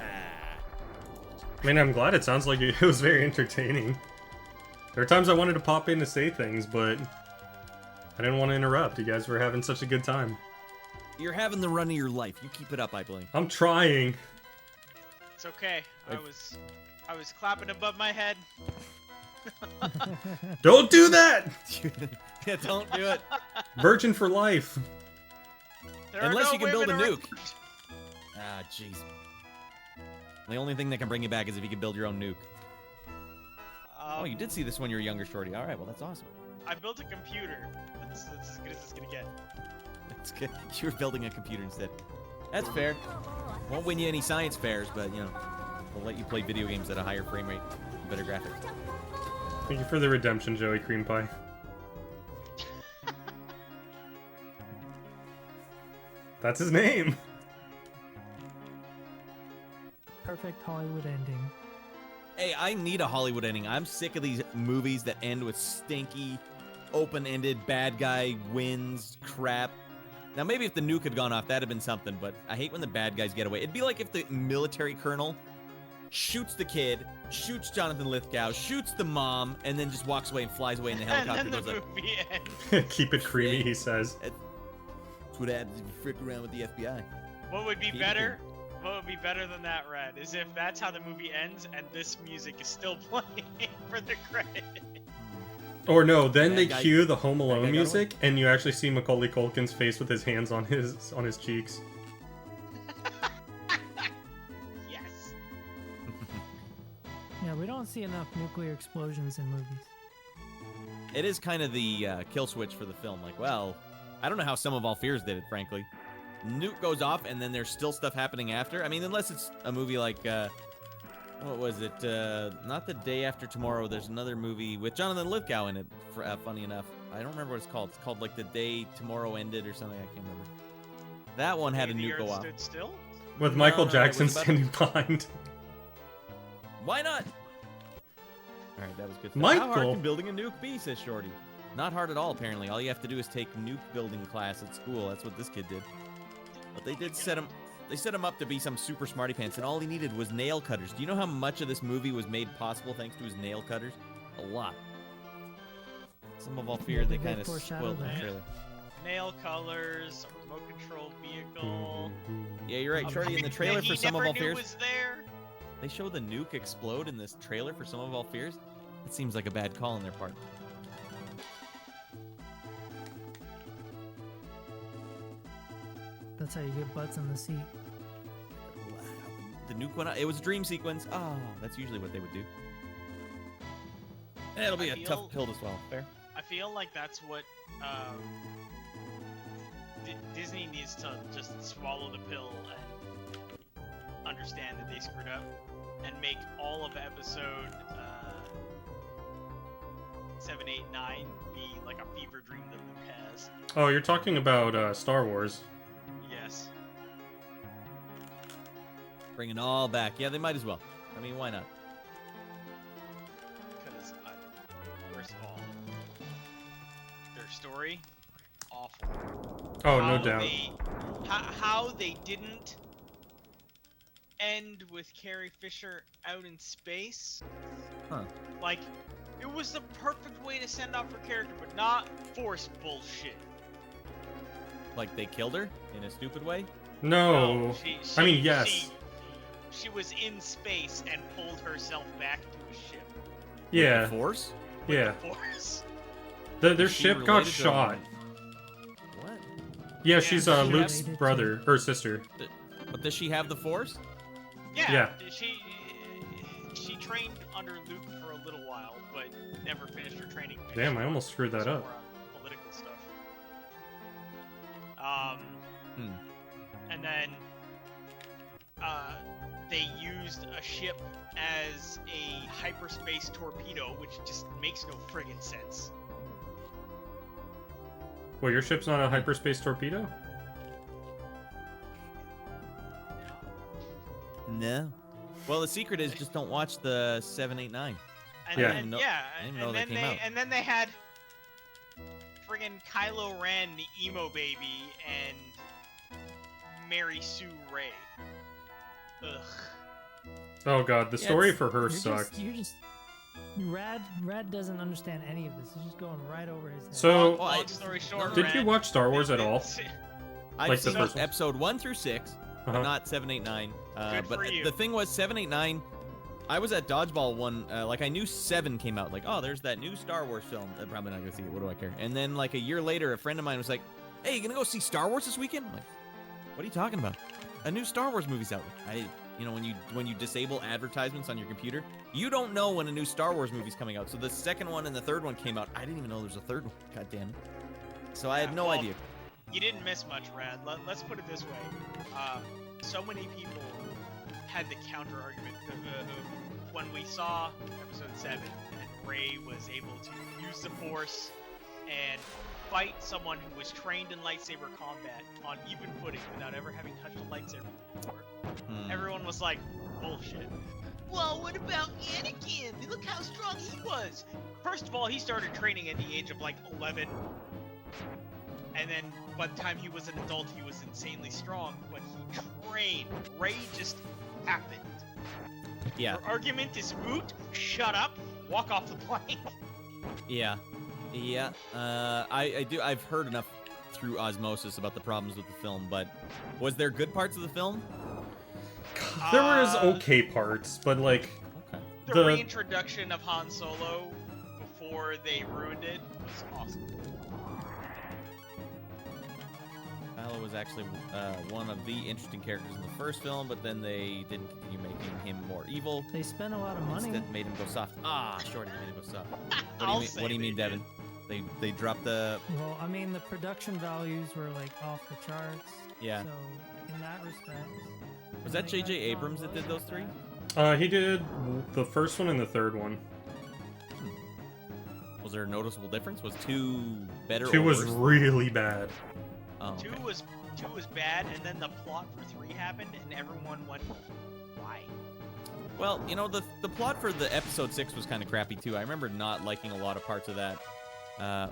I mean, I'm glad it sounds like it was very entertaining. There were times I wanted to pop in to say things, but I didn't want to interrupt. You guys were having such a good time. You're having the run of your life. You keep it up, I believe. I'm trying. It's okay. I was clapping above my head. Don't do that! Yeah, don't do it. Virgin for life. There are Unless no you can build a women nuke. Ah, jeez. The only thing that can bring you back is if you can build your own nuke. Oh, you did see this when you were younger, Shorty. All right, well, that's awesome. I built a computer. That's as good as it's gonna get. That's good. You were building a computer instead. That's fair. Won't win you any science fairs, but, you know, we'll let you play video games at a higher frame rate, better graphics. Thank you for the redemption, Joey Cream Pie. That's his name. Perfect Hollywood ending. Hey, I need a Hollywood ending. I'm sick of these movies that end with stinky, open-ended, bad guy wins crap. Now, maybe if the nuke had gone off, that'd have been something, but I hate when the bad guys get away. It'd be like if the military colonel shoots the kid, shoots Jonathan Lithgow, shoots the mom, and then just walks away and flies away in the helicopter. And then the goes like, movie ends. Keep it creamy, he says. that's what happens if you frick around with the FBI. What would be Keep it better? What would be better than that, Red? Is if that's how the movie ends and this music is still playing for the credit. Or no, then That they guy- cue the Home guy Alone got music, and you actually see Macaulay Culkin's face with his hands on his cheeks. Yes. Yeah, we don't see enough nuclear explosions in movies. It is kind of the kill switch for the film. Like, well, I don't know how Some of All Fears did it, frankly. Nuke goes off, and then there's still stuff happening after. I mean, unless it's a movie like, what was it? Not The Day After Tomorrow. There's another movie with Jonathan Lithgow in it, funny enough. I don't remember what it's called. It's called, like, The Day Tomorrow Ended or something. I can't remember. That one had a Maybe the nuke go Earth off. Stood still? With No, Michael no, it Jackson was about- standing behind. Why not? All right, that was good stuff. Michael! How hard can building a nuke be, says Shorty. Not hard at all, apparently. All you have to do is take nuke building class at school. That's what this kid did. But they did set him. They set him up to be some super smarty pants, and all he needed was nail cutters. Do you know how much of this movie was made possible thanks to his nail cutters? A lot. Some of All Fear, they They kind of foreshadowed spoiled the that. trailer. Nail colors, a remote control vehicle. Yeah, you're right, a Shorty. In the pipe trailer that he for Some of never All knew Fears, was there. they show the nuke explode in this trailer for Some of All Fears. It seems like a bad call on their part. That's how you get butts in the seat. The nuke went out. It was a dream sequence. Oh, that's usually what they would do. And it'll be I a feel- tough pill to swallow. Fair. I feel like that's what Disney needs to just swallow the pill and understand that they screwed up and make all of episode 7, 8, 9 be like a fever dream that Luke has. Oh, you're talking about Star Wars. Yes. Bring it all back. Yeah, they might as well. I mean, why not? Because, first of all, their story, awful. Oh, How no doubt. How they didn't end with Carrie Fisher out in space. Huh. Like, it was the perfect way to send off her character, but not force bullshit. Like they killed her in a stupid way? No. I mean, yes. She was in space and pulled herself back to a ship. Yeah. With the Force? With Yeah. the force. Their Is she ship got related to- shot. What? Yeah, she's Yeah, she Luke's related to- brother, or sister. But does she have the Force? Yeah. She trained under Luke for a little while, but never finished her training. Damn, I almost screwed that Some up. more, political stuff. Hmm. And then they used a ship as a hyperspace torpedo, which just makes no friggin' sense. Well, your ship's not a hyperspace torpedo? No. Well, the secret is just don't watch the 7, 8, 9. And Yeah. then, I didn't even know they came out. And then they had friggin' Kylo Ren, emo baby, and Mary Sue Ray. Ugh. Oh god, the Yeah, story it's- for her You're sucked. You're just Rad doesn't understand any of this. He's just going right over his head. So- Well, long story short, Did you Ren, watch Star Wars at all? I've Like the seen first one? episode 1 through 6, but Uh-huh. not 7, 8, 9. Good But for you. the thing was, 7, 8, 9, I was at Dodgeball one, like I knew 7 came out. Like, oh, there's that new Star Wars film. I'm probably not gonna see it. What do I care? And then like a year later, a friend of mine was like, "Hey, you gonna go see Star Wars this weekend?" I'm like, "What are you talking about? A new Star Wars movie's out." When you disable advertisements on your computer, you don't know when a new Star Wars movie's coming out. So the second one and the third one came out. I didn't even know there was a third one. God damn it. So I had no idea. You didn't miss much, Rad. Let's put it this way. So many people had the counter argument when we saw episode 7 and Rey was able to use the Force and fight someone who was trained in lightsaber combat on even footing without ever having touched a lightsaber before. Hmm. Everyone was like, bullshit. Well, what about Anakin? Look how strong he was. First of all, he started training at the age of like 11. And then by the time he was an adult, he was insanely strong. But he trained. Rey just happened. Yeah, Your argument is moot. Shut up. Walk off the plane. yeah. I've heard enough through osmosis about the problems with the film, but was there good parts of the film? There was okay parts, but like Okay. The reintroduction of Han Solo before they ruined it was awesome. Kylo was actually one of the interesting characters in the first film, but then they didn't continue making him more evil. They spent a lot of money. Instead, made him go soft. Shorty made him go soft. I'll say What do you mean, they Devin? They dropped the Well, I mean, the production values were like off the charts. yeah. So in that respect, Was that they J.J. got Abrams that did those three? he did the first one and the third one. Was there a noticeable difference? Was 2 better? 2 or was worse? really bad. Oh, Two okay. was bad, and then the plot for 3 happened, and everyone went, "Why?" Well, you know, the plot for the episode 6 was kind of crappy too. I remember not liking a lot of parts of that.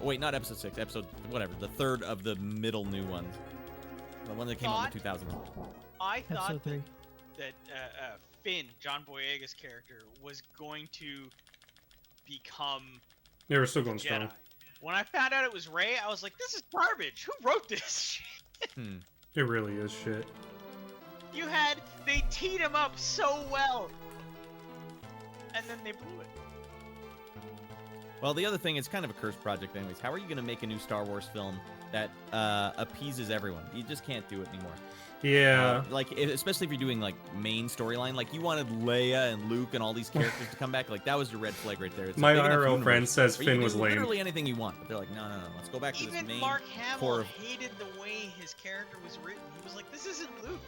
Wait, not episode 6, episode whatever, the third of the middle new ones, the one that came out in the 2000s. I thought episode 3. that Finn, John Boyega's character, was going to become They were still going Jedi. strong. When I found out it was Rey, I was like, "This is garbage. Who wrote this?" Hmm. It really is shit. They teed him up so well, and then they blew it. Well, the other thing, it's kind of a cursed project anyways. How are you going to make a new Star Wars film that appeases everyone? You just can't do it anymore. Yeah. Especially if you're doing like main storyline, like you wanted Leia and Luke and all these characters to come back, like that was your red flag right there. It's a My big enough IRL universe friend says where you Finn can was do lame. literally anything you want, but they're like, no, let's go back to this Even main Mark Hamill core of. hated the way his character was written. He was like, "This isn't Luke.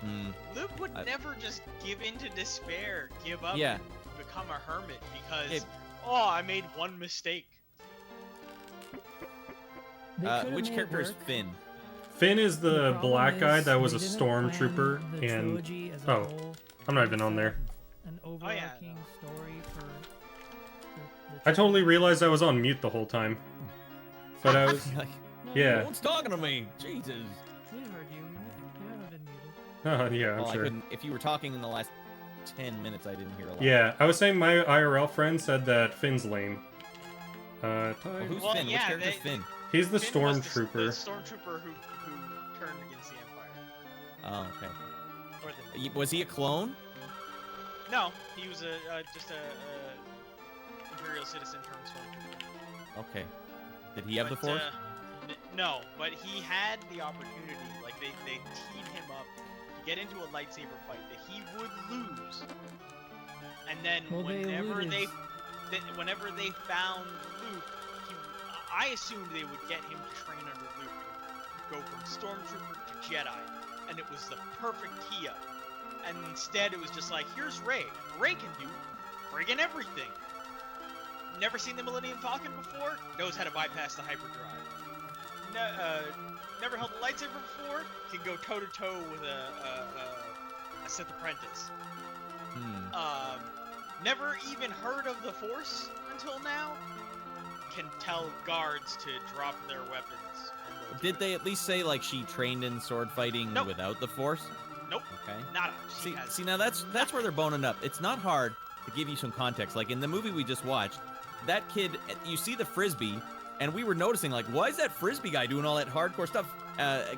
Hmm. Luke would never just give into despair, give up, Yeah. and become a hermit because, Hey. I made one mistake." They could've Which made it character is work. Finn? Finn is the problem black guy is that was they a didn't plan stormtrooper, the and trilogy as a oh, whole. I'm not even on there. An yeah, overarching no. story for the I totally trilogy. realized I was on mute the whole time. But I was, Like, yeah. no one's talking to me. Jesus. We heard you. You haven't been muted. yeah, I'm Well, I sure. couldn't. If you were talking in the last 10 minutes, I didn't hear a lot. Yeah, I was saying my IRL friend said that Finn's lame. Well, who's Well, Finn? Which yeah, character's they- Finn? He's the Finn was stormtrooper. The stormtrooper who turned against the Empire. Oh, okay. Or Was he a clone? no, he was just a Imperial citizen turned stormtrooper. Okay. Did he have the But, Force? No, but he had the opportunity. Like they teed him up to get into a lightsaber fight that he would lose, and then Well, they whenever alluded. whenever they found Luke, I assumed they would get him to train under Luke, go from stormtrooper to Jedi, and it was the perfect tee up. And instead, it was just like, here's Rey. Rey can do friggin' everything. Never seen the Millennium Falcon before? Knows how to bypass the hyperdrive. Never held a lightsaber before? Can go toe to toe with a Sith apprentice. Hmm. Never even heard of the Force until now? Can tell guards to drop their weapons. And go Did they at least say like she trained in sword fighting Nope. without the Force? Nope. Okay. Nada. She See, has see now that's where they're boning up. It's not hard to give you some context. Like in the movie we just watched, that kid, you see the frisbee, and we were noticing like, why is that frisbee guy doing all that hardcore stuff,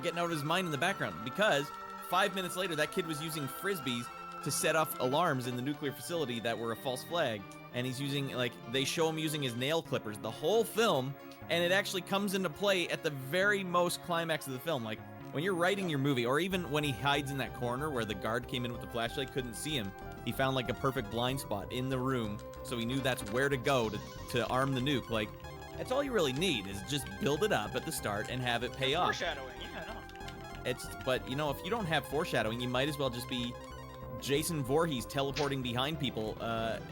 getting out of his mind in the background? Because 5 minutes later, that kid was using frisbees to set off alarms in the nuclear facility that were a false flag, and he's using they show him using his nail clippers the whole film, and it actually comes into play at the very most climax of the film. Like when you're writing your movie, or even when he hides in that corner where the guard came in with the flashlight, couldn't see him. He found like a perfect blind spot in the room, so he knew that's where to go to arm the nuke. Like, that's all you really need is just build it up at the start and have it pay off. foreshadowing. Yeah, no. But you know, if you don't have foreshadowing, you might as well just be Jason Voorhees teleporting behind people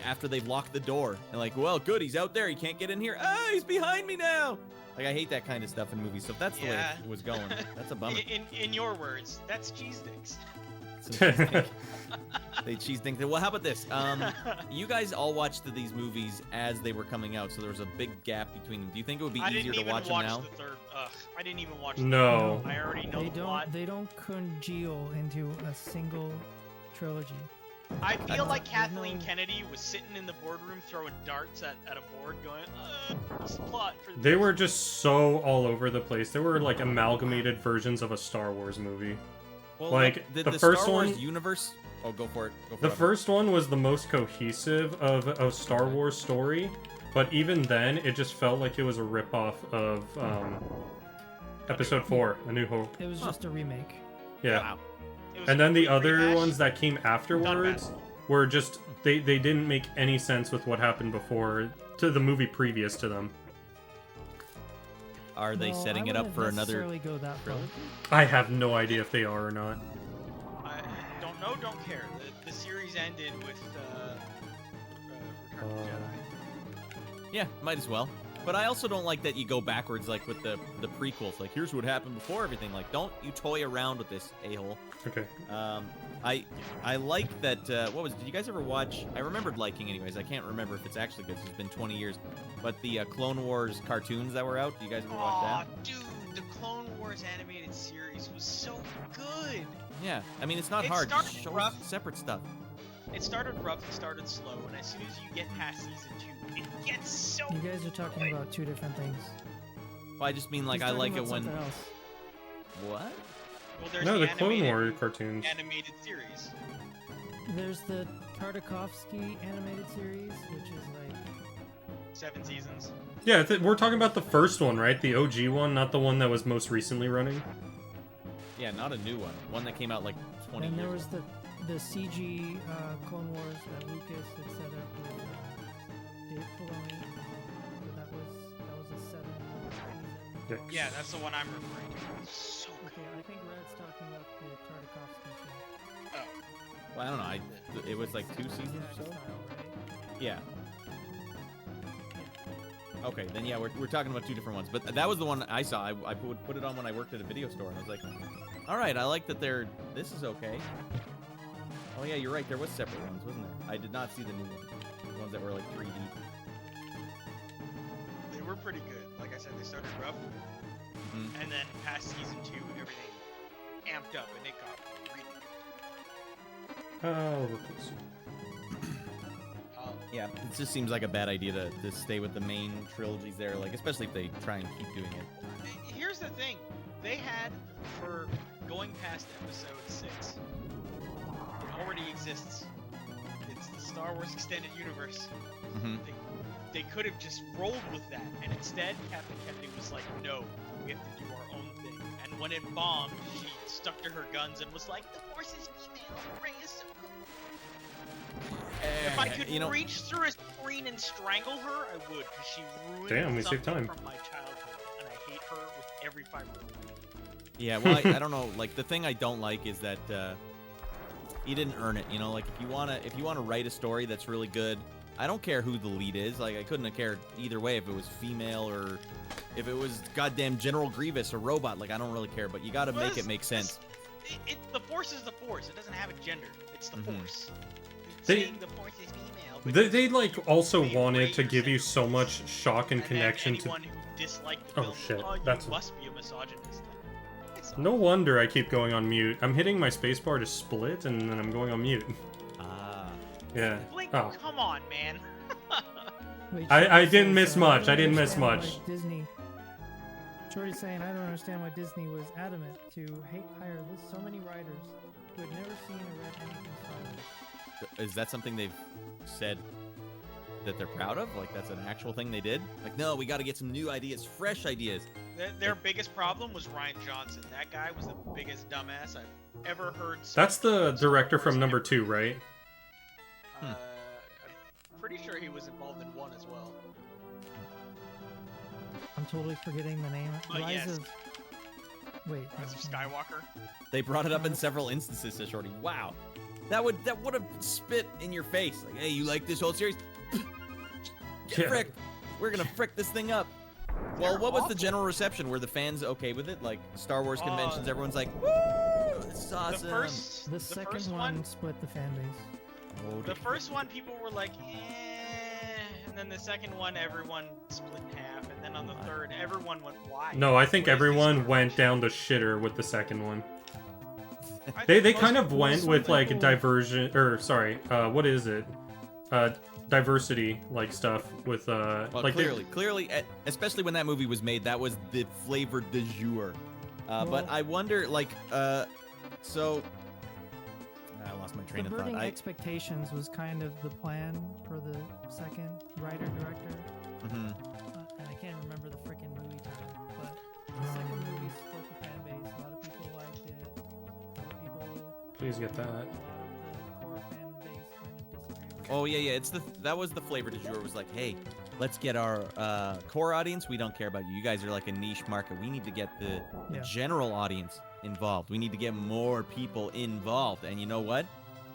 after they've locked the door. And like, well, good, he's out there. He can't get in here. Ah, he's behind me now. Like, I hate that kind of stuff in movies. So if that's the way Yeah. it was going, that's a bummer. In your words, that's cheese sticks. They cheese think. Well, how about this? You guys all watched these movies as they were coming out, so there was a big gap between them. Do you think it would be I easier didn't to even watch watch them now? the third. I didn't even watch. No. The I already know They the plot. don't. They don't congeal into a single trilogy. I feel like There's Kathleen no- Kennedy was sitting in the boardroom throwing darts at a board going, what's the plot for They this?" were just so all over the place. They were like amalgamated versions of a Star Wars movie. Well, Like, the the first Star Wars one- universe. Oh, go for it. Go for The it. first one was the most cohesive of a Star Wars story, but even then, it just felt like it was a ripoff of Episode 4, A New Hope. It was just a remake. Yeah. Wow. It was And a then the complete other rehash. ones that came afterwards were just they didn't make any sense with what happened before to the movie previous to them. Are they Well, setting I it up wouldn't for another necessarily go that far. trilogy? I have no idea if they are or not. I don't know, don't care. The series ended with Return of the Jedi. Yeah, might as well. But I also don't like that you go backwards, like with the prequels. Like, here's what happened before everything. Like, don't you toy around with this, a-hole. Okay. I like that. What was? Did you guys ever watch? I remembered liking, anyways. I can't remember if it's actually good. 'Cause it's been 20 years. But the Clone Wars cartoons that were out. Do you guys ever watch Aw, that? dude, the Clone Wars animated series was so good. Yeah. I mean, it's not It hard. Just started show rough. separate stuff. It started rough, it started slow, and as soon as you get past season 2, it gets so You guys are talking good. about two different things. Well, I just mean like He's I talking like it about when. something else. What? Well, there's No, the the Clone animated, War cartoons. animated series. There's the Tartakovsky animated series, which is like 7 seasons. Yeah, we're talking about the first one, right? The OG one, not the one that was most recently running. Yeah, not a new one. One that came out like 20 and years there ago. was the CG Clone Wars that Lucas had set up with Dave Filoni. So that was a 7 season. Yeah, that's the one I'm referring to. It's so good. Okay, I think Red's talking about the Tartakovsky show. Well, I don't know. It was like 2 seasons or so. Style, right? Yeah. Okay, then yeah, we're talking about 2 different ones. But that was the one I saw. I would put it on when I worked at a video store, and I was like, all right, I like that this is okay. Oh yeah, you're right. There was separate ones, wasn't there? I did not see the new ones. The ones that were like 3D. They were pretty good. Like I said, they started rough, Mhm. and then past season 2, everything amped up, and it got really good. Oh, Lucas. Yeah, it just seems like a bad idea to stay with the main trilogies there, like especially if they try and keep doing it. Here's the thing. They had, for going past episode 6, it already exists. It's the Star Wars Extended Universe. Mm-hmm. They could have just rolled with that, and instead, Kathleen Kennedy was like, no, we have to do our own thing. And when it bombed, she stuck to her guns and was like, the Force is female, Rey is so cool. If I could you know, reach through a screen and strangle her, I would, because she ruined Damn, we saved something time. from my childhood, and I hate her with every fiber of my being. yeah, well, I don't know. Like the thing I don't like is that he didn't earn it. You know, like if you wanna write a story that's really good, I don't care who the lead is. Like I couldn't have cared either way if it was female or if it was goddamn General Grievous or robot. Like I don't really care, but you got to make it make sense. The Force is the Force. It doesn't have a gender. It's the Mhm. Force. They- Saying the Force is female. but They like also They wanted raise to give you it. so much shock and then connection to. anyone who disliked the Oh, film, shit, oh, you that's- must be a misogynist. It's No wonder I keep going on mute. I'm hitting my spacebar to split, and then I'm going on mute. Ah. Yeah. Blink, Oh. come on, man. Wait, I Shorty didn't says, miss I much. don't I didn't miss understand much. why Disney. Shorty's saying, I don't understand why Disney was adamant to hire so many writers who had never seen or read anything Star Wars. Is that something they've said that they're proud of? Like that's an actual thing they did? Like no, we got to get some new ideas, fresh ideas. Their biggest problem was Ryan Johnson. That guy was the biggest dumbass I've ever heard. That's the Star director Wars from number ever. 2, right? I'm pretty sure he was involved in 1 as well. I'm totally forgetting the name. But Rise yes. of. Wait. Rise of no. Skywalker. They brought it up in several instances to Shorty. Wow. That would have spit in your face. Like, hey, you like this whole series? Get Yeah. fricked. We're gonna frick this thing up. Well, They're what was the awful. general reception? Were the fans okay with it? Like Star Wars conventions, everyone's like, woo, this is awesome. The first, The second first one split the fan base. Oh, the dear. first one, people were like, and then the second one, everyone split in half, and then on the third, everyone went, why? No, I think What is this everyone garbage? went down the shitter with the second one. I They think kind most- of went some with like people- diversion, or sorry, what is it? Diversity like stuff with Well, like they- clearly, especially when that movie was made, that was the flavor du jour. But Well- I wonder, like, so I lost my train of thought. Subverting I, expectations was kind of the plan for the second writer-director. Mhm. And I can't remember the freaking movie title, but the second movie split the fan base. A lot of people liked it. A lot of people, please get that. a lot of the core fan base kind of disagreed with Oh yeah, it's that was the flavor du jour. It was like, hey, let's get our core audience. We don't care about you. You guys are like a niche market. We need to get the Yeah. general audience involved. We need to get more people involved. And you know what?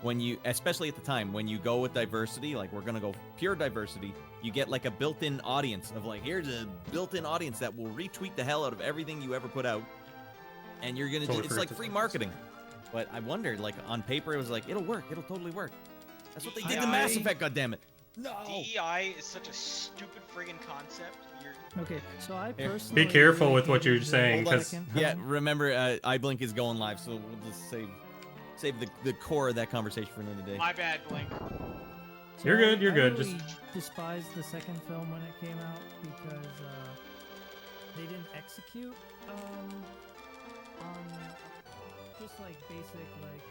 When you, especially at the time, when you go with diversity, like we're gonna go pure diversity, you get like a built-in audience of like, here's a built-in audience that will retweet the hell out of everything you ever put out, and you're gonna Totally do. It's forgot like to free say marketing. But I wondered, like on paper, it was like it'll work. It'll totally work. That's what they did to Mass DEI Effect. Goddammit. No. DEI is such a stupid friggin' concept. You're Okay, so I Here. personally Be careful really with what you're hated the saying, Hold on. 'cause- second Yeah, film. remember, iBlink is going live, so we'll just save the core of that conversation for another day. my bad, Blink. So You're good, I- you're I good, really just- despised the second film when it came out because they didn't execute on just like basic like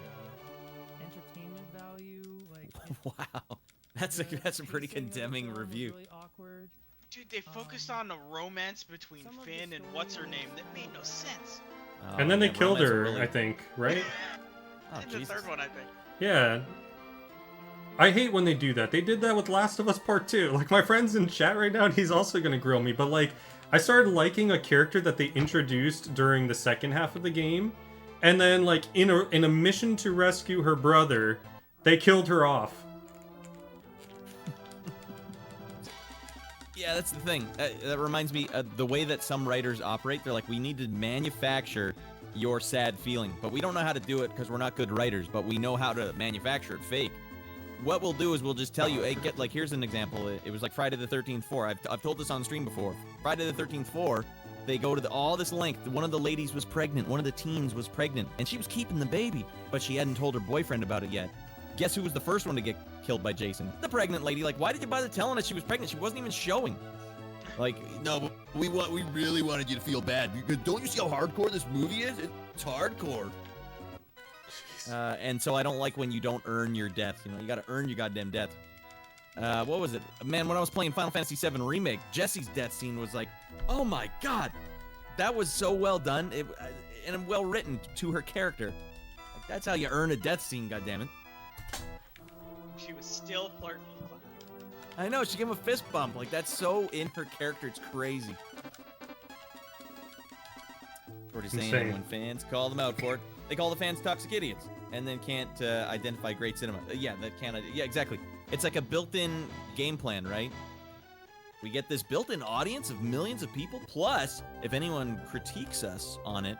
entertainment value. Like Wow, that's a pretty pacing of the condemning film was review. Really awkward. Dude, they focused Um, on a romance between some of the Finn and story what's her was- name that made no sense. Oh, And then they yeah, killed romance her, really- I think, right? Oh, In the Jesus. third one, I think. Yeah. I hate when they do that. They did that with Last of Us Part 2. Like, my friend's in chat right now, and he's also gonna grill me, but, like, I started liking a character that they introduced during the second half of the game, and then, like, in a mission to rescue her brother, they killed her off. Yeah, that's the thing. That reminds me, the way that some writers operate, they're like, we need to manufacture your sad feeling, but we don't know how to do it because we're not good writers, but we know how to manufacture it fake. What we'll do is we'll just tell you, hey, here's an example. It was like Friday the 13th 4. I've told this on stream before. Friday the 13th 4, they go to all this length. One of the ladies was pregnant. One of the teens was pregnant, and she was keeping the baby, but she hadn't told her boyfriend about it yet. Guess who was the first one to get killed by Jason? The pregnant lady. Like, why did you bother telling us she was pregnant? She wasn't even showing. Like, no, but we really wanted you to feel bad because don't you see how hardcore this movie is? It's hardcore. And so I don't like when you don't earn your death. You know, you got to earn your goddamn death. What was it? Man, when I was playing Final Fantasy VII Remake, Jesse's death scene was like, oh my god, that was so well done and well written to her character. Like, that's how you earn a death scene. Goddammit. She was still flirting with Cloud. I know, she gave him a fist bump. Like, that's so in her character, it's crazy. What he's saying, Insane. when fans call them out for it, they call the fans toxic idiots, and then can't identify great cinema. Yeah, that can't. Yeah, exactly. It's like a built-in game plan, right? We get this built-in audience of millions of people. Plus, if anyone critiques us on it,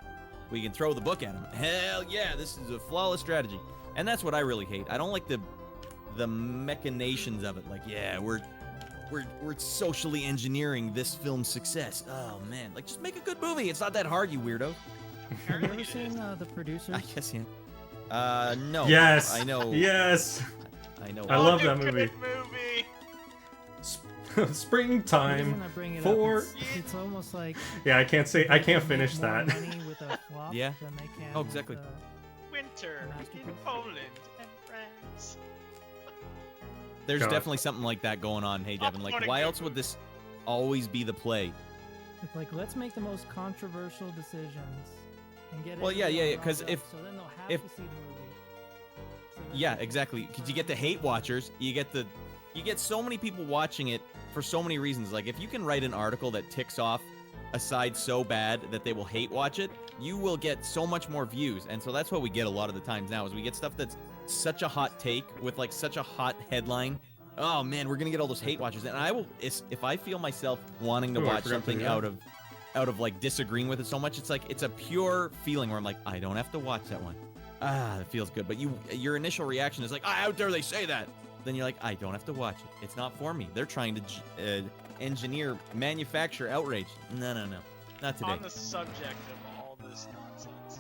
we can throw the book at them. Hell yeah, this is a flawless strategy, and that's what I really hate. I don't like the machinations of it. Like, yeah, we're socially engineering this film's success. Oh man, like just make a good movie. It's not that hard, you weirdo. Have you ever Apparently it seen is. The Producers? I guess no. Yes! I know. Yes! I know. I love Oh, that good movie. movie. Springtime. The reason I bring it for- up, it's almost like Yeah, I can't they finish make more that. money with a flop Yeah. than they can Oh, with, exactly. Winter in Masterpiece. Poland and France. There's God. definitely something like that going on. Hey, Devin, like, Uploading why good else would this always be the play? It's like, let's make the most controversial decisions and get Well, yeah, everyone yeah, 'cause riled if- up, so then they'll have if- to see the movie. So then Yeah, they can exactly. Because you get the hate watchers. You get so many people watching it for so many reasons. Like, if you can write an article that ticks off a side so bad that they will hate watch it, you will get so much more views. And so that's what we get a lot of the times now is we get stuff that's such a hot take with like such a hot headline. Oh man, we're gonna get all those hate watchers. And I will, if I feel myself wanting to Ooh, I watch forgot to something do that. out of like disagreeing with it so much, it's like it's a pure feeling where I'm like, I don't have to watch that one. Ah, it feels good. But your initial reaction is like, how dare they say that? Then you're like, I don't have to watch it. It's not for me. They're trying to manufacture outrage. No, not today. On the subject of all this nonsense,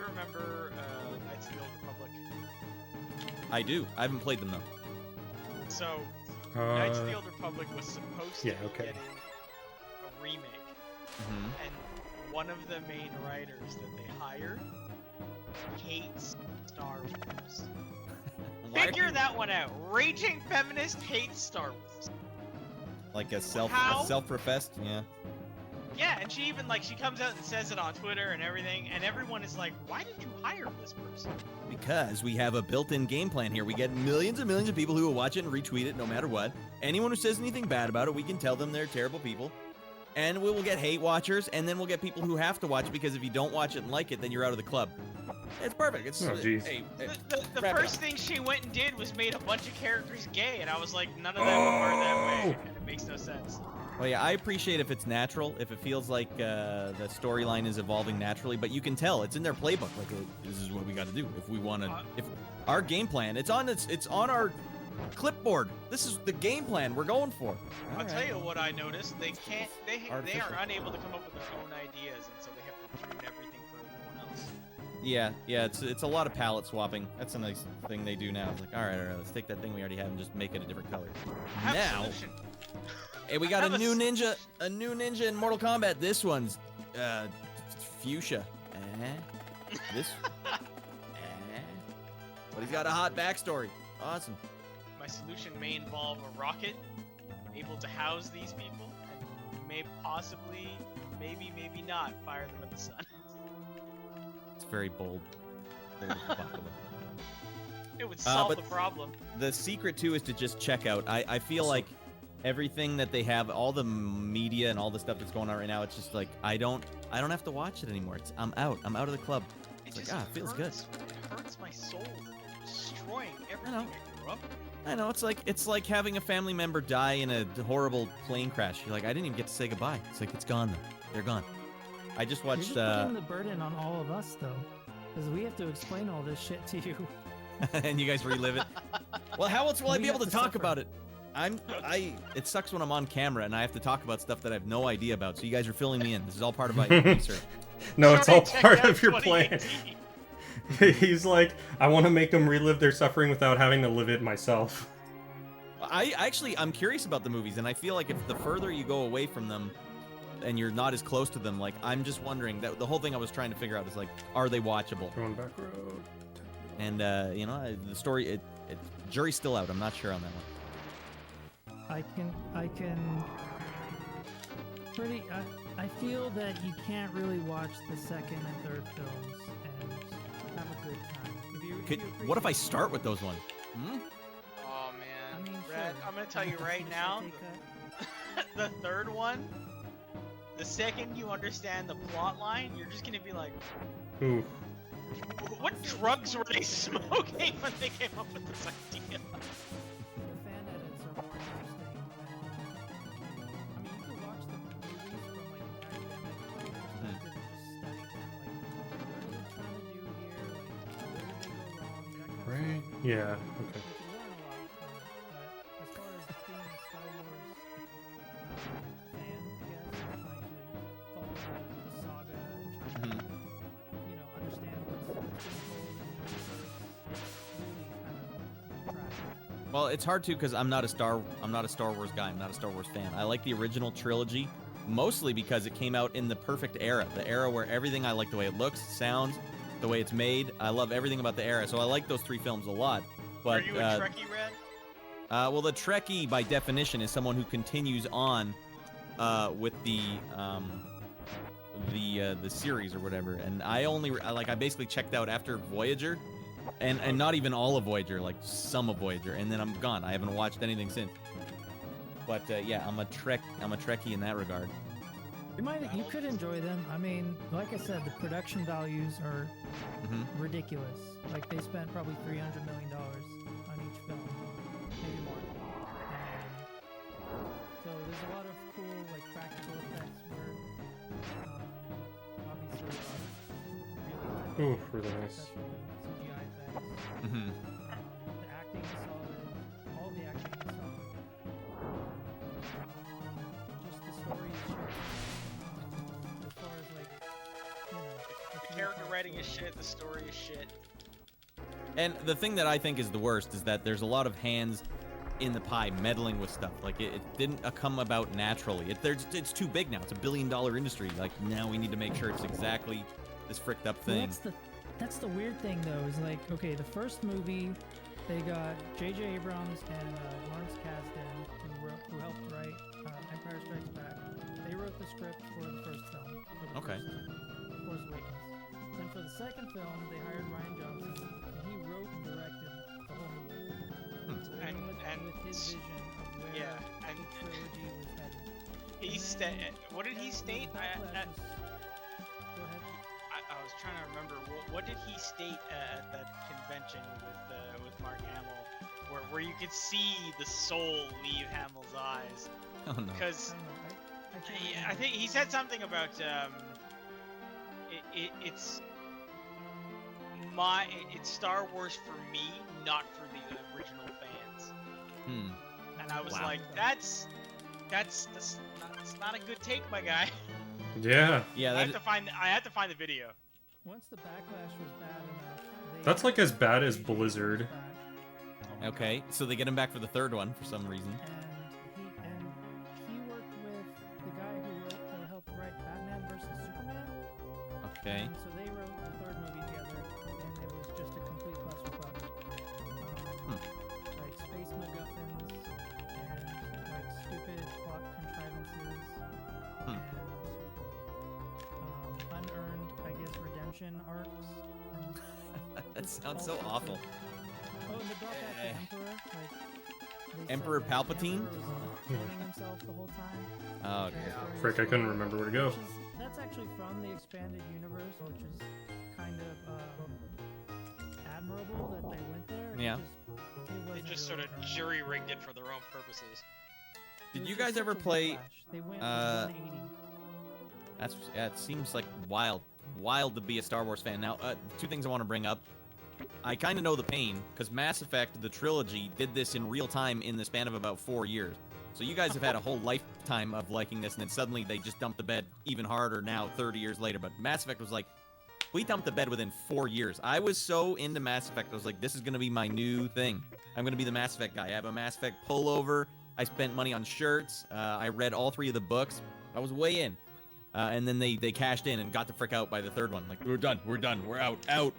remember Knights of the Old Republic? I do. I haven't played them though. So, Knights of the Old Republic was supposed to yeah, be okay. getting a remake, Mm-hmm. and one of the main writers that they hired hates Star Wars. Figure that one out. Raging feminist hates Star Wars. Like a How? self-professed, yeah. Yeah, and she even she comes out and says it on Twitter and everything, and everyone is like, "Why did you hire this person?" Because we have a built-in game plan here. We get millions and millions of people who will watch it and retweet it no matter what. Anyone who says anything bad about it, we can tell them they're terrible people. And we will get hate watchers, and then we'll get people who have to watch it, because if you don't watch it and like it, then you're out of the club. It's perfect. It's Oh, jeez. hey, The wrap it first up. thing she went and did was made a bunch of characters gay, and I was like, none of them are that way, and it makes no sense. Well, yeah, I appreciate if it's natural, if it feels like the storyline is evolving naturally, but you can tell it's in their playbook. Like, this is what we got to do if we want to. If our game plan, it's on our clipboard. This is the game plan we're going for. I'll tell you what I noticed. They are Artificial. unable to come up with their own ideas, and so they have to prune everything for everyone else. Yeah, it's a lot of palette swapping. That's a nice thing they do now. It's like, all right, let's take that thing we already have and just make it a different color. I have a Now, solution. hey, we got have a a new ninja in Mortal Kombat. This one's fuchsia. This. But he's got a hot backstory. Awesome. My solution may involve a rocket able to house these people, and may possibly, maybe not, fire them at the sun. It's very bold. Very popular. It would solve but the problem. The secret too is to just check out. I feel like everything that they have, all the media and all the stuff that's going on right now, it's just like I don't have to watch it anymore. I'm out of the club. It's like, it feels good. It hurts my soul. They're destroying everything know. I grew up with. I know, it's like having a family member die in a horrible plane crash. You're like, I didn't even get to say goodbye. It's like, it's gone though. They're gone. I just You're watched just putting the burden on all of us, though, because we have to explain all this shit to you. and you guys relive it. Well, how else will I We be able have to to talk suffer. about it? It sucks when I'm on camera and I have to talk about stuff that I have no idea about. So you guys are filling me in. This is all part of my research. No, it's all Sorry, check part out of your plan. 2018. He's like, I want to make them relive their suffering without having to live it myself. I'm curious about the movies, and I feel like if the further you go away from them, and you're not as close to them, like I'm just wondering that the whole thing I was trying to figure out is like, are they watchable? Going back road. And the story, jury's still out. I'm not sure on that one. I can I feel that you can't really watch the second and third films and have a good time. What if I start with those ones? Hmm? Oh man, I mean, Red, sure. I'm gonna tell you right Should now, take that? the third one, the second you understand the plot line, you're just gonna be like, Ooh. what drugs were they smoking when they came up with this idea? The fan edits are more interesting than. I mean, you can watch the movies from like an academic perspective and just study them, like what are they trying to do here, like where did they go wrong, that kind of Right? stuff. Yeah, You okay. can learn a lot from it, but as far as being a Star Wars fan, I guess, and trying to follow the saga and trying to, understand what's being told in the universe, it's really kind of trash. Well, it's hard too because I'm not a Star Wars guy. I'm not a Star Wars fan. I like the original trilogy mostly because it came out in the perfect era, the era where everything I like the way it looks, sounds, the way it's made. I love everything about the era, so I like those three films a lot. But Are you a Trekkie, Red? well, the Trekkie by definition is someone who continues on with the series or whatever. And I basically checked out after Voyager. And not even all of Voyager, like some of Voyager, and then I'm gone. I haven't watched anything since. But yeah, I'm a Trekkie in that regard. You could enjoy them. I mean, like I said, the production values are Mm-hmm. ridiculous. Like they spent probably $300 million on each film, maybe more. So there's a lot of cool like practical effects where obviously a lot of really Ooh, really nice. special CGI effects. Mm-hmm. The acting is solid. All the acting is solid. Just the story is shit. As far as like, if character writing is shit. The story is shit. And the thing that I think is the worst is that there's a lot of hands in the pie meddling with stuff. Like it didn't come about naturally. It's too big now. It's a $1 billion industry. Like now we need to make sure it's exactly this fricked up Well, thing. that's the weird thing though. Is like, okay, the first movie, they got J.J. Abrams and Lawrence Kasdan, who helped write Empire Strikes Back. They wrote the script for the first film. For the Okay. first Force Awakens. Then for the second film, they hired Ryan Johnson, and he wrote and directed the whole movie. So they went with his vision of where Yeah, and the trilogy was headed. what did he state? Go ahead. I was trying to remember. What did he state at that convention with Mark Hamill, where you could see the soul leave Hamill's eyes? Oh no. Because I don't know. I can't I remember. think he said something about it's Star Wars for me, not for the original fans. Hmm. And I was Wow. like, that's not a good take, my guy. Yeah. Yeah, I that, have to find the video. Once the backlash was bad enough, That's like as bad as Blizzard. okay. So they get him back for the third one for some reason. And he worked with the guy who helped write Batman vs Superman. Okay. And so they wrote the third movie together, and it was just a complete clusterfuck. Like space MacGuffins and like stupid plot contrivances and unearned, I guess, redemption arcs. And That sounds all so sorts awful. of- Oh, and they brought back the Emperor. Like, they Emperor said that the Palpatine? Emperor was cloning himself the whole time. Oh, okay. transferring Frick, I his couldn't soul. remember where to go. That's actually from the expanded universe, which is kind of admirable that they went there. It Yeah. They wasn't just sort really of earned. jury rigged it for their own purposes. It Did was you just guys ever such a play? whiplash. They went uh, 180. It seems like wild to be a Star Wars fan. Now, two things I want to bring up. I kind of know the pain because Mass Effect, the trilogy, did this in real time in the span of about 4 years. So you guys have had a whole lifetime of liking this, and then suddenly they just dumped the bed even harder now, 30 years later. But Mass Effect was like, we dumped the bed within 4 years. I was so into Mass Effect, I was like, this is gonna be my new thing. I'm gonna be the Mass Effect guy. I have a Mass Effect pullover. I spent money on shirts. I read all 3 of the books. I was way in. And then they cashed in and got the frick out by the third one. Like, we're done, we're out.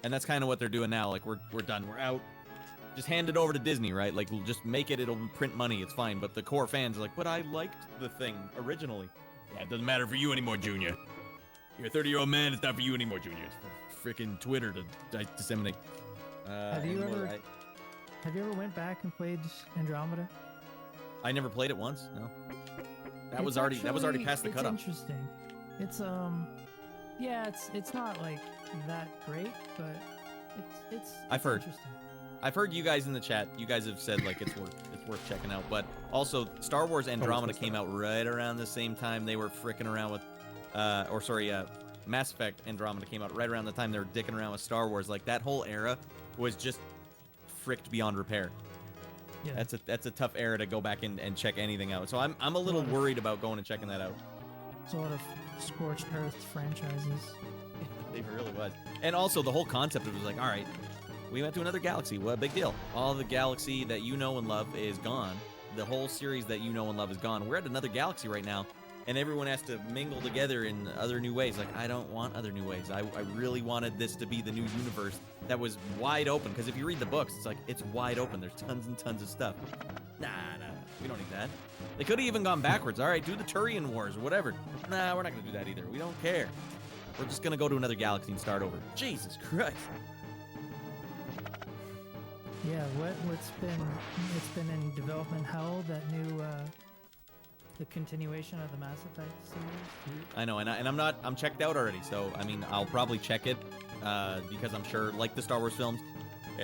And that's kind of what they're doing now. Like, we're done, we're out. Just hand it over to Disney, right? Like, we'll just make it, it'll print money, it's fine. But the core fans are like, but I liked the thing originally. Yeah, it doesn't matter for you anymore, Junior. You're a 30-year-old man, it's not for you anymore, Junior. It's for freaking Twitter to disseminate. Have you and ever- Have you ever went back and played Andromeda? I never played it once, no. That was It's already past the it's cutoff. Interesting. It's yeah, it's not like that great, but it's I've heard. interesting. I've heard you guys in the chat. You guys have said like it's worth checking out. But also, Star Wars Andromeda missed came that. out right around the same time they were fricking around with, Mass Effect Andromeda came out right around the time they were dicking around with Star Wars. Like that whole era was just fricked beyond repair. Yeah. That's a tough era to go back and check anything out. So I'm a little worried about going and checking that out. It's a lot of scorched earth franchises. It really was. And also the whole concept of it was like, all right, we went to another galaxy. What a big deal. All the galaxy that you know and love is gone. The whole series that you know and love is gone. We're at another galaxy right now, and everyone has to mingle together in other new ways. Like, I don't want other new ways. I really wanted this to be the new universe that was wide open. Because if you read the books, it's like, it's wide open. There's tons and tons of stuff. Nah, we don't need that. They could have even gone backwards. All right, do the Turian Wars or whatever. Nah, we're not going to do that either. We don't care. We're just going to go to another galaxy and start over. Jesus Christ. Yeah, it's been in development hell, that new the continuation of the Mass Effect series. I know, and I'm checked out already. So I mean, I'll probably check it because I'm sure, like the Star Wars films,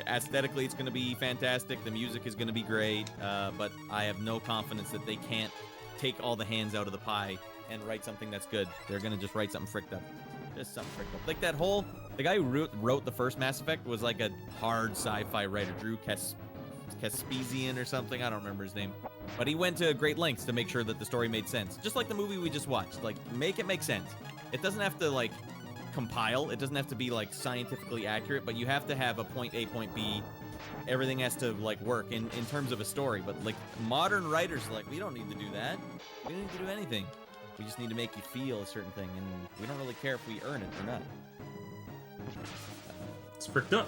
aesthetically it's going to be fantastic. The music is going to be great, but I have no confidence that they can't take all the hands out of the pie and write something that's good. They're going to just write something fricked up, just something fricked up. Like the guy who wrote the first Mass Effect was like a hard sci-fi writer, Drew Kaspesian or something. I don't remember his name. But he went to great lengths to make sure that the story made sense. Just like the movie we just watched. Like, make it make sense. It doesn't have to, like, compile. It doesn't have to be like scientifically accurate, but you have to have a point A, point B. Everything has to like work in terms of a story. But like modern writers are like, we don't need to do that. We don't need to do anything. We just need to make you feel a certain thing, and we don't really care if we earn it or not. It's fricked up.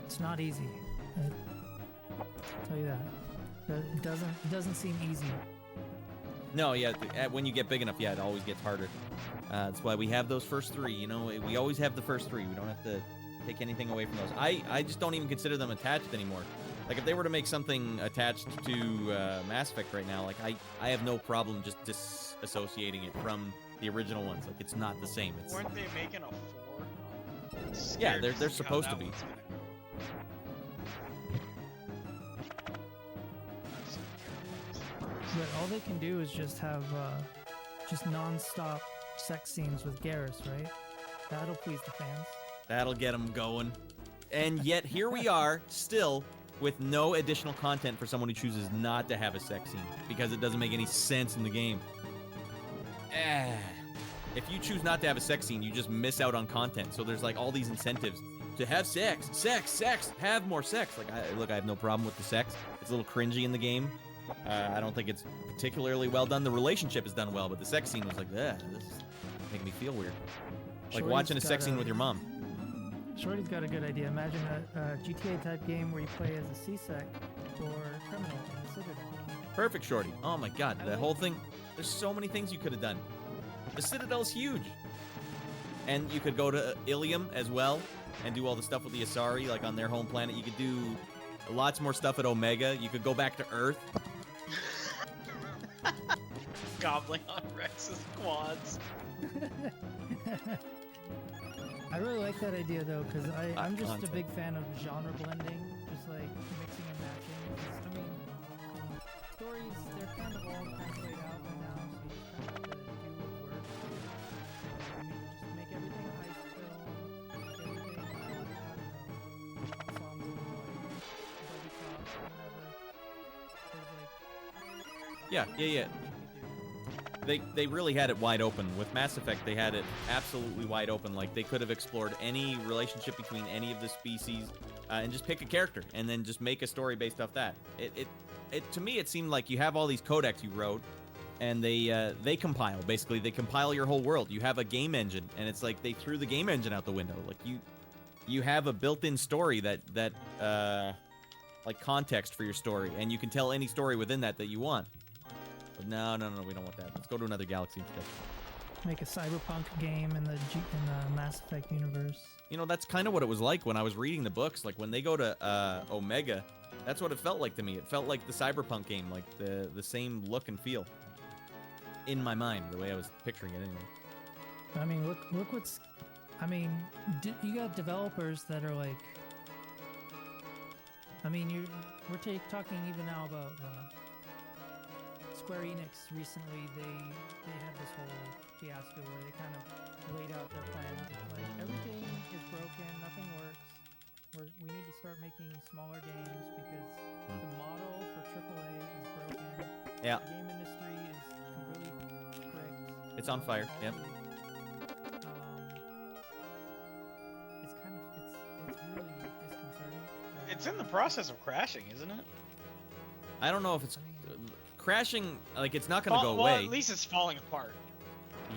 It's not easy. I'll tell you that. It doesn't seem easy. No, yeah, when you get big enough, yeah, it always gets harder. That's why we have those first three, you know? We always have the first three. We don't have to take anything away from those. I just don't even consider them attached anymore. Like, if they were to make something attached to Mass Effect right now, like, I have no problem just disassociating it from the original ones. Like, it's not the same. It's, Weren't they making a 4? yeah, Scared they're to see how supposed to that be. one's gonna go. But all they can do is just have just non-stop sex scenes with Garrus, right? That'll please the fans. That'll get them going. And yet, here we are, still, with no additional content for someone who chooses not to have a sex scene, because it doesn't make any sense in the game. If you choose not to have a sex scene, you just miss out on content. So there's like all these incentives to have sex, have more sex. Like, look, I have no problem with the sex. It's a little cringy in the game. I don't think it's particularly well done. The relationship is done well, but the sex scene was like, this is making me feel weird. Like Shorty's watching a got sex scene with your mom. Shorty's got a good idea. Imagine a GTA type game where you play as a C-Sec or criminal in the Citadel. Perfect, Shorty. Oh my god, the whole thing. There's so many things you could have done. The Citadel's huge. And you could go to Ilium as well and do all the stuff with the Asari, like on their home planet. You could do lots more stuff at Omega. You could go back to Earth. Gobbling on Rex's quads. I really like that idea though, because I'm just a Content. big fan of genre blending, just like mixing and matching. 'Cause, I mean, stories, they're kind of all kind of played out by now, so you just kind of have to do what works. I mean, just make everything a heist film, make everything, I don't know, songs of like Adobe Cop, whatever. There's like, Yeah. you could do. They really had it wide open. With Mass Effect, they had it absolutely wide open. Like, they could have explored any relationship between any of the species and just pick a character and then just make a story based off that. It to me, it seemed like you have all these codecs you wrote, and they compile. Basically, they compile your whole world. You have a game engine, and it's like they threw the game engine out the window. Like, you have a built-in story that like context for your story, and you can tell any story within that you want. But no, we don't want that. Let's go to another galaxy instead. Make a cyberpunk game in the Mass Effect universe. You know, that's kind of what it was like when I was reading the books. Like, when they go to Omega, that's what it felt like to me. It felt like the cyberpunk game, like the same look and feel. In my mind, the way I was picturing it anyway. I mean, look what's... I mean, you got developers that are like... I mean, we're talking even now about... Square Enix recently, they had this whole fiasco where they kind of laid out their plans. Like, everything is broken, nothing works. We need to start making smaller games because the model for AAA is broken. Yeah. The game industry is completely cricked. It's on fire. Yep. It's kind of it's really disconcerting. It's in the process of crashing, isn't it? I don't know if it's crashing. Like, it's not going to go well, away. at least it's falling apart.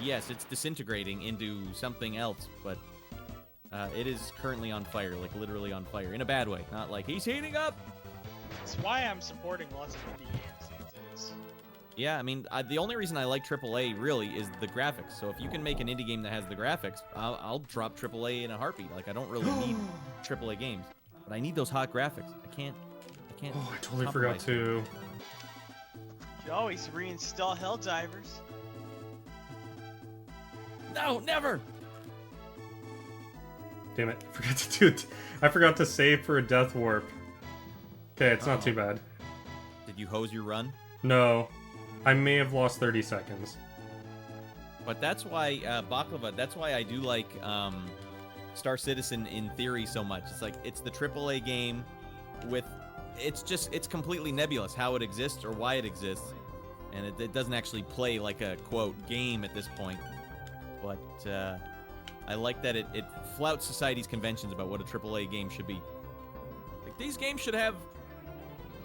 Yes, it's disintegrating into something else, but it is currently on fire, like literally on fire, in a bad way. Not like he's heating up. That's why I'm supporting lots of indie games these days. Yeah, I mean, the only reason I like AAA really is the graphics. So if you can make an indie game that has the graphics, I'll drop AAA in a heartbeat. Like, I don't really need AAA games, but I need those hot graphics. I can't. Oh, I totally forgot compromise. to. You always reinstall Helldivers. No, never. Damn it! I forgot to do it. I forgot to save for a death warp. Okay, it's not too bad. Did you hose your run? No, I may have lost 30 seconds. But that's why Baklava. That's why I do like Star Citizen in theory so much. It's like it's the AAA game with. It's completely nebulous how it exists or why it exists. and it doesn't actually play like a quote game at this point. But I like that it flouts society's conventions about what a AAA game should be. Like, these games should have,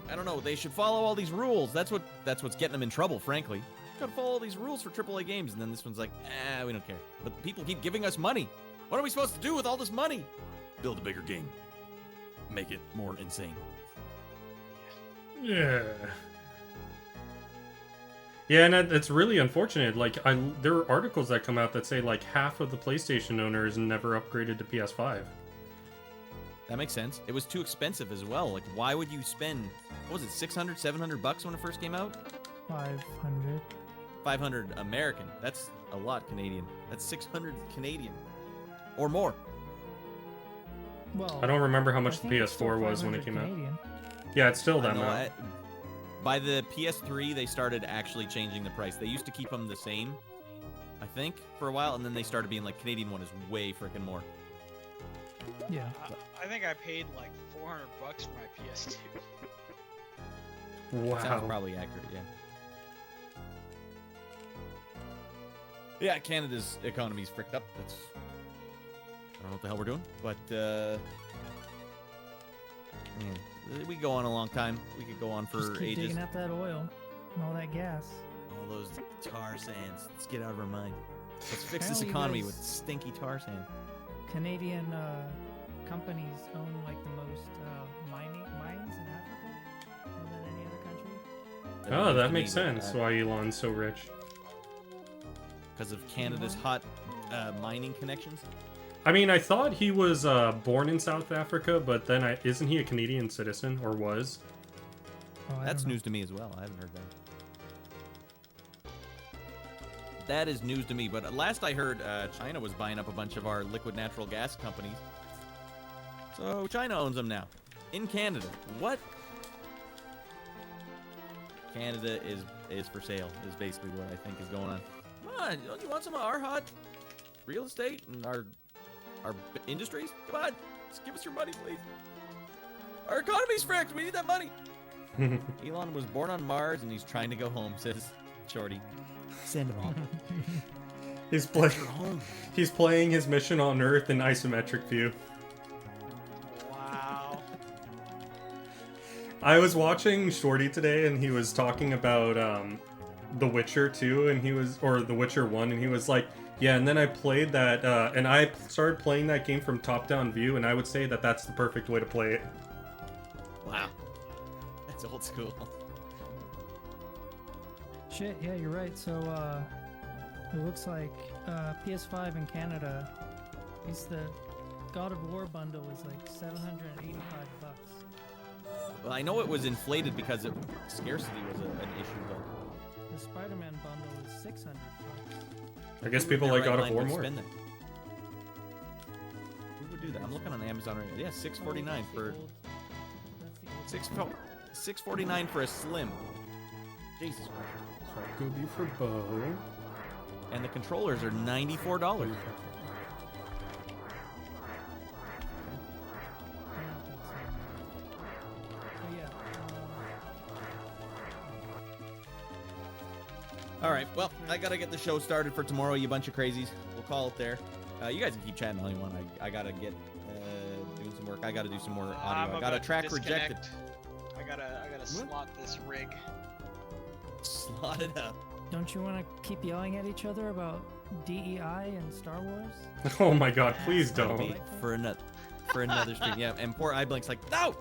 I don't know, they should follow all these rules. That's what's getting them in trouble, frankly. Gotta follow all these rules for AAA games, and then this one's like, we don't care. But people keep giving us money. What are we supposed to do with all this money? Build a bigger game. Make it more insane. Yeah. Yeah, and it's really unfortunate. Like, there are articles that come out that say like half of the PlayStation owners never upgraded to PS5. That makes sense. It was too expensive as well. Like, why would you spend, what was it, 600, 700 bucks when it first came out? 500. 500 American. That's a lot Canadian. That's 600 Canadian. Or more. Well, I don't remember how I much the think it's still PS4 was when it 500 came out. Canadian. Yeah, it's still I that know, amount. by the PS3, they started actually changing the price. They used to keep them the same, I think, for a while, and then they started being like, Canadian one is way freaking more. Yeah. I think I paid like 400 bucks for my PS2. Sounds Wow. probably accurate, yeah. Yeah, Canada's economy's fricked up. I don't know what the hell we're doing, but we could go on a long time. We could go on Just for keep ages. digging up that oil and all that gas. All those tar sands. Let's get out of our mind. Let's fix this Apparently economy there's- with stinky tar sand. Canadian companies own like the most mines in Africa more than any other country. Oh, that makes sense. Why Elon's so rich. Because of Canada's hot mining connections. I mean, I thought he was born in South Africa, but then isn't he a Canadian citizen, or was? Oh, I That's don't know. news to me as well. I haven't heard that. That is news to me. But last I heard, China was buying up a bunch of our liquid natural gas companies. So China owns them now. In Canada. What? Canada is for sale, is basically what I think is going on. Come on, don't you want some of our hot real estate and our industries? Come on, just give us your money, please. Our economy's fricked. We need that money. Elon was born on Mars and he's trying to go home, says Shorty. Send him home. He's Go home. He's playing his mission on Earth in isometric view. Wow. I was watching Shorty today, and he was talking about The Witcher 2, or The Witcher 1, and he was like, yeah, and then I played that, and I started playing that game from top-down view, and I would say that that's the perfect way to play it. Wow. That's old school. Shit, yeah, you're right. So, it looks like PS5 in Canada, at least the God of War bundle is like 785 bucks. Well, I know it was inflated because scarcity was an issue, though. The Spider-Man bundle is 600 bucks. I guess people Their like God right of War mind would more. spend that. Who would do that? I'm looking on Amazon right now. Yeah, $6.49 for $6.49 for a slim. Jesus Christ. Go be for Bo. And the controllers are $94. All right, well, I gotta get the show started for tomorrow, you bunch of crazies. We'll call it there. You guys can keep chatting all you want. I gotta get doing some work. I gotta do some more I'm audio. I got a about to track rejected. disconnect. I gotta slot this rig. Slot it up. Don't you want to keep yelling at each other about DEI and Star Wars? Oh my god, please That'll don't. be for another stream. Yeah, and poor iBlink's like, no,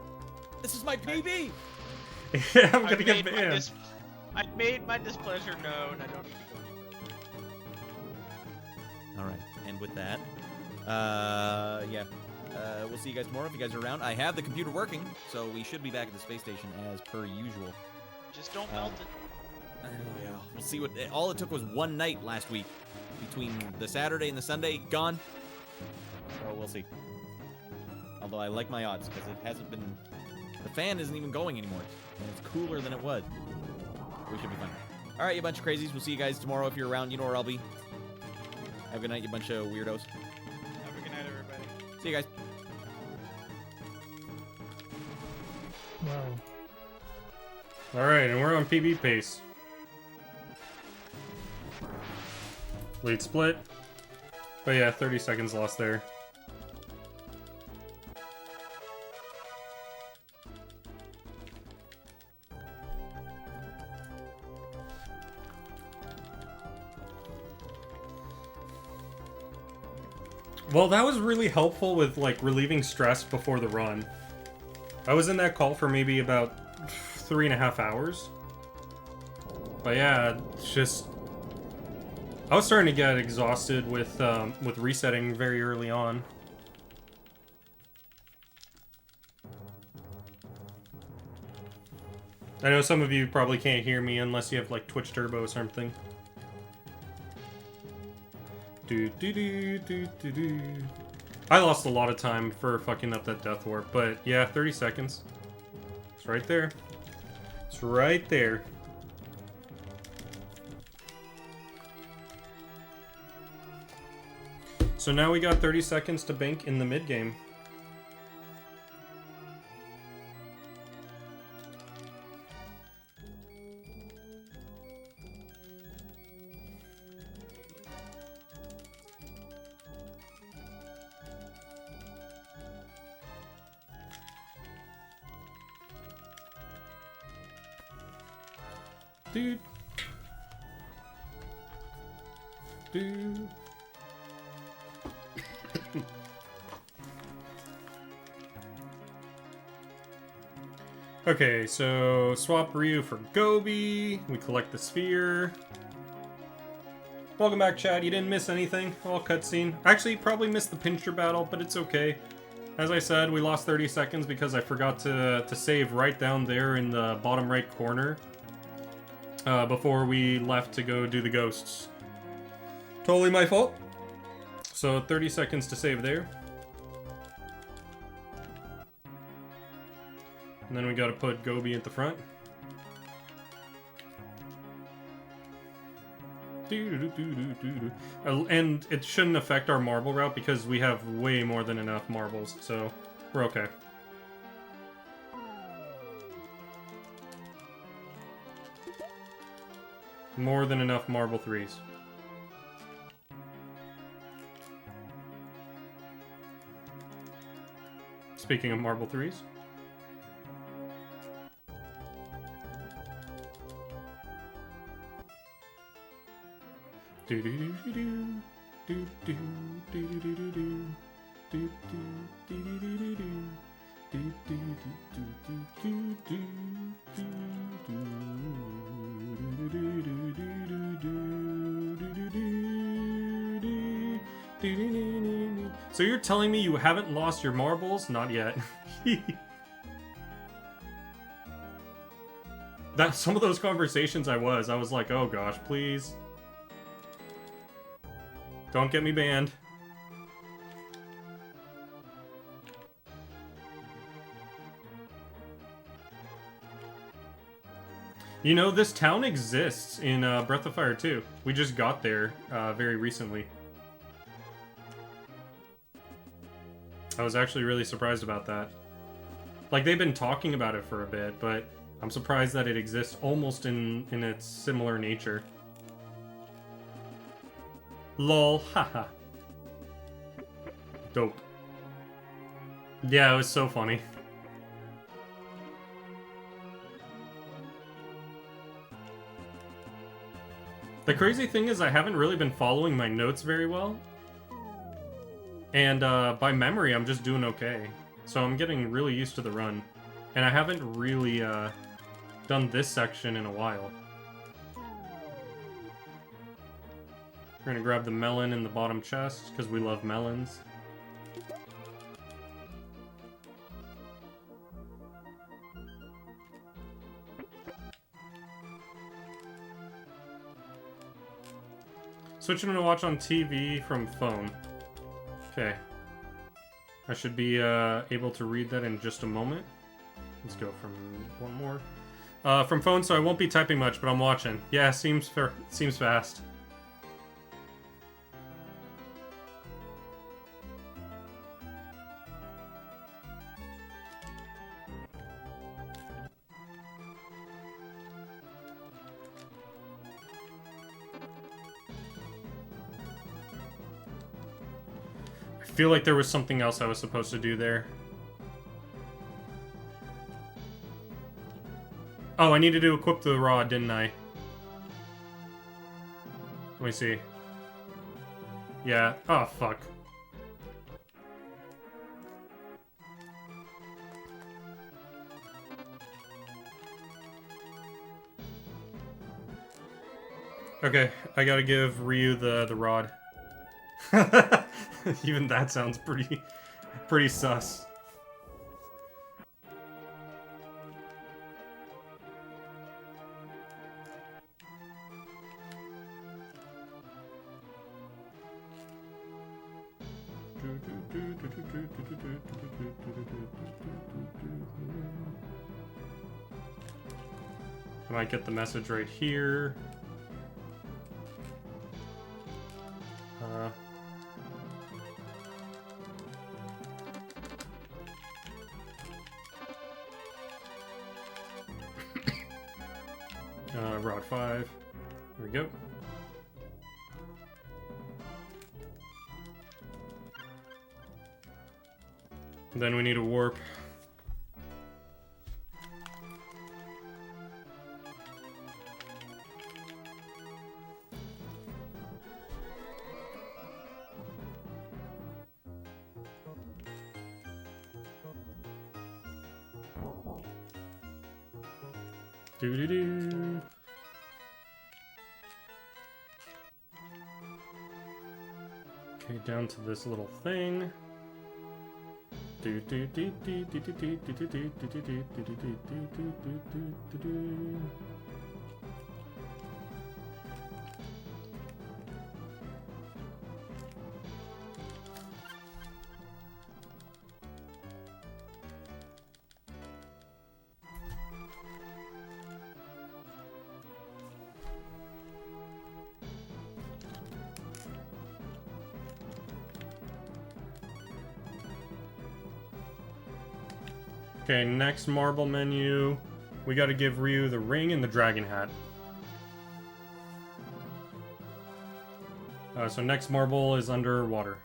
this is my PB. Yeah, I'm I gonna get made my banned. I made my displeasure known. I don't need to go any further. All right, and with that, we'll see you guys tomorrow if you guys are around. I have the computer working, so we should be back at the space station as per usual. Just don't melt it. I know, yeah. We'll see what. All it took was one night last week between the Saturday and the Sunday. Gone. So we'll see. Although I like my odds because it hasn't been. The fan isn't even going anymore, and it's cooler than it was. We should be fine. All right, you bunch of crazies. We'll see you guys tomorrow if you're around. You know where I'll be. Have a good night, you bunch of weirdos. Have a good night, everybody. See you guys. Well, Alright, and we're on PB pace. Lead split. But yeah, 30 seconds lost there. Well, that was really helpful with, like, relieving stress before the run. I was in that call for maybe about 3.5 hours. But yeah, it's just... I was starting to get exhausted with resetting very early on. I know some of you probably can't hear me unless you have, like, Twitch Turbo or something. I lost a lot of time for fucking up that death warp, but yeah, 30 seconds. It's right there. It's right there. So now we got 30 seconds to bank in the mid game. Dude. Dude. Okay, so swap Ryu for Gobi. We collect the sphere. Welcome back, Chad. You didn't miss anything. All cutscene. Actually, you probably missed the Pinscher battle, but it's okay. As I said, we lost 30 seconds because I forgot to save right down there in the bottom right corner. Before we left to go do the ghosts. Totally my fault. So 30 seconds to save there. And then we gotta put Gobi at the front. And it shouldn't affect our marble route because we have way more than enough marbles, so we're okay. More than enough marble threes. Speaking of marble threes. So you're telling me you haven't lost your marbles? Not yet. That some of those conversations I was like, oh gosh, please. Don't get me banned. You know, this town exists in Breath of Fire 2. We just got there very recently. I was actually really surprised about that. Like, they've been talking about it for a bit, but I'm surprised that it exists almost in its similar nature. Lol, haha. Dope. Yeah, it was so funny. The crazy thing is I haven't really been following my notes very well. And by memory, I'm just doing okay. So I'm getting really used to the run. And I haven't really done this section in a while. We're gonna grab the melon in the bottom chest, because we love melons. Switching to watch on TV from phone. Okay. I should be able to read that in just a moment. Let's go from one more. From phone, so I won't be typing much, but I'm watching. Yeah, seems fast. feel like there was something else I was supposed to do there. Oh, I needed to equip the rod, didn't I? Let me see. Yeah. Oh, fuck. Okay, I gotta give Ryu the rod. Even that sounds pretty sus. I might get the message right here. Rod 5. There we go. And then we need a warp. Doo-doo-doo. Okay, down to this little thing. Okay, next marble menu. We gotta give Ryu the ring and the dragon hat. So next marble is underwater.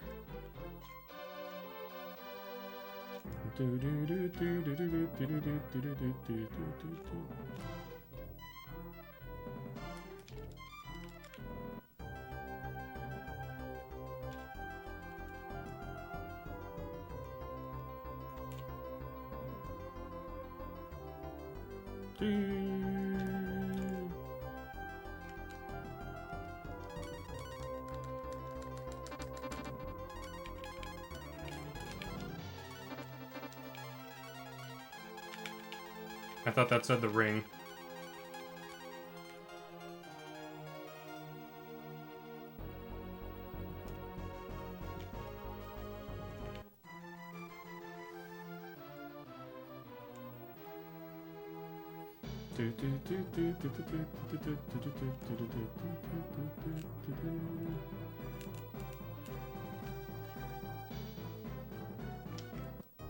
I thought that said the ring.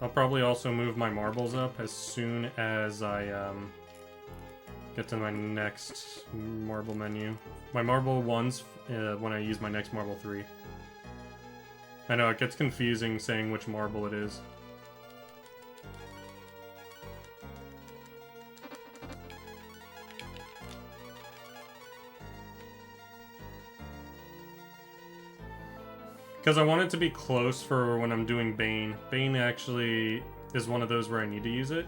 I'll probably also move my marbles up as soon as I get to my next marble menu. My marble 1's when I use my next marble 3. I know, it gets confusing saying which marble it is. Because I want it to be close for when I'm doing Bane. Bane actually is one of those where I need to use it.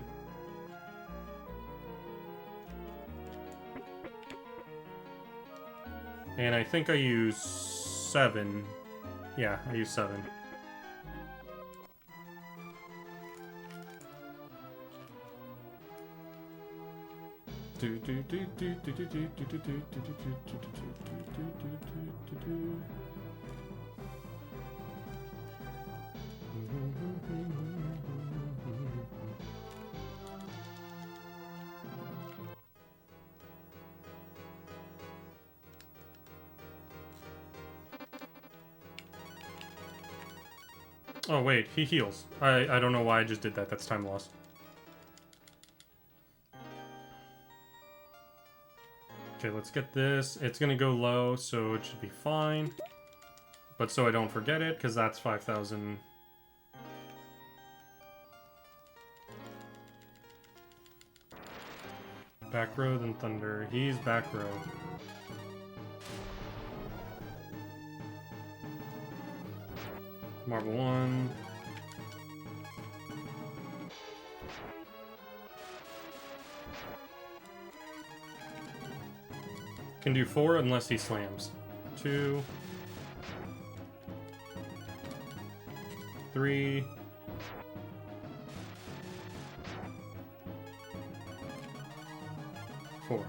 And I think I use 7. Yeah, I use 7. Oh wait, he heals. I don't know why I just did that. That's time lost. Okay, let's get this. It's gonna go low, so it should be fine. but so I don't forget it, because that's 5,000. Back row, then thunder. He's back row. Marble 1. Can do 4 unless he slams. 2. 3. 4.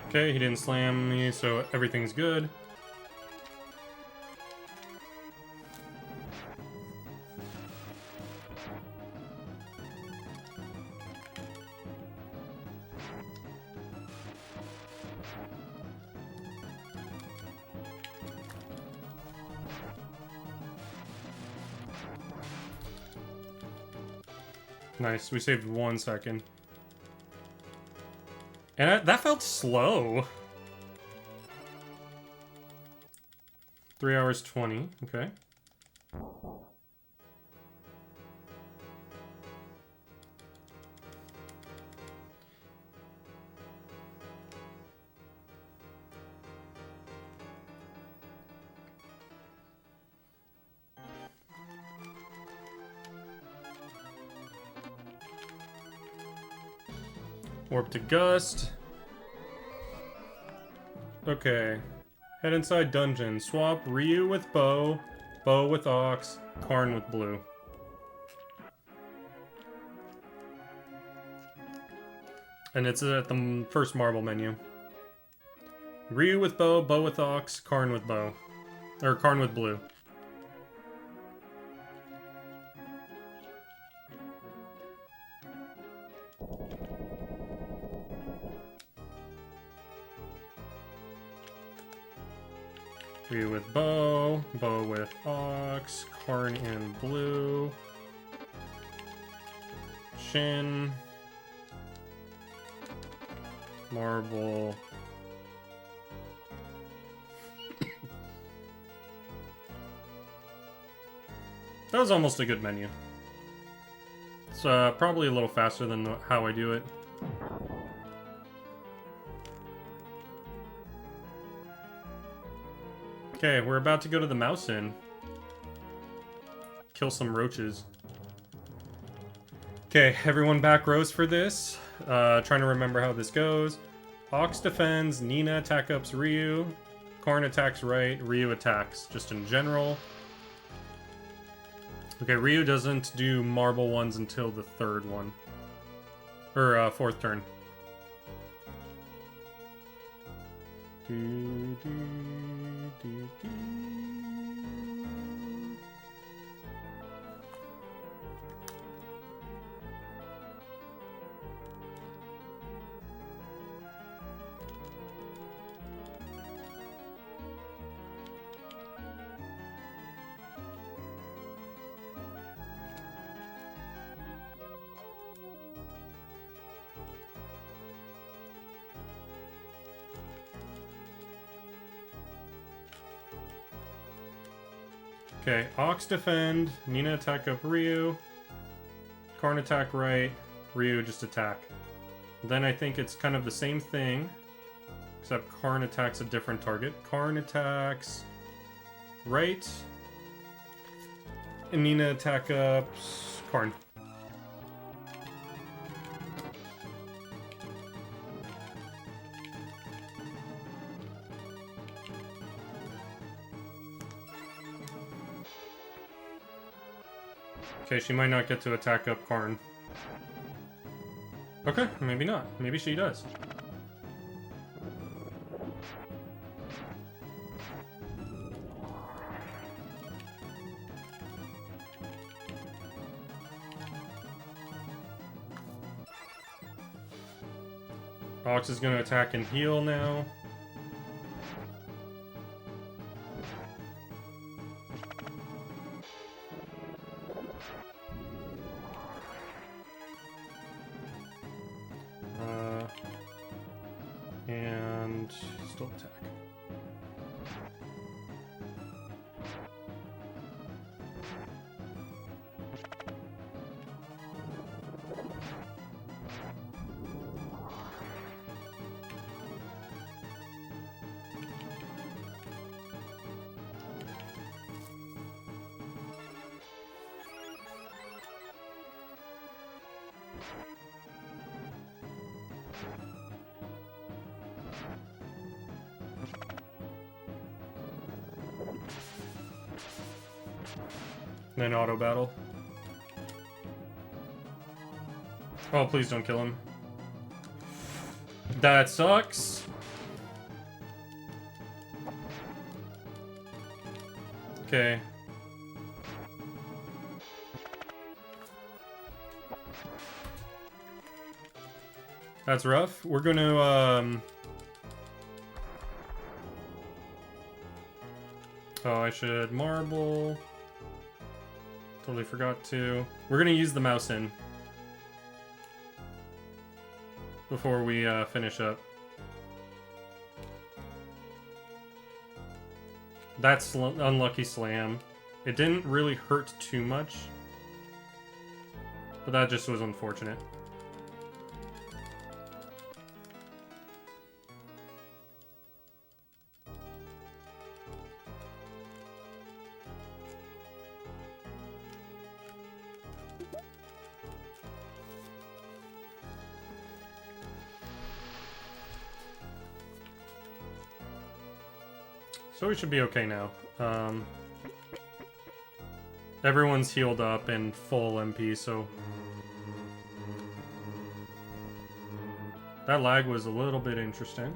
Okay, he didn't slam me, so everything's good. Nice, we saved 1 second. And that felt slow. 3 hours 20, okay. Warp to Gust. Okay. Head inside dungeon. Swap Ryu with Bow, Bow with Ox, Karn with Blue. And it's at the first marble menu. Ryu with Bow, Bow with Ox, Karn with Bow. Or Karn with Blue. Ryu with Bow, Bow with Ox, Karn in Blue. Shin. Marble. That was almost a good menu. It's probably a little faster than how I do it. Okay, we're about to go to the Mouse Inn. Kill some roaches. Okay, everyone back rows for this. Trying to remember how this goes. Ox defends, Nina attack ups Ryu. Karn attacks right, Ryu attacks, just in general. Okay, Ryu doesn't do marble ones until the third one. Or, fourth turn. Do, do, do, do. Okay, Ox defend, Nina attack up Ryu, Karn attack right, Ryu just attack. Then I think it's kind of the same thing, except Karn attacks a different target. Karn attacks right, and Nina attack ups Karn. Okay, she might not get to attack up Karn. Okay, maybe not. Maybe she does. Ox is going to attack and heal now. And still attack. Then auto battle. Oh, please don't kill him. That sucks. Okay. That's rough. We're gonna, oh, I should marble. Totally forgot to. We're gonna use the mouse in before we finish up. That's unlucky slam. It didn't really hurt too much, but that just was unfortunate. So we should be okay now. Everyone's healed up and full MP, so... That lag was a little bit interesting.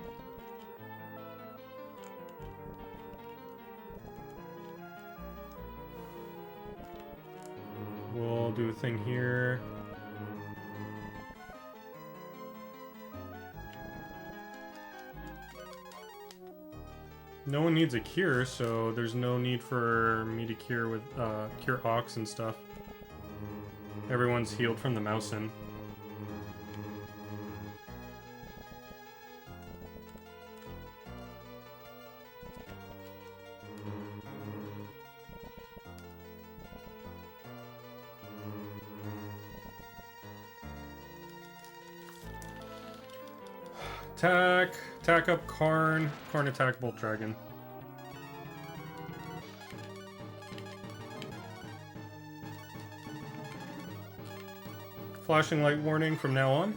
We'll do a thing here. No one needs a cure, so there's no need for me to cure with cure Ox and stuff. Everyone's healed from the mouse in. Attack! Attack up Karn. Karn attack Bolt Dragon. Flashing light warning from now on.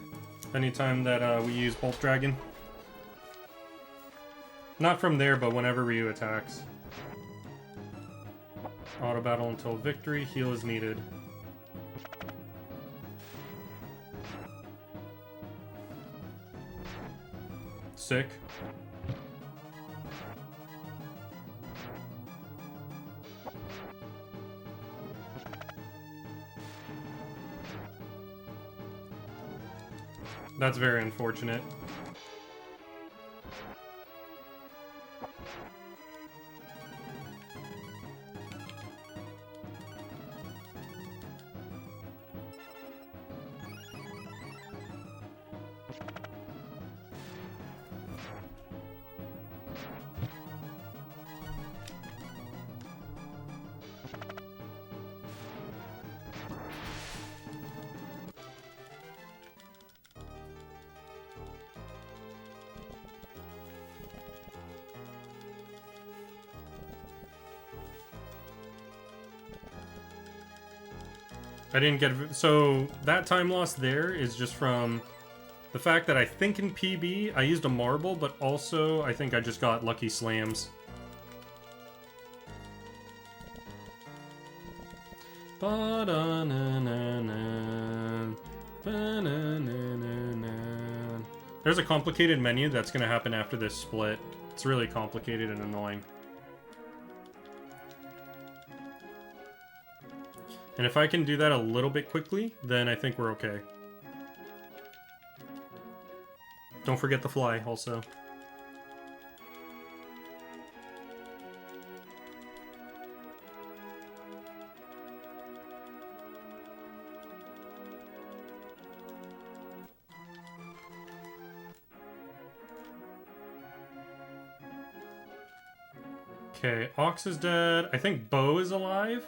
Anytime that we use Bolt Dragon. Not from there, but whenever Ryu attacks. Auto battle until victory. Heal is needed. Sick. That's very unfortunate. I didn't get... So, that time loss there is just from the fact that I think in PB I used a marble, but also I think I just got lucky slams. There's a complicated menu that's going to happen after this split. It's really complicated and annoying. And if I can do that a little bit quickly, then I think we're okay. Don't forget the fly, also. Okay, Ox is dead. I think Bo is alive.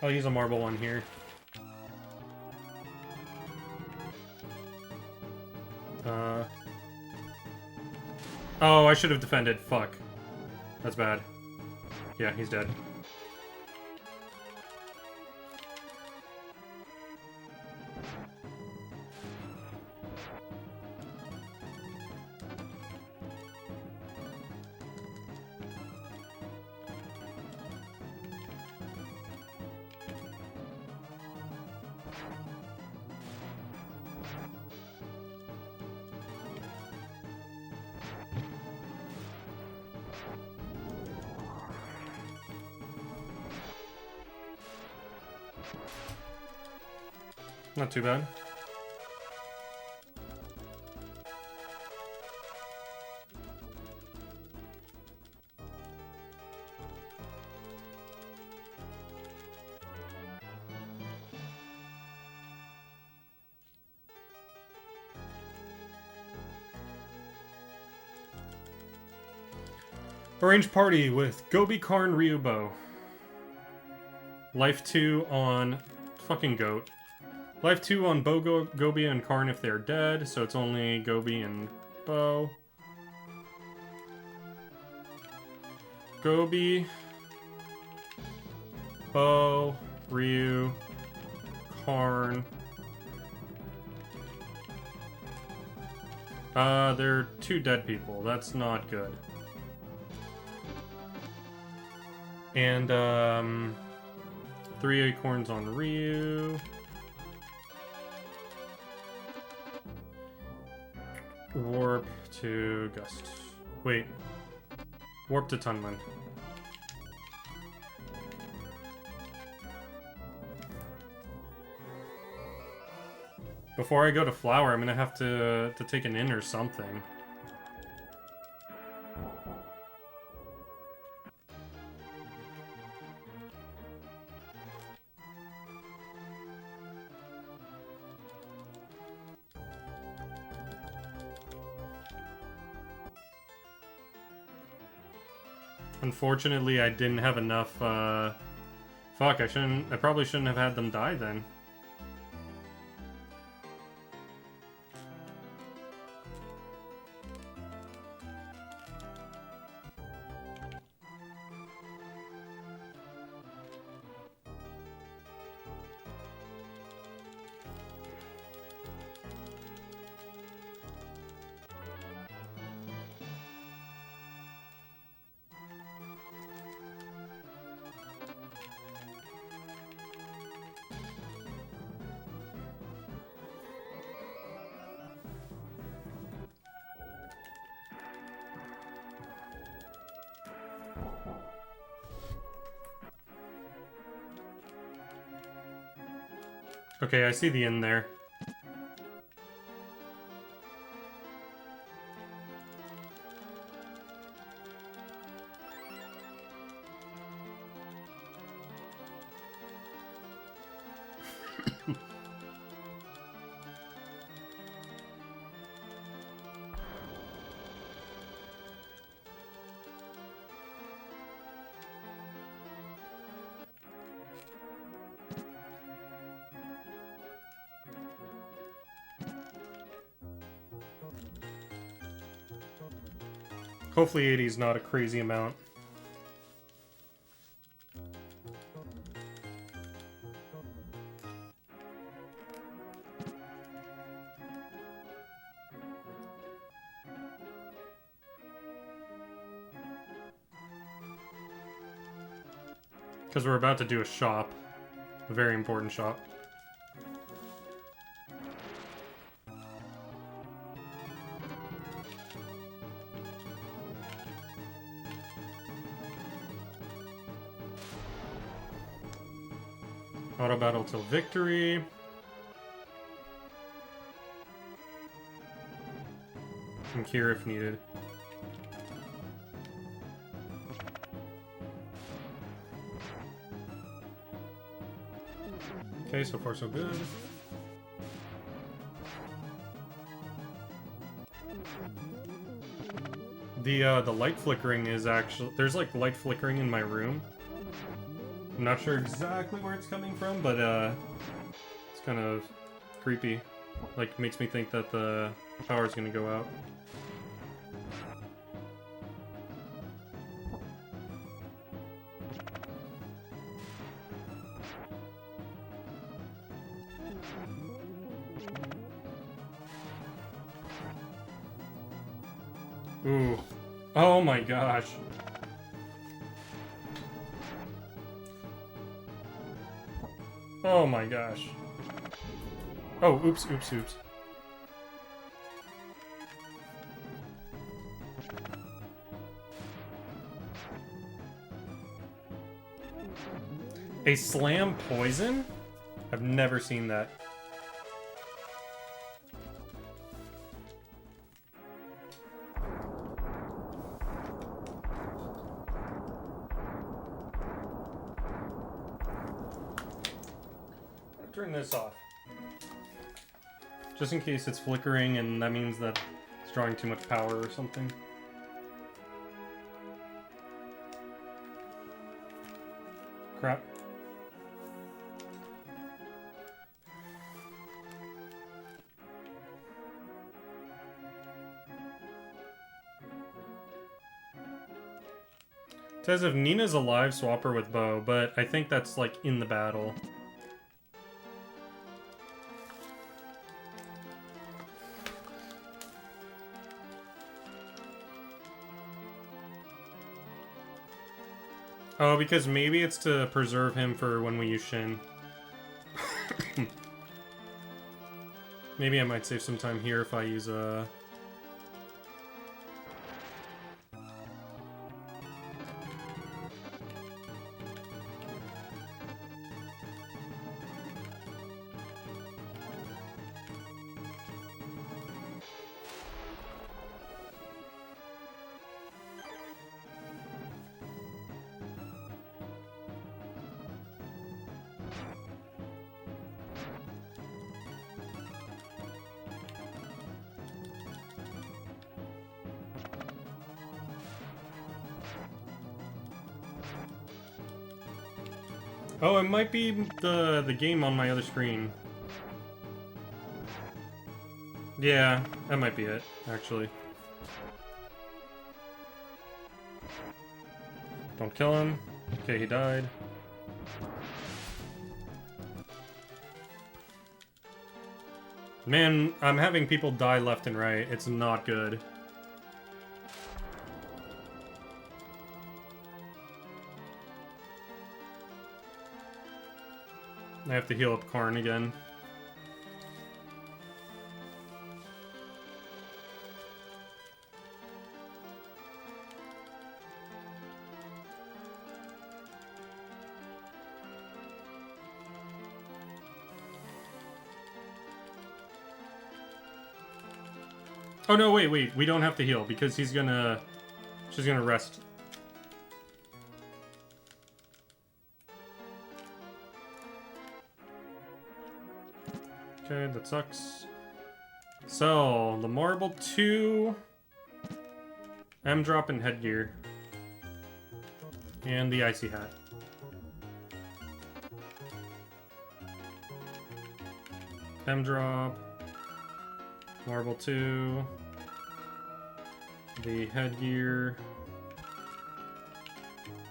I'll use a marble one here. Oh, I should have defended. Fuck. That's bad. Yeah, he's dead. Not too bad. Arrange party with Gobi, Karn, Ryubo. Life 2 on fucking Goat. Life 2 on Bo, Gobi, and Karn if they're dead, so it's only Gobi and Bo. Gobi, Bo, Ryu, Karn. They're 2 dead people. That's not good. And, 3 acorns on Ryu. Warp to Gust. Wait. Warp to Tunman. Before I go to Flower, I'm gonna have to take an inn or something. Unfortunately, I didn't have enough, Fuck, I probably shouldn't have had them die then. Okay, I see the inn there. Hopefully 80 is not a crazy amount. Because we're about to do a shop. A very important shop. Auto battle till victory. And cure if needed. Okay, so far so good. The light flickering is actually, there's like light flickering in my room. I'm not sure exactly where it's coming from, but it's kind of creepy. Like, makes me think that the power's gonna go out. Ooh. Oh my gosh. Oh my gosh. Oh, oops, oops, oops. A slam poison? I've never seen that. Turn this off. Just in case it's flickering and that means that it's drawing too much power or something. Crap. It says if Nina's alive, swap her with Bo, but I think that's like in the battle. Oh, because maybe it's to preserve him for when we use Shin. Maybe I might save some time here if I use a... Oh, it might be the game on my other screen. Yeah, that might be it, actually. Don't kill him. Okay, he died. Man, I'm having people die left and right. It's not good. I have to heal up Karn again. Oh no, wait, we don't have to heal because she's gonna rest. Okay, that sucks. So, the Marble 2, M-drop and headgear. And the icy hat. M-drop, Marble 2, the headgear,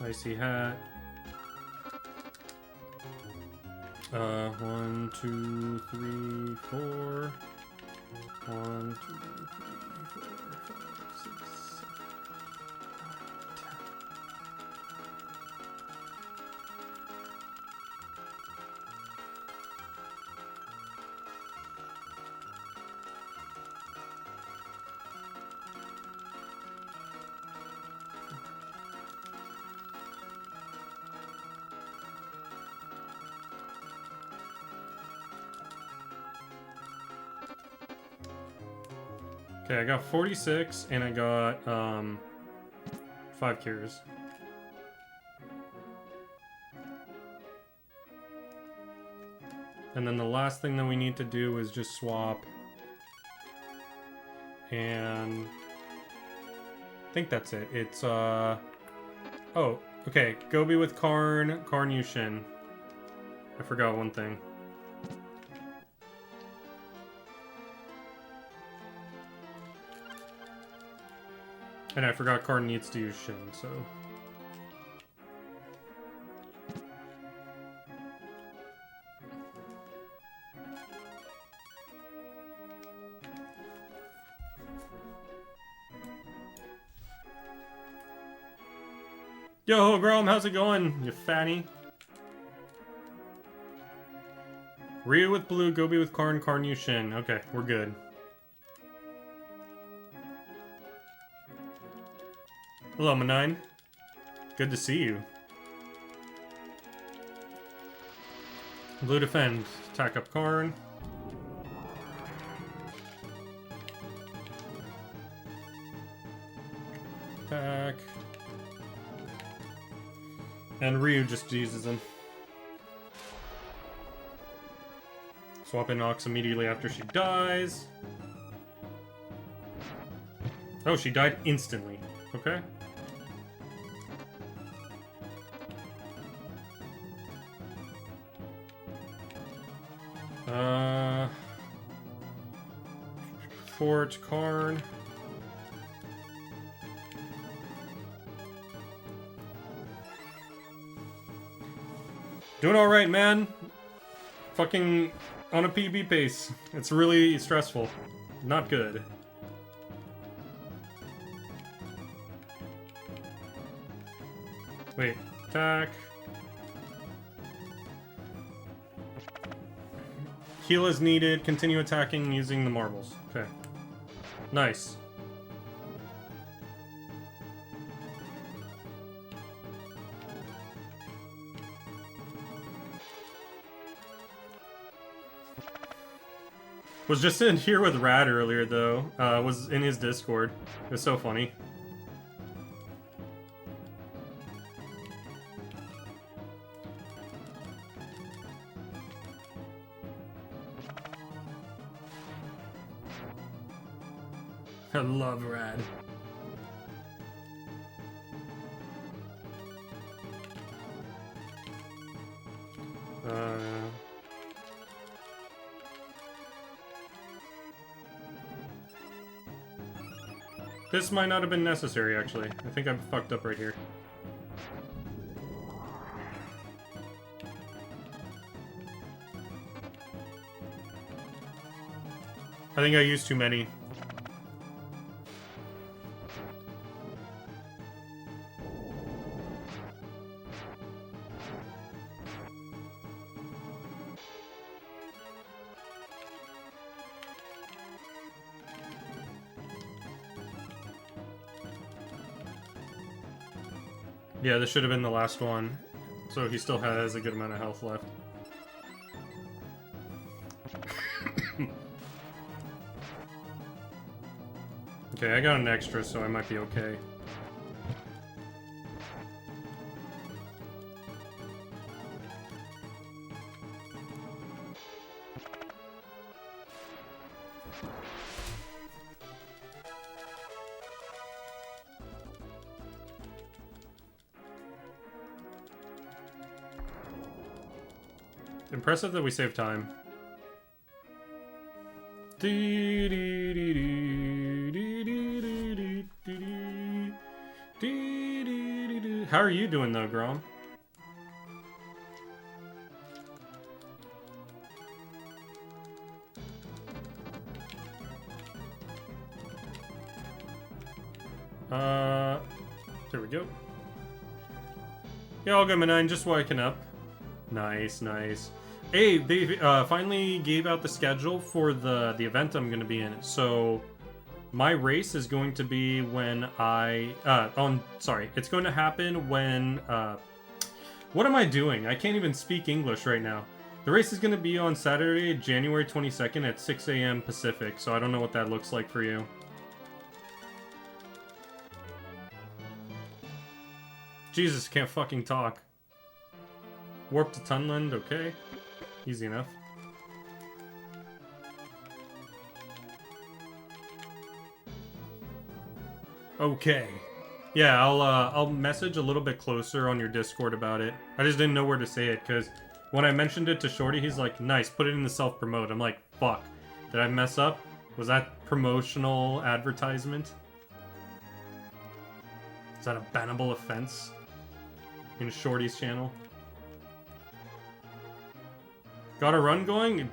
icy hat. 1, 2, 3, 4. 1, 2, 3, 4, 5, 6, 7, 10. Okay, I got 46 and I got 5 cures. And then the last thing that we need to do is just swap. And I think that's it. It's, oh, okay. Gobi with Karn, Karn Yushin. I forgot one thing. And I forgot Karn needs to use Shin, so... Yo, Grom, how's it going, you fatty? Ryu with blue, Gobi with Karn, Karn Yushin. Okay, we're good. Hello, Manine. Good to see you. Blue defend. Attack up Karn. Attack. And Ryu just uses him. Swap in Ox immediately after she dies. Oh, she died instantly. Okay. Forge Karn. Doing alright, man. Fucking on a PB pace. It's really stressful. Not good. Wait, attack. Heal is needed. Continue attacking using the marbles. Okay. Nice. Was just in here with Rad earlier, though. Was in his Discord. It was so funny. I love Rad. This might not have been necessary, actually. I think I'm fucked up right here. I think I used too many. Yeah, this should have been the last one. So he still has a good amount of health left. Okay, I got an extra, so I might be okay. Impressive that we saved time. How are you doing though, Grom? There we go. Yeah, all good, man. Just waking up. Nice, nice. Hey, they finally gave out the schedule for the event I'm going to be in. So, my race is going to be when it's going to happen when, what am I doing? I can't even speak English right now. The race is going to be on Saturday, January 22nd at 6 a.m. Pacific, so I don't know what that looks like for you. Jesus, can't fucking talk. Warp to Tunland, okay. Easy enough. Okay. Yeah, I'll message a little bit closer on your Discord about it. I just didn't know where to say it, because when I mentioned it to Shorty, he's like, nice, put it in the self-promote. I'm like, fuck. Did I mess up? Was that promotional advertisement? Is that a bannable offense in Shorty's channel? Got a run going?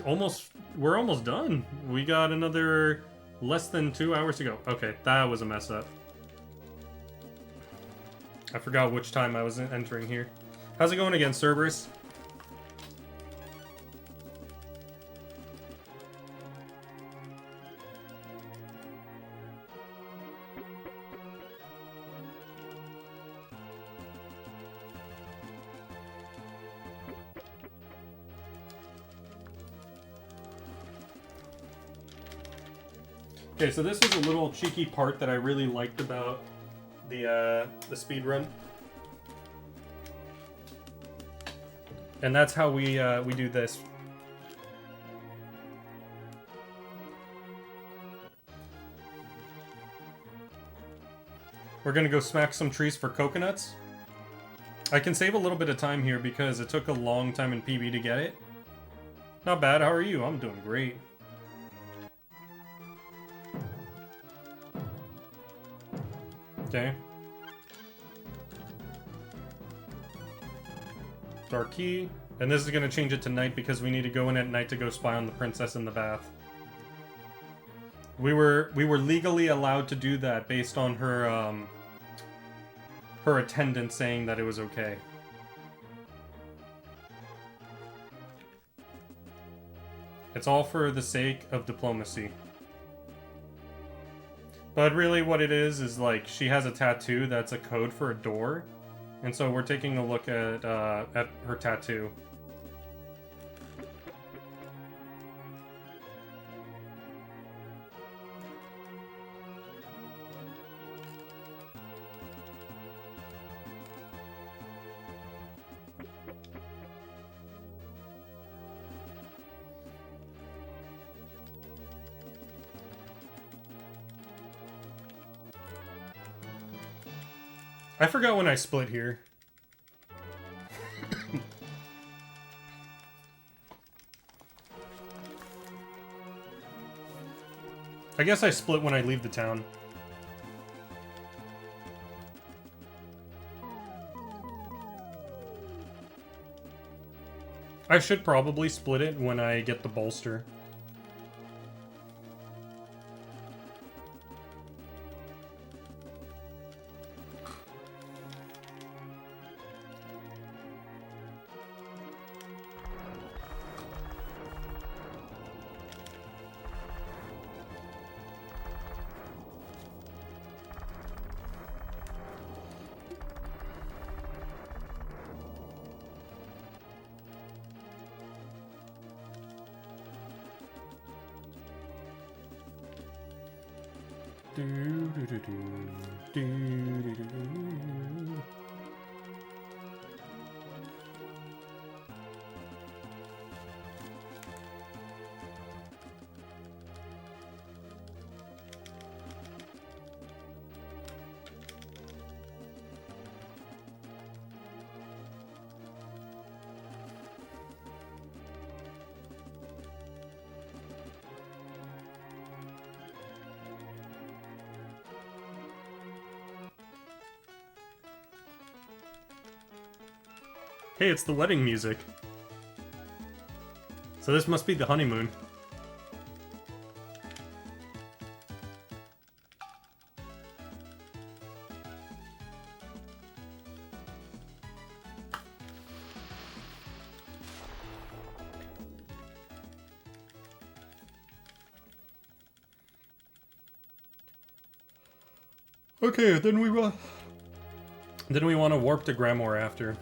We're almost done. We got another less than 2 hours to go. Okay, that was a mess up. I forgot which time I was entering here. How's it going again, Cerberus? Okay, so this was a little cheeky part that I really liked about the speed run, and that's how we do this. We're gonna go smack some trees for coconuts. I can save a little bit of time here because it took a long time in PB to get it. Not bad. How are you? I'm doing great. Okay. Dark key. And this is going to change it to night because we need to go in at night to go spy on the princess in the bath. We were legally allowed to do that based on her her attendant saying that it was okay. It's all for the sake of diplomacy. But really what it is like she has a tattoo that's a code for a door. And so we're taking a look at her tattoo. I forgot when I split here. I guess I split when I leave the town. I should probably split it when I get the bolster. Hey, it's the wedding music. So this must be the honeymoon. Okay, then we want to warp to Grimoire after.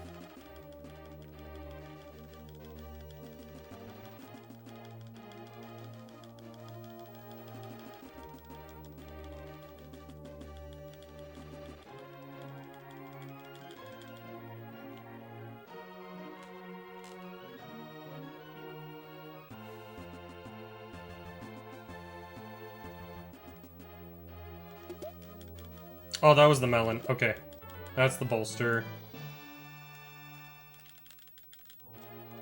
Oh, that was the melon. Okay. That's the bolster.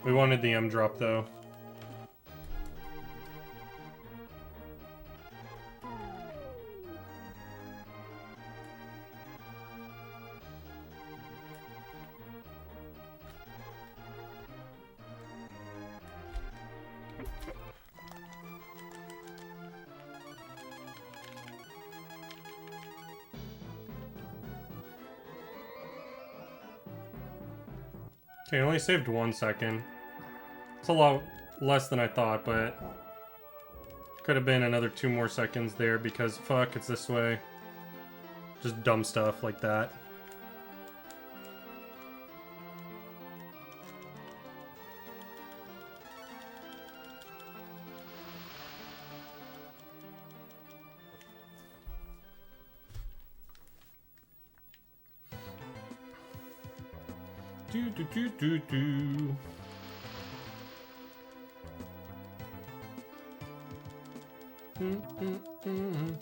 We wanted the M drop, though. Okay, I only saved 1 second. It's a lot less than I thought, but could have been another 2 more seconds there because fuck, it's this way. Just dumb stuff like that. Do do do do do. Mm.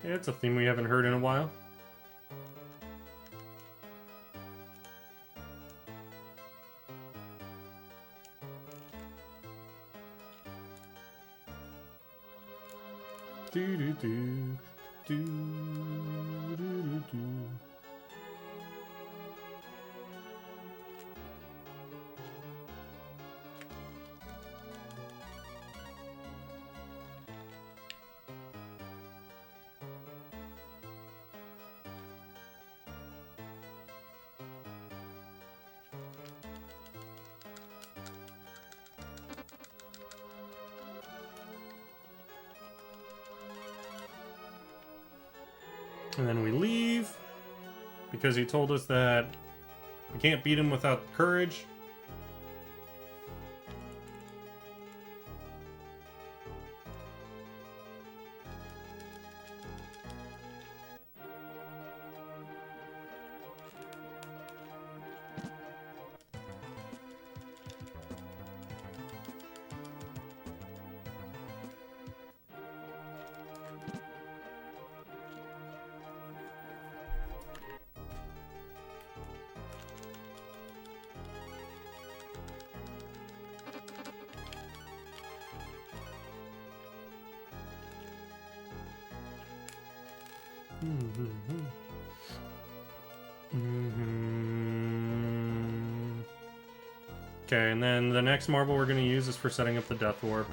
Yeah, it's a theme we haven't heard in a while. Do do do do do do do. And then we leave because he told us that we can't beat him without courage. Okay, and then the next marble we're going to use is for setting up the Death Warp.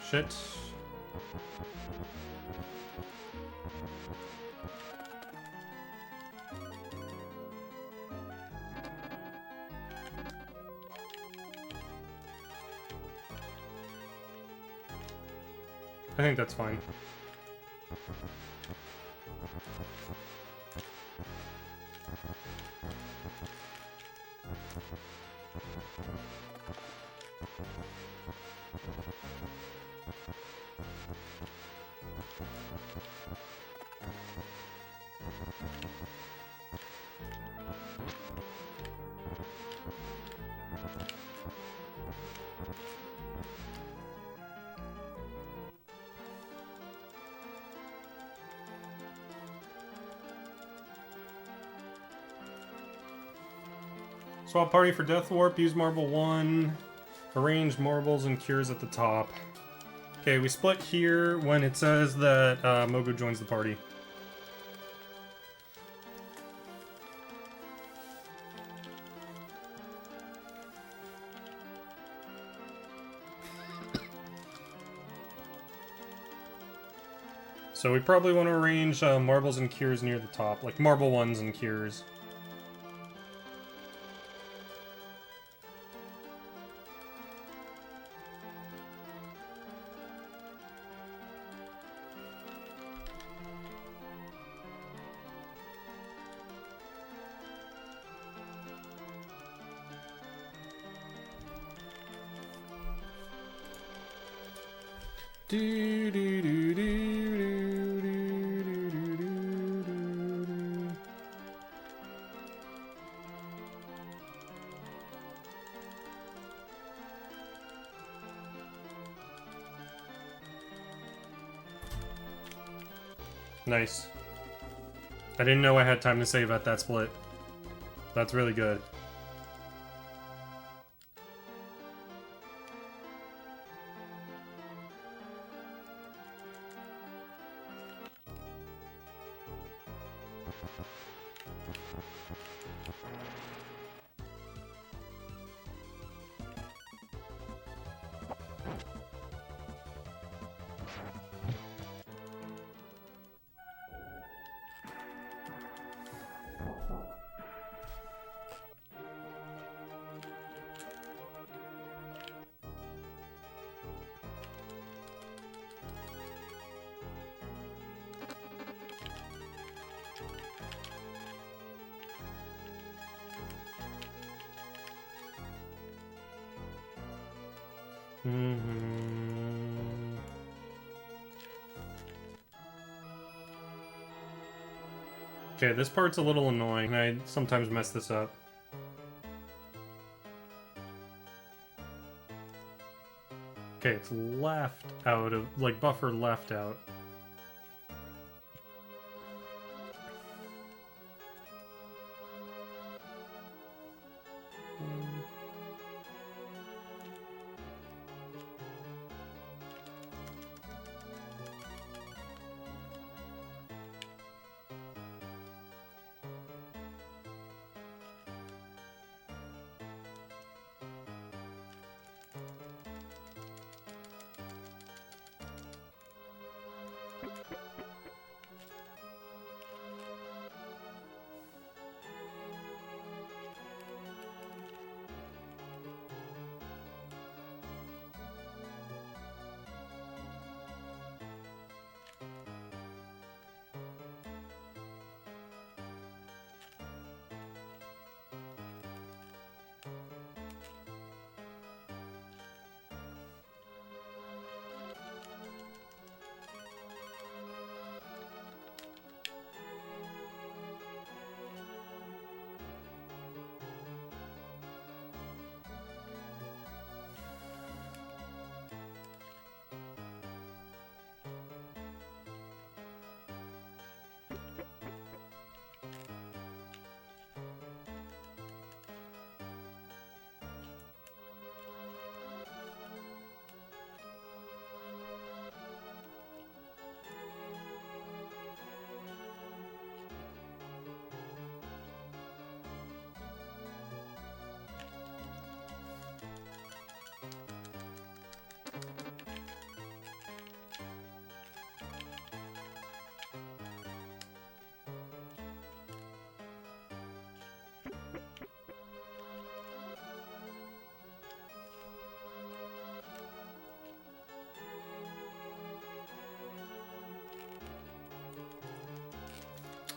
Shit. I think that's fine. Swap party for Death Warp, use Marble 1, arrange marbles and cures at the top. Okay, we split here when it says that Mogo joins the party. So we probably want to arrange marbles and cures near the top, like marble 1s and cures. Do, do, do, do, do, do, do, do, do. Nice. I didn't know I had time to save at that split. That's really good. Okay, this part's a little annoying. I sometimes mess this up. Okay, it's left out of, like, buffer left out.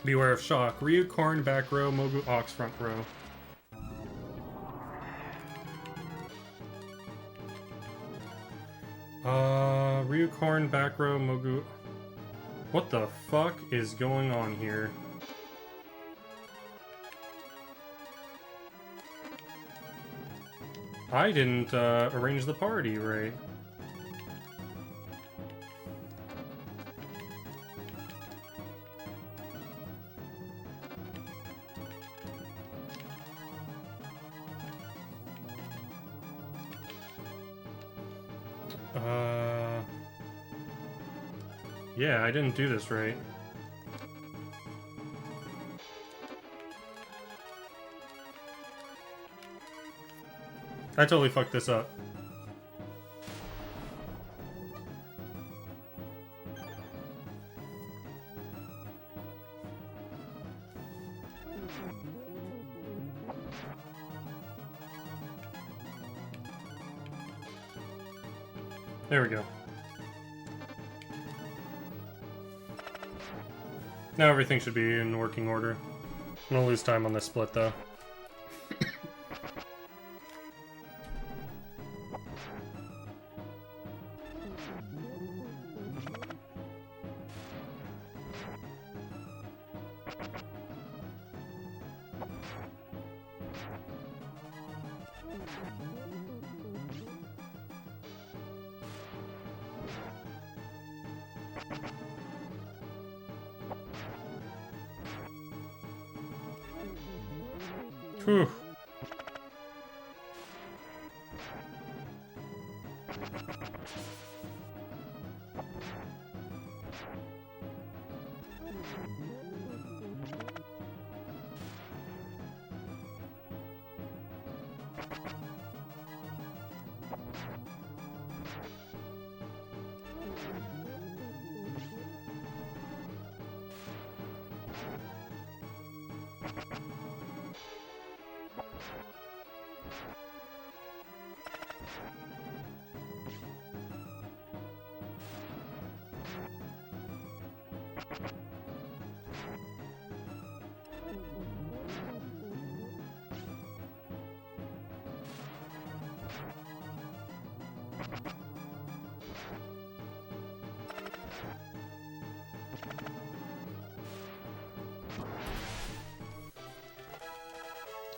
Beware of shock. Ryu, Korn, back row, Mogu, Ox, front row. Ryu, Korn, back row, Mogu... What the fuck is going on here? I didn't, arrange the party right. Yeah, I didn't do this right. I totally fucked this up. There we go. Now everything should be in working order. I'm gonna lose time on this split though. Whew.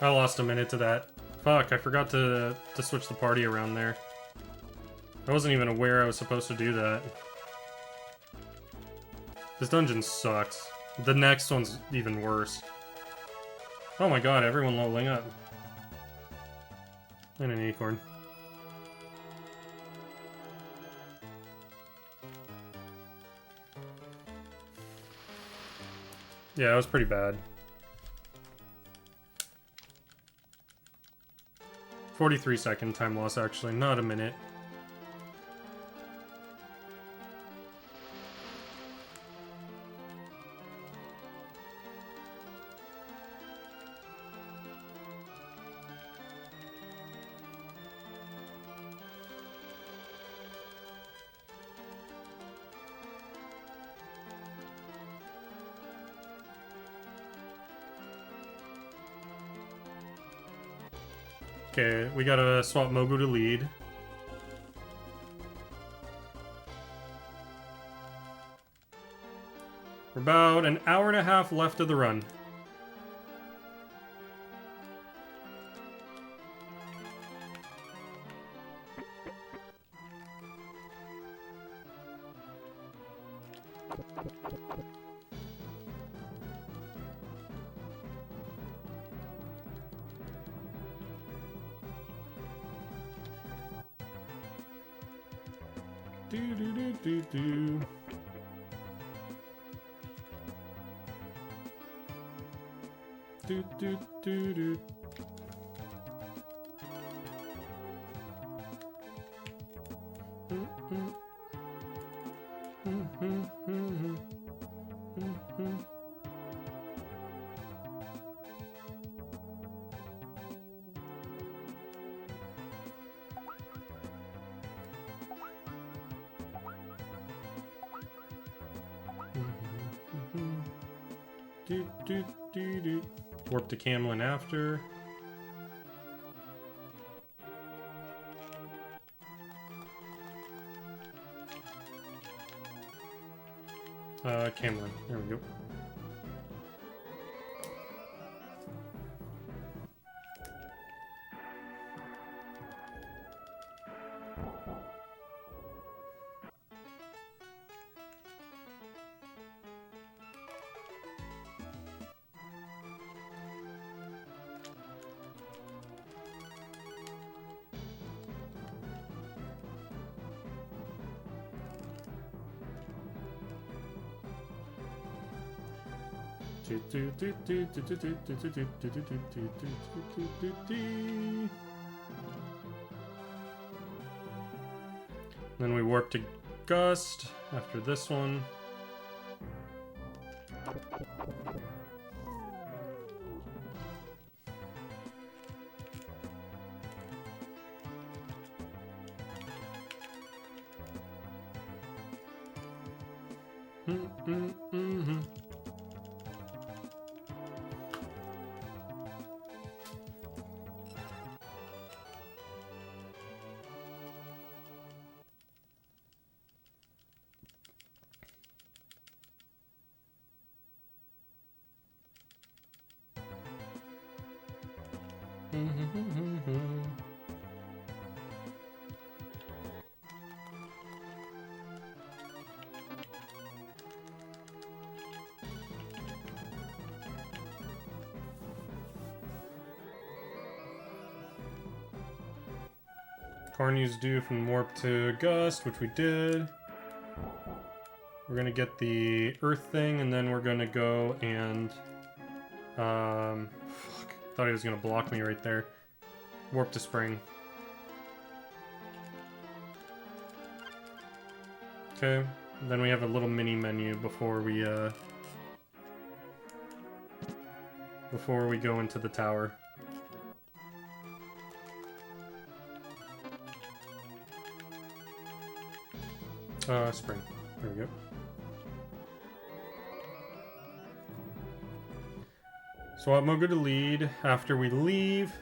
I lost a minute to that. Fuck, I forgot to switch the party around there. I wasn't even aware I was supposed to do that. This dungeon sucks. The next one's even worse. Oh my god, everyone leveling up. And an acorn. Yeah, it was pretty bad. 43-second time loss, actually, not a minute. Okay, we gotta swap Mogu to lead. We're about an hour and a half left of the run. Do do do do do. Do do do do. Do do do do. Warp to Camlin after. Camlin. There we go. Then we warp to Gust after this one. Karn used Dew from Warp to Gust, which we did. We're gonna get the Earth thing, and then we're gonna go and... fuck. Thought he was gonna block me right there. Warp to Spring. Okay, then we have a little mini menu before we go into the tower. Spring. There we go. Swap Mogu to lead. After we leave,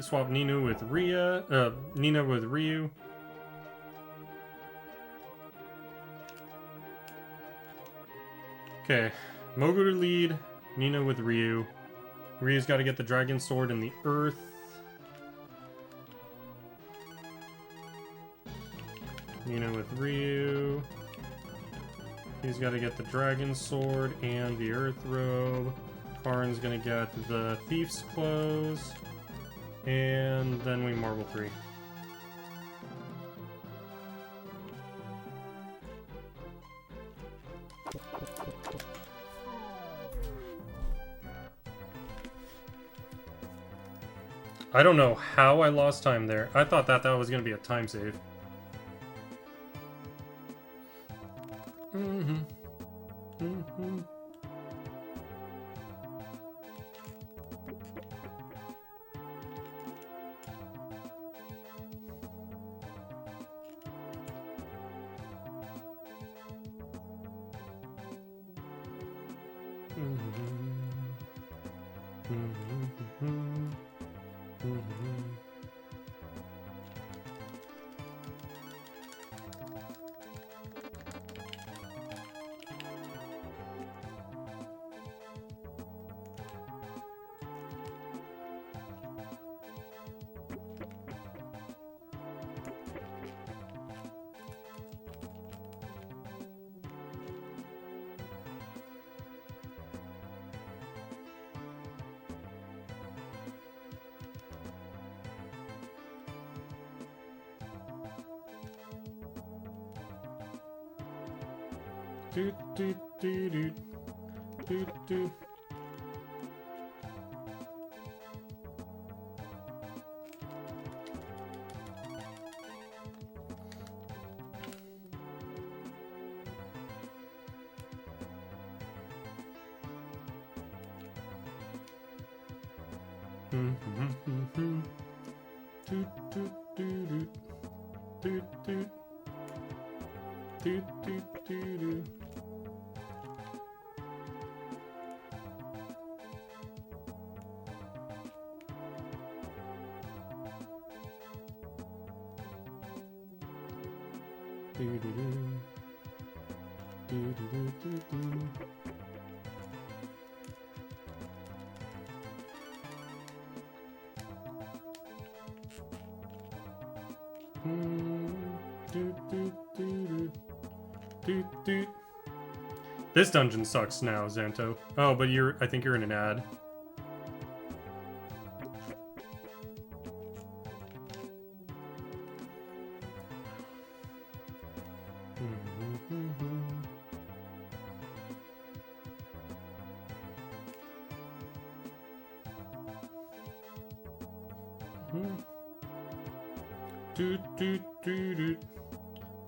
swap Nina with Nina with Ryu. Okay, Mogu to lead, Nina with Ryu. Ryu's got to get the Dragon Sword and the Earth. Nina with Ryu. He's got to get the Dragon Sword and the Earth Robe. Karn's gonna get the Thief's Clothes. And then we Marble 3. I don't know how I lost time there. I thought that was going to be a time save. Do do do do do do. Do do do do do do do do do do. This dungeon sucks now, Xanto. Oh, but I think you're in an ad. Do do do do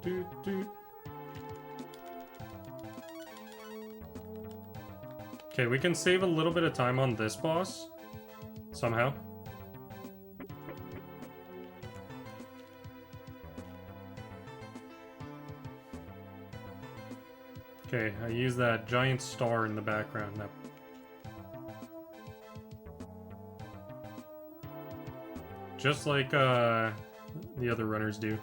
do do. Okay, we can save a little bit of time on this boss somehow. Okay, I use that giant star in the background. That just like the other runners do.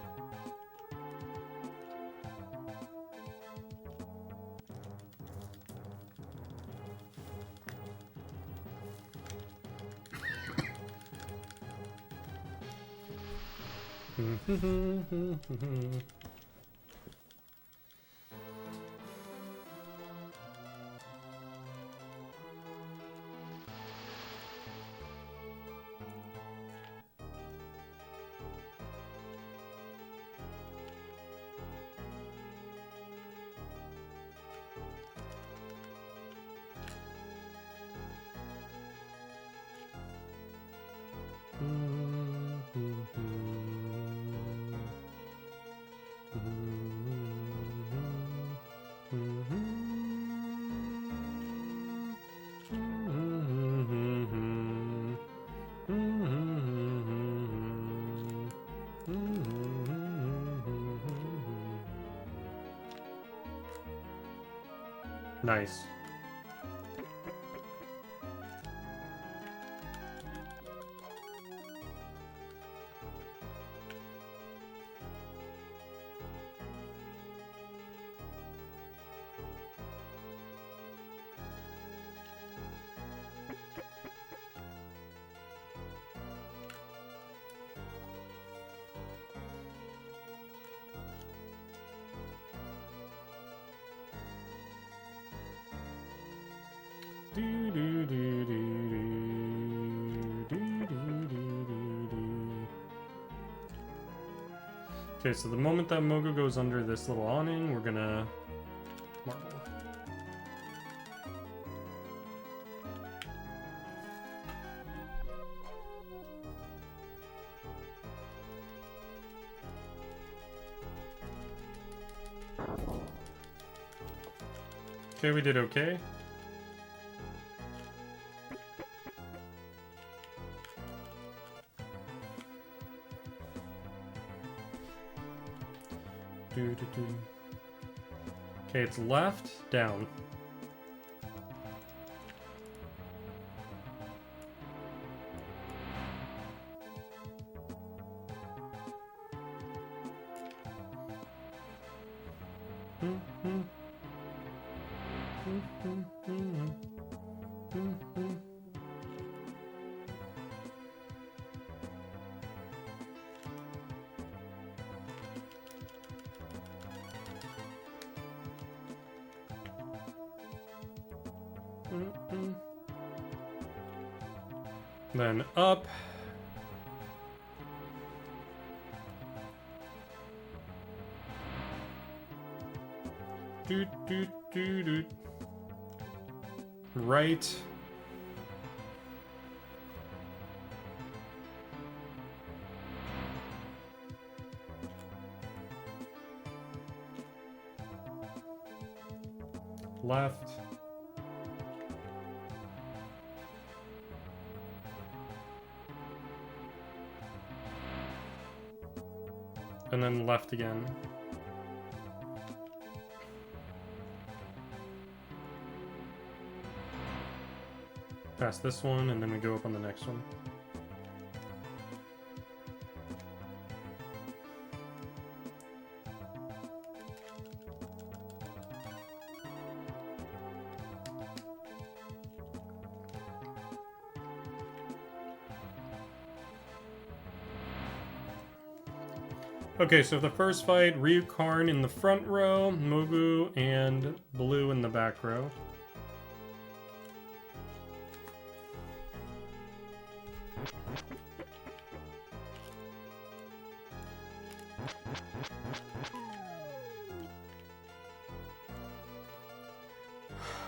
Nice. Okay, so the moment that Mogu goes under this little awning, we're gonna marble. Okay, we did okay. Okay, it's left, down. Then up. Doot, doot, doot, doot. Right. Left. And then left again. Past this one, and then we go up on the next one. Okay, so the first fight, Ryu Karn in the front row, Mogu and Blue in the back row.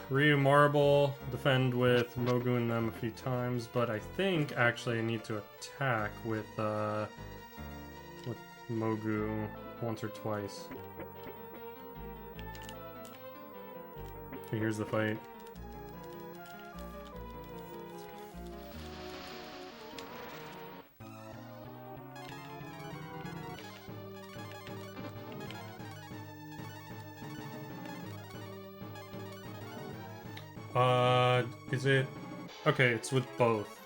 Ryu Marble, defend with Mogu and them a few times, but I think actually I need to attack with Mogu once or twice. Okay, here's the fight. Is it? Okay, it's with both.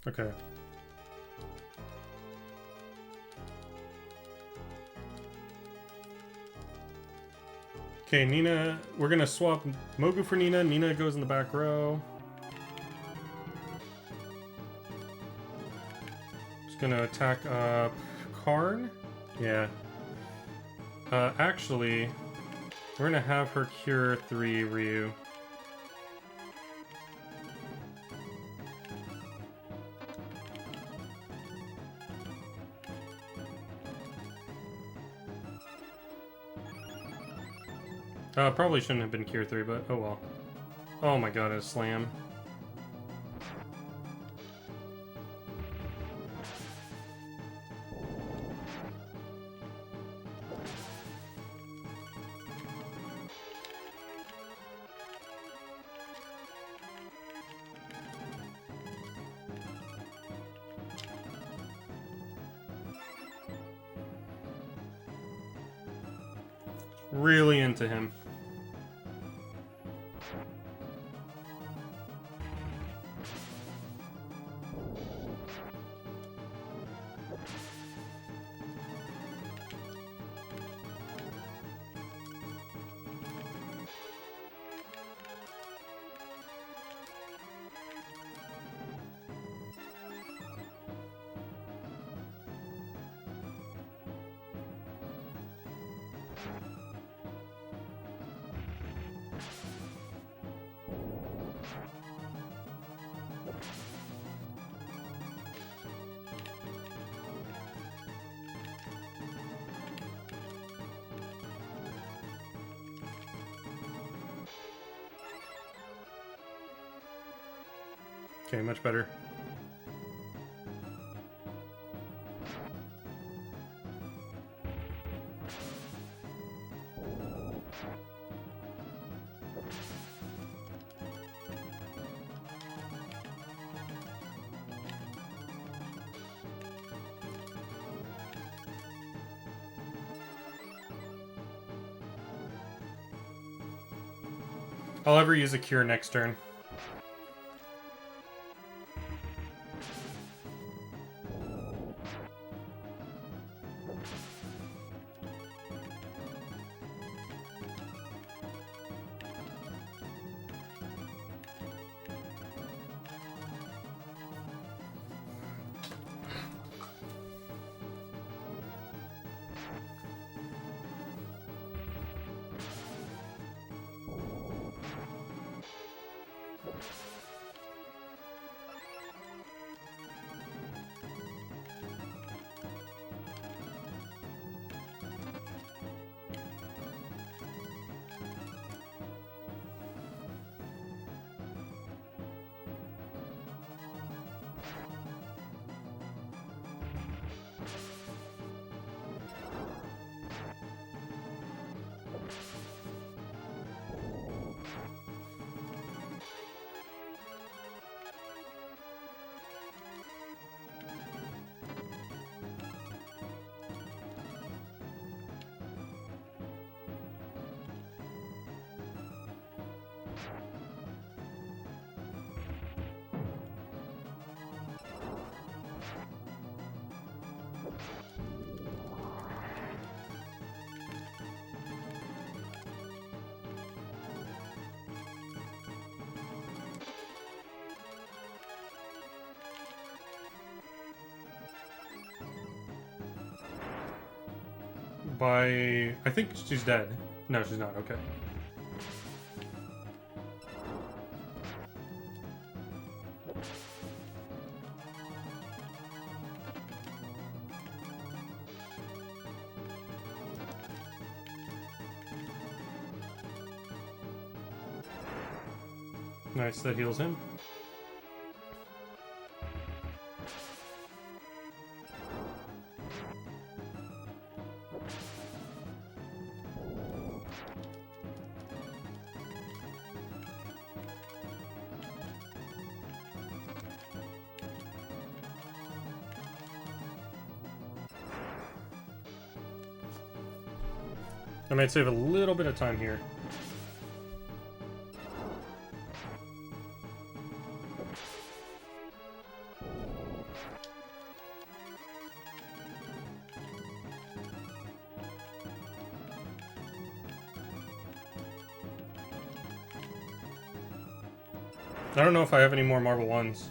Okay. Okay, Nina, we're gonna swap Mogu for Nina. Nina goes in the back row. Just gonna attack Karn. Yeah. Actually, we're gonna have her cure 3 Ryu. Probably shouldn't have been cure 3, but oh well. Oh my god, a slam. Really into him. Okay, much better. I'll ever use a cure next turn. I think she's dead. No, she's not. Okay. Nice, that heals him. I might save a little bit of time here. I don't know if I have any more marble ones.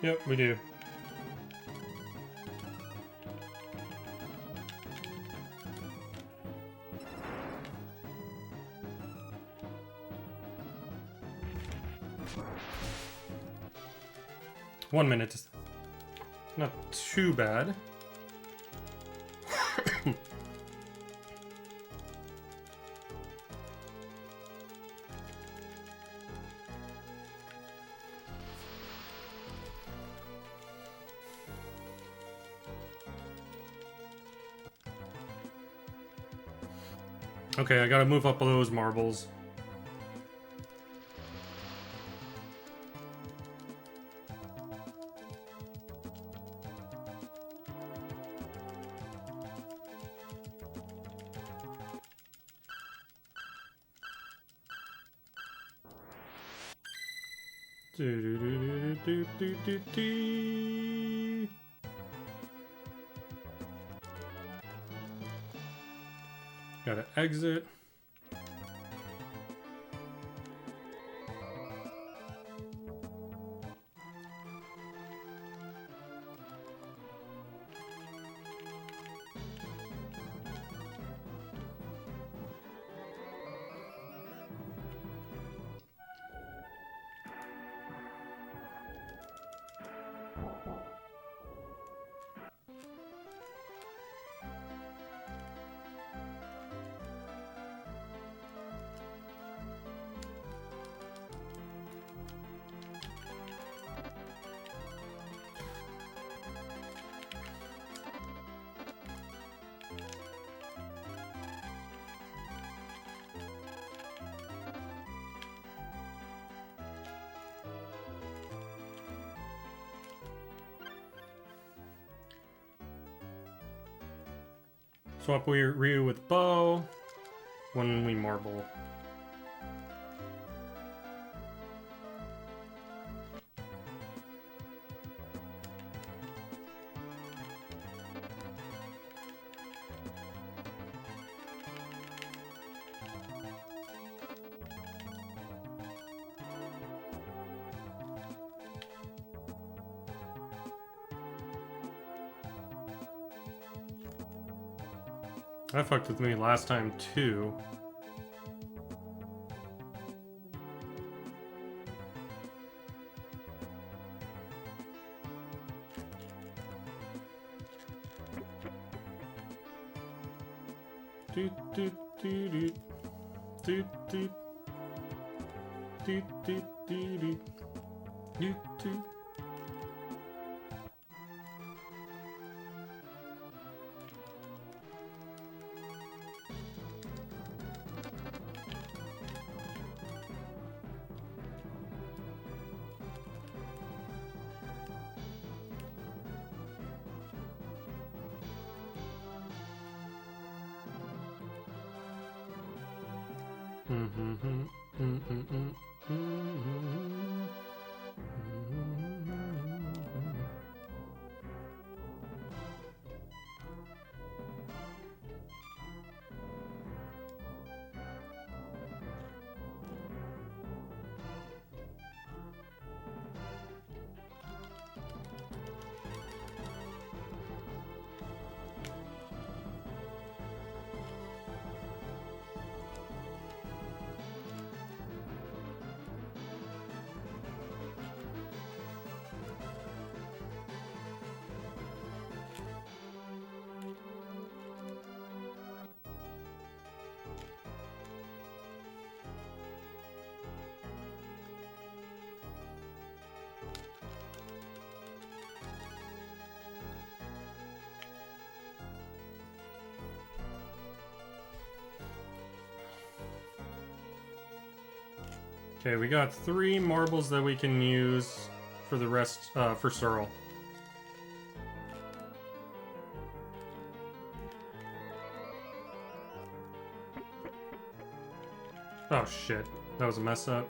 Yep, we do. One minute. Not too bad. Okay, I gotta move up those marbles. Do-do-do-do-do-do-do-do. Gotta exit. Swap Ryu with bow. When we marble. That fucked with me last time too. Doot doot doot doot doot doot doot doot doot doot doot doot. Okay, we got 3 marbles that we can use for the rest, for Searle. Oh shit, that was a mess up.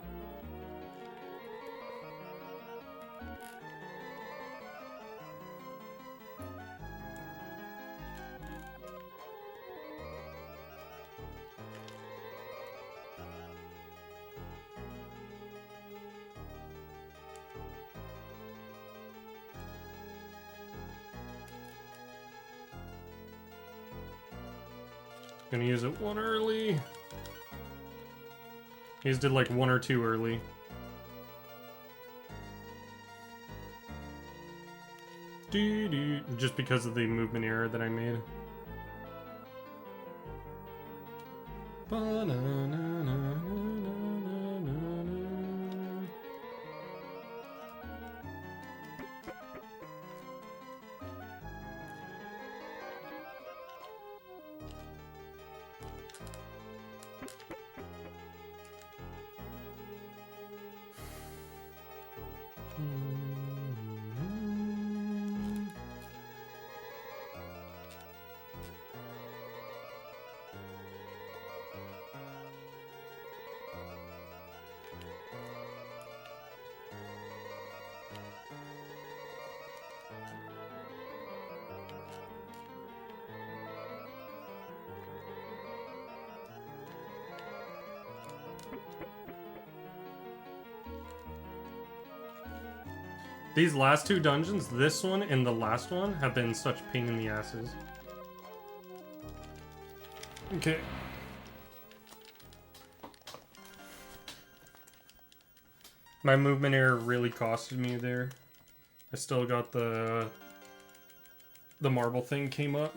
Gonna use it one early. He's did like one or two early. Just because of the movement error that I made. These last two dungeons, this one and the last one, have been such pain in the asses. Okay. My movement error really costed me there. I still got the marble thing came up.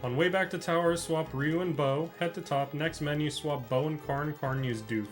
On way back to tower, swap Ryu and Bow. Head to top. Next menu, swap Bow and Karn. Karn use Doof.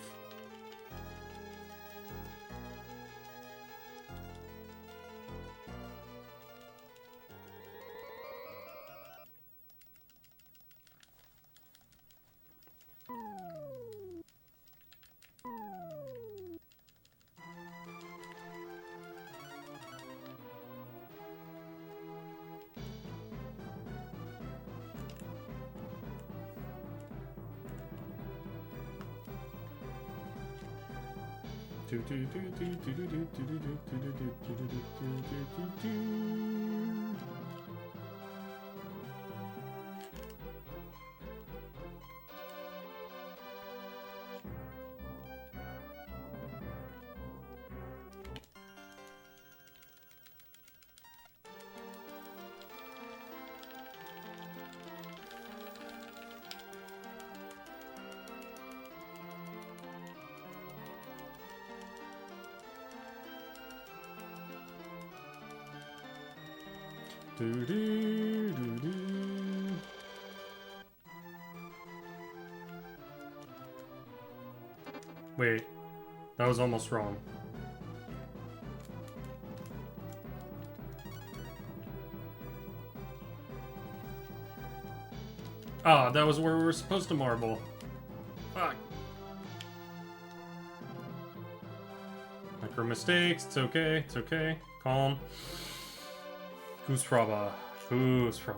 Wait, that was almost wrong. Ah, that was where we were supposed to marble. Fuck. Micro mistakes, it's okay, it's okay. Calm. Goose Fraba. Goose Fraba.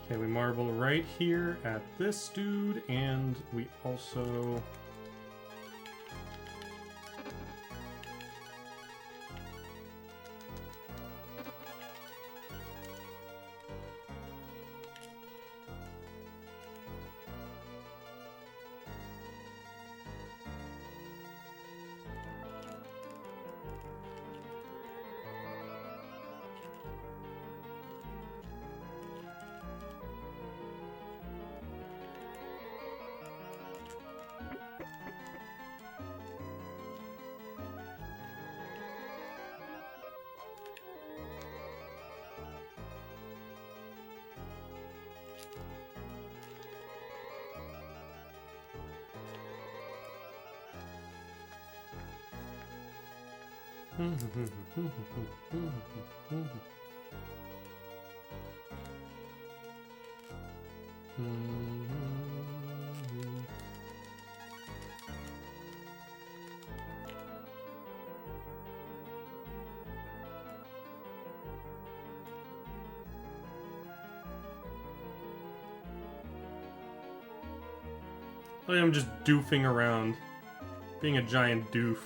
Okay, we marble right here at this dude, and we also... I'm just doofing around, being a giant doof.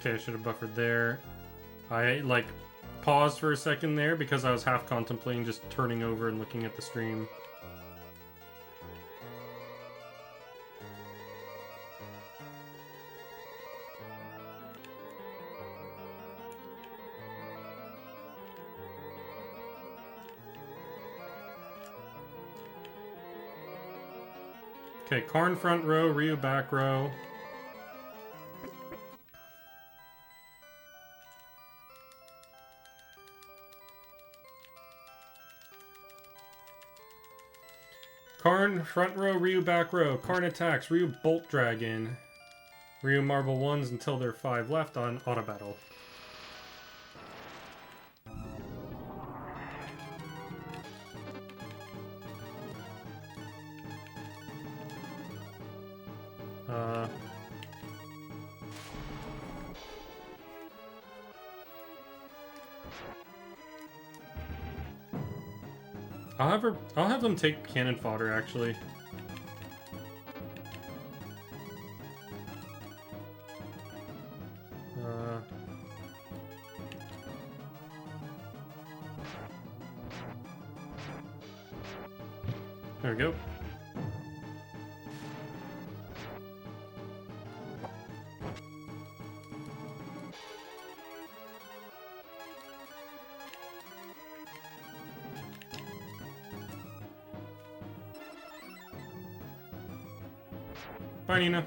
Okay, I should have buffered there. I, like, paused for a second there because I was half contemplating just turning over and looking at the stream. Okay, Karn front row, Ryu back row. Karn front row, Ryu back row. Karn attacks, Ryu bolt dragon. Ryu marble ones until there are 5 left on auto battle. I'll have them take cannon fodder actually. There we go. Bye, Nina.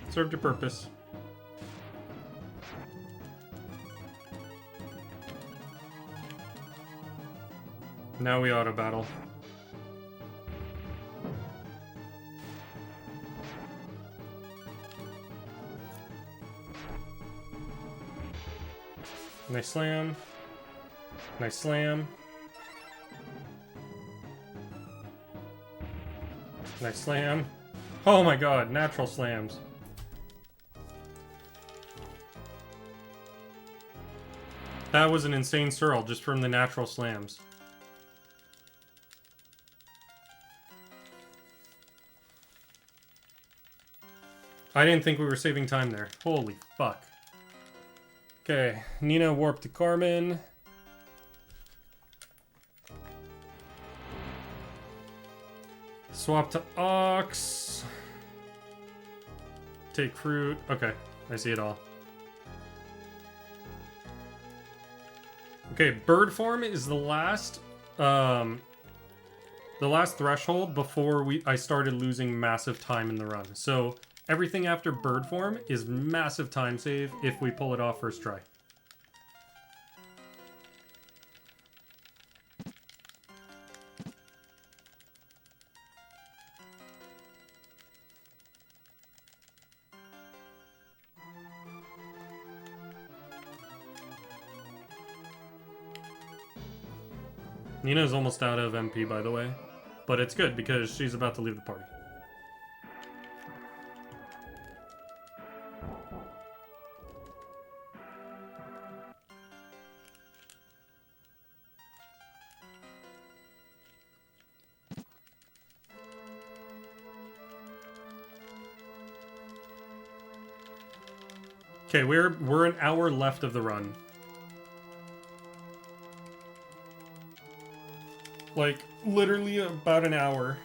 Served your purpose. Now we auto battle. Nice slam. Nice slam. Nice slam. Oh my god, natural slams. That was an insane Searle just from the natural slams. I didn't think we were saving time there. Holy fuck. Okay, Nina warp to Carmen. Swap to Ox. Take fruit. Okay, I see it all. Okay, bird form is the last threshold before I started losing massive time in the run. So everything after bird form is massive time save if we pull it off first try. Nina's almost out of MP, by the way. But it's good, because she's about to leave the party. Okay, we're an hour left of the run. Like, literally about an hour.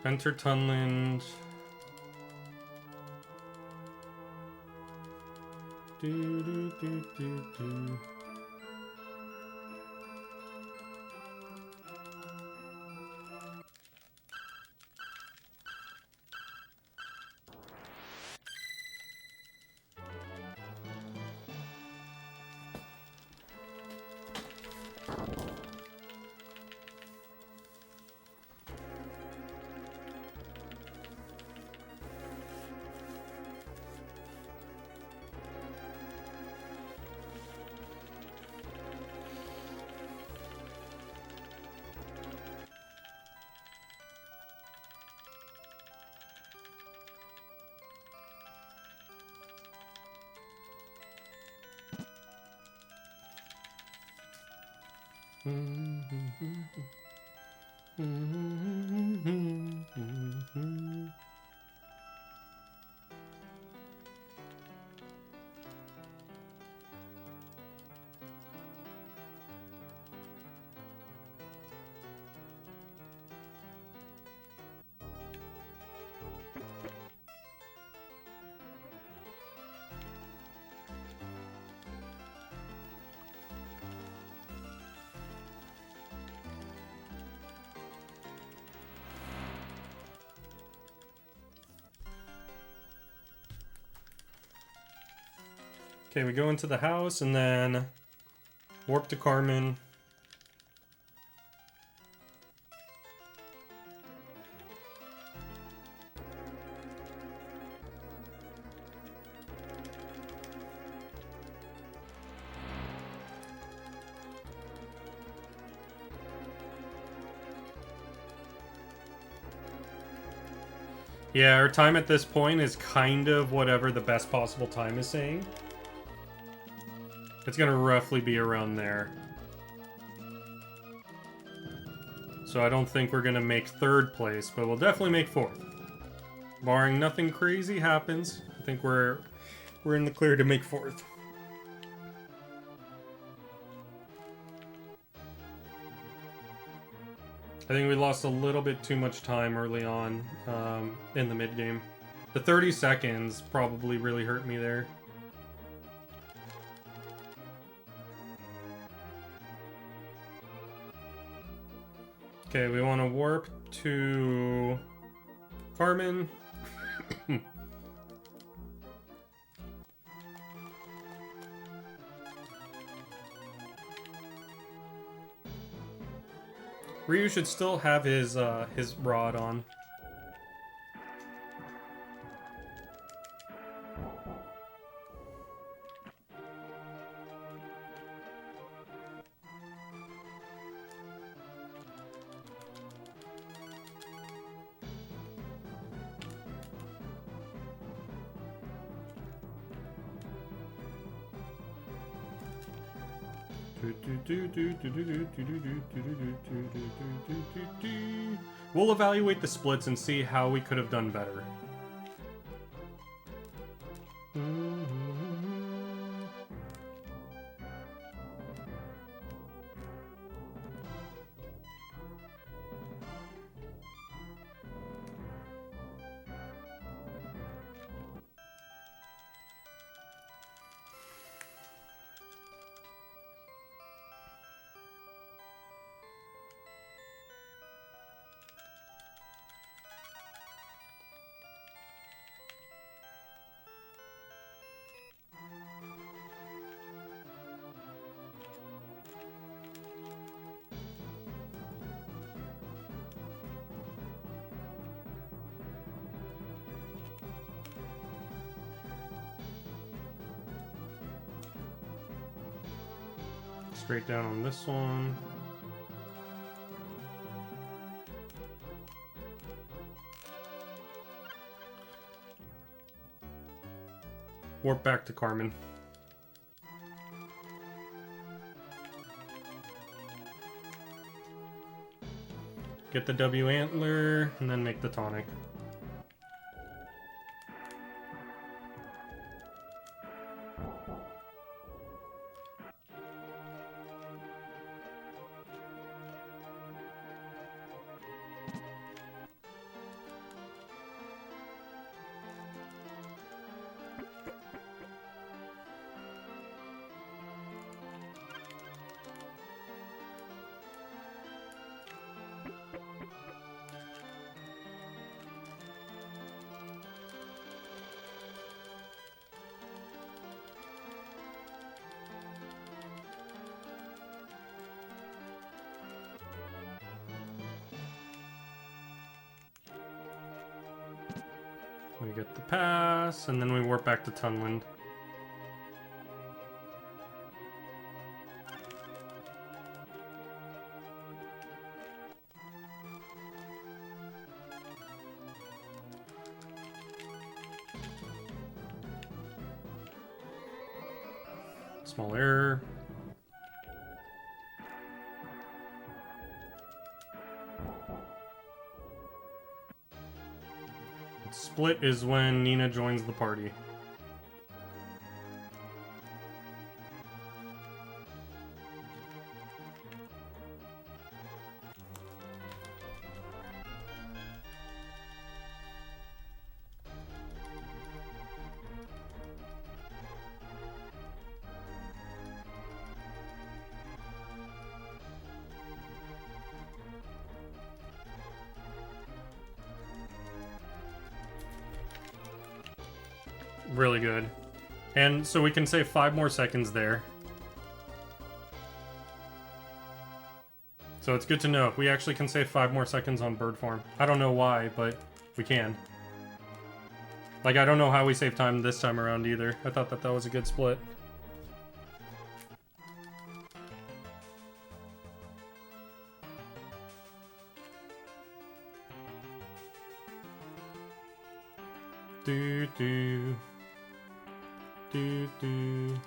Enter Tunland. Do, do, do, do, do. Okay, we go into the house and then warp to Carmen. Yeah, our time at this point is kind of whatever the best possible time is saying. It's gonna roughly be around there. So I don't think we're gonna make third place, but we'll definitely make fourth. Barring nothing crazy happens, I think we're in the clear to make fourth. I think we lost a little bit too much time early on in the mid game. The 30 seconds probably really hurt me there. Okay, we want to warp to Carmen. Ryu should still have his rod on. We'll evaluate the splits and see how we could have done better. Straight down on this one. Warp back to Carmen. Get the W antler, and then make the tonic. We get the pass, and then we warp back to Tunland. Small error. Split is when Nina joins the party. Really good. And so we can save 5 more seconds there. So it's good to know. We actually can save 5 more seconds on bird form. I don't know why, but we can. Like, I don't know how we save time this time around either. I thought that was a good split. Do do. Do do.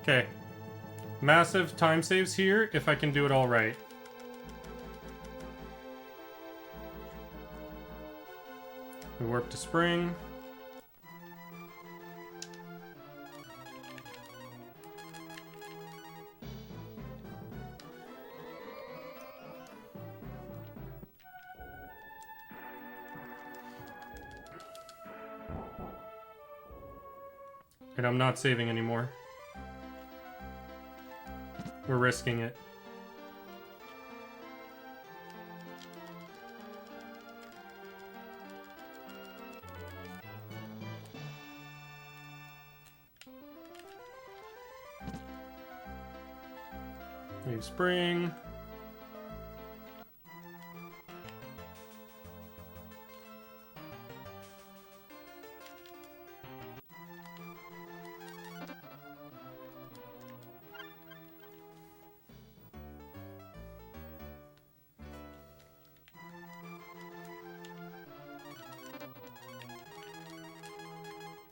Okay. Massive time saves here if I can do it all right. We warp to spring. And I'm not saving anymore. We're risking it. Leave spring.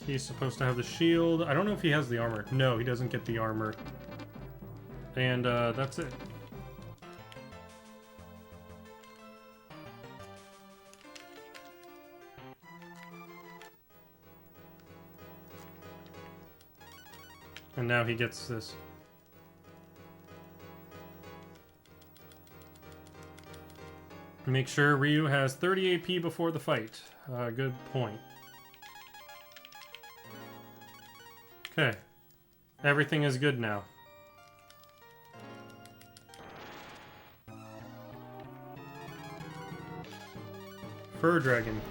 He's supposed to have the shield. I don't know if he has the armor. No, he doesn't get the armor. And that's it. And now he gets this. Make sure Ryu has 30 AP before the fight. Good point. Okay. Everything is good now. Fur Dragon.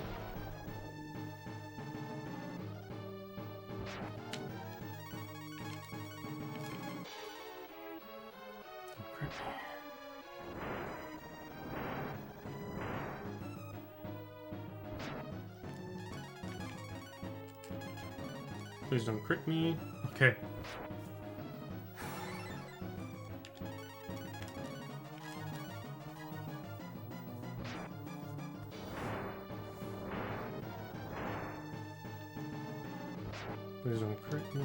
Please don't crit me. Okay. Please don't crit me.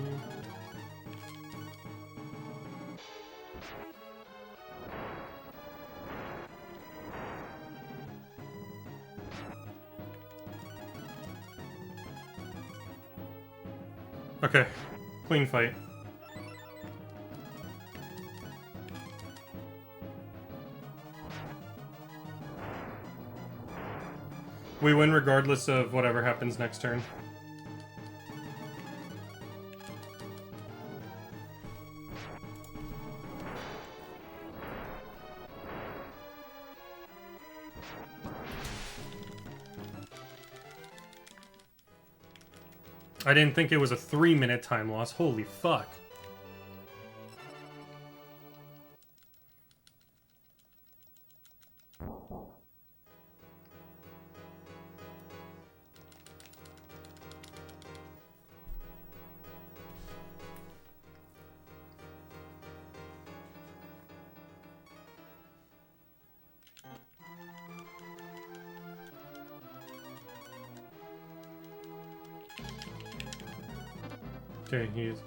Okay, clean fight. We win regardless of whatever happens next turn. I didn't think it was a 3-minute time loss. Holy fuck. Okay, he's...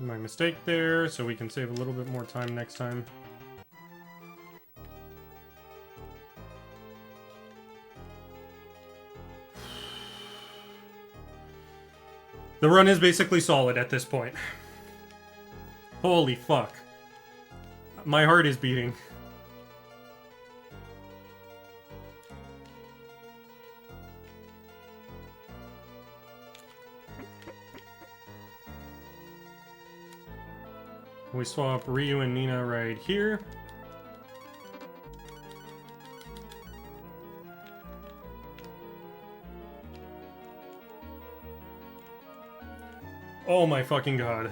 My mistake there, so we can save a little bit more time next time. The run is basically solid at this point. Holy fuck. My heart is beating. We swap Ryu and Nina right here. Oh my fucking god.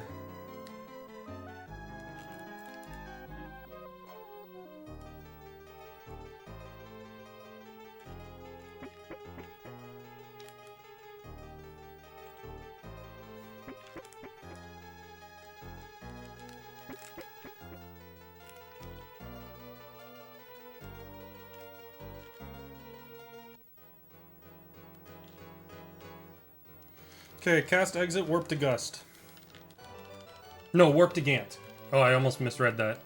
Okay, cast exit, warp to Gust. No, warp to Gant. Oh, I almost misread that.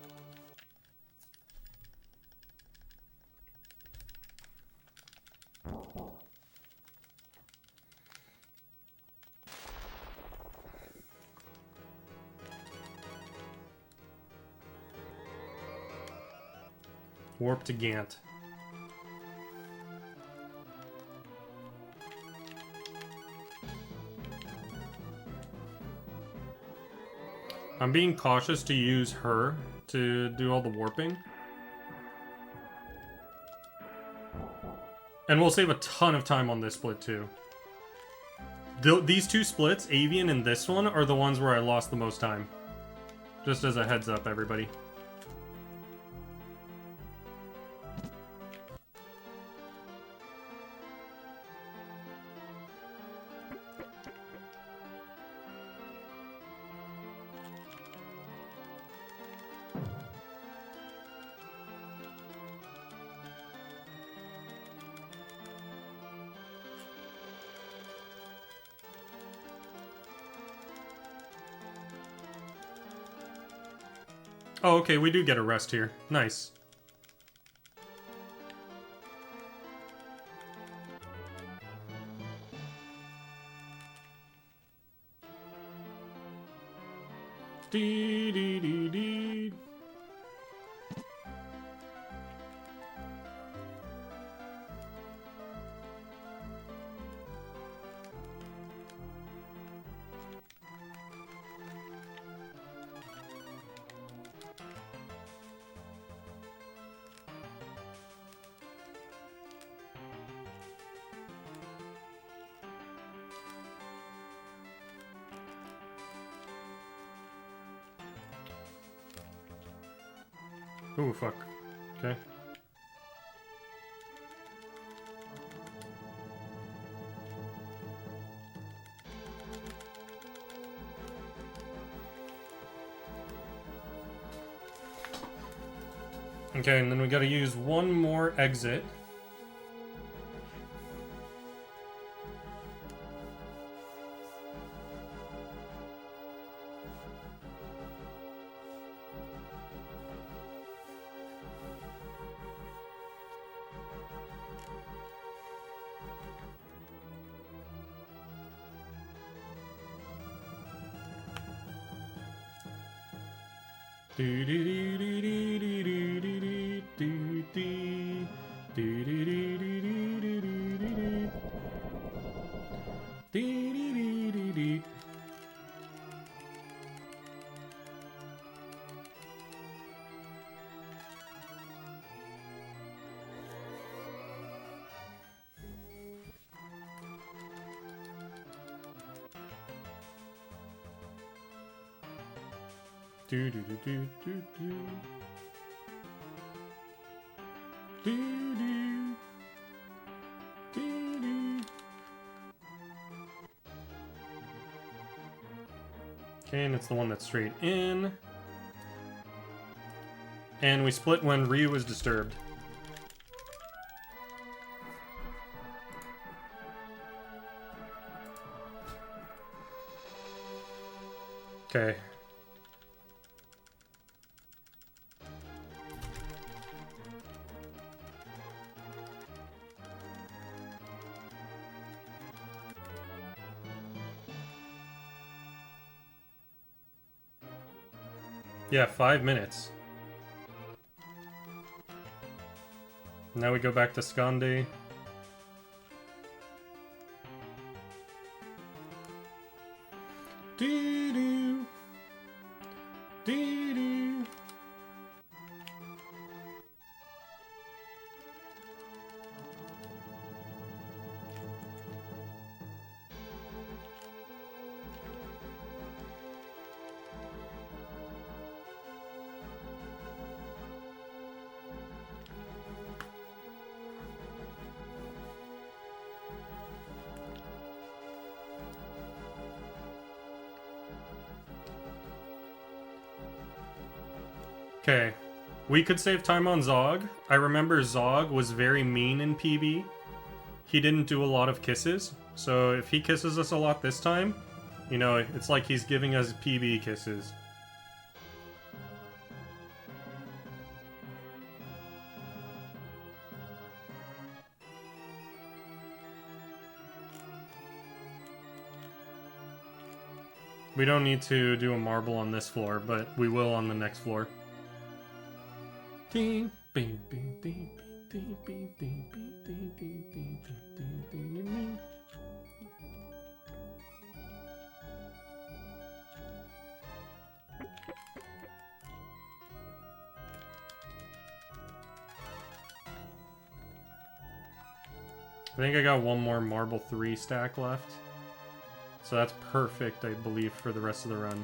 Warp to Gant. I'm being cautious to use her to do all the warping. And we'll save a ton of time on this split too. These two splits, Avian and this one, are the ones where I lost the most time. Just as a heads up, everybody. Oh, okay, we do get a rest here. Nice. Dee dee dee dee. Oh, fuck. Okay. Okay, and then we gotta use one more exit. Do do do do do do do do do do do do do do do do do do do. Do do do do do do do do do do. Okay, and it's the one that's straight in. And we split when Ryu was disturbed. Okay. Yeah, 5 minutes. Now we go back to Skande. Doo doo. Doo doo. Okay, we could save time on Zog. I remember Zog was very mean in PB. He didn't do a lot of kisses, so if he kisses us a lot this time, you know, it's like he's giving us PB kisses. We don't need to do a marble on this floor, but we will on the next floor. I think I got one more marble 3 stack left. So that's perfect, I believe, for the rest of the run.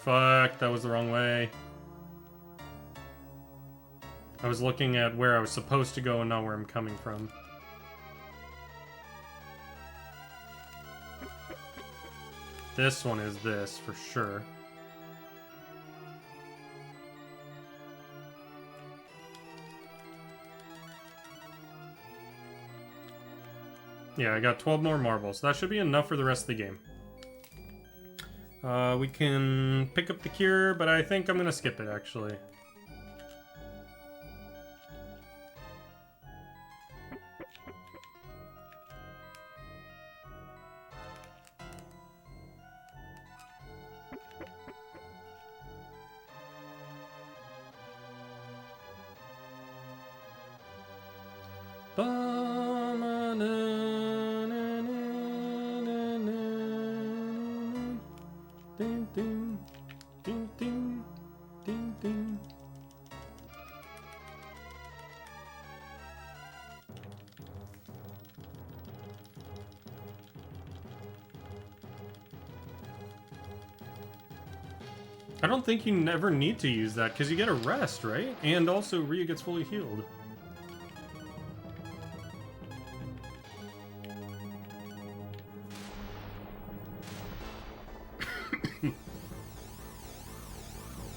Fuck, that was the wrong way. I was looking at where I was supposed to go and not where I'm coming from. This one is this, for sure. Yeah, I got 12 more marbles. That should be enough for the rest of the game. We can pick up the cure, but I think I'm gonna skip it, actually. I don't think you never need to use that, because you get a rest, right? And also, Ryu gets fully healed.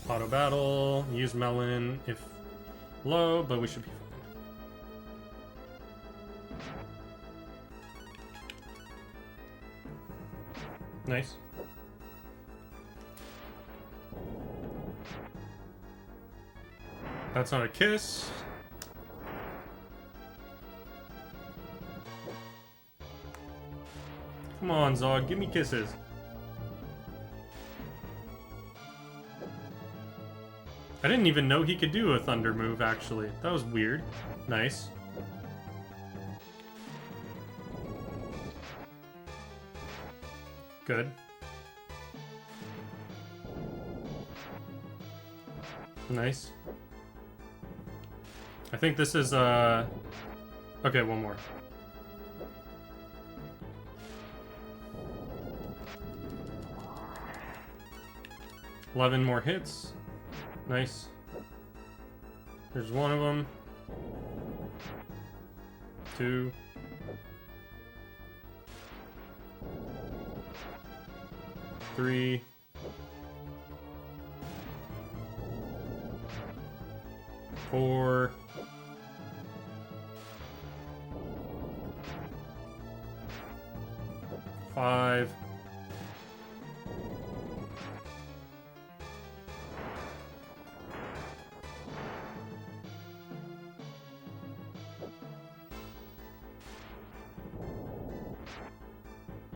Auto battle, use melon if low, but we should be fine. Nice. That's not a kiss. Come on, Zog, give me kisses. I didn't even know he could do a thunder move, actually. That was weird. Nice. Good. Nice. I think this is, okay, one more. $11 more hits. Nice. There's one of them. 2. 3. 4. 5.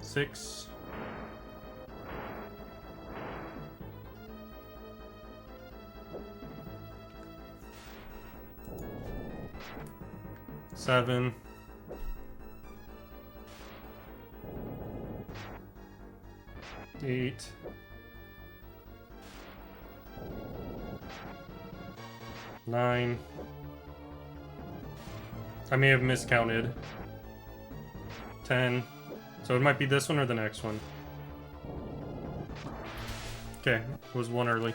6. 7. 8. 9. I may have miscounted. 10. So it might be this one or the next one. Okay, it was one early.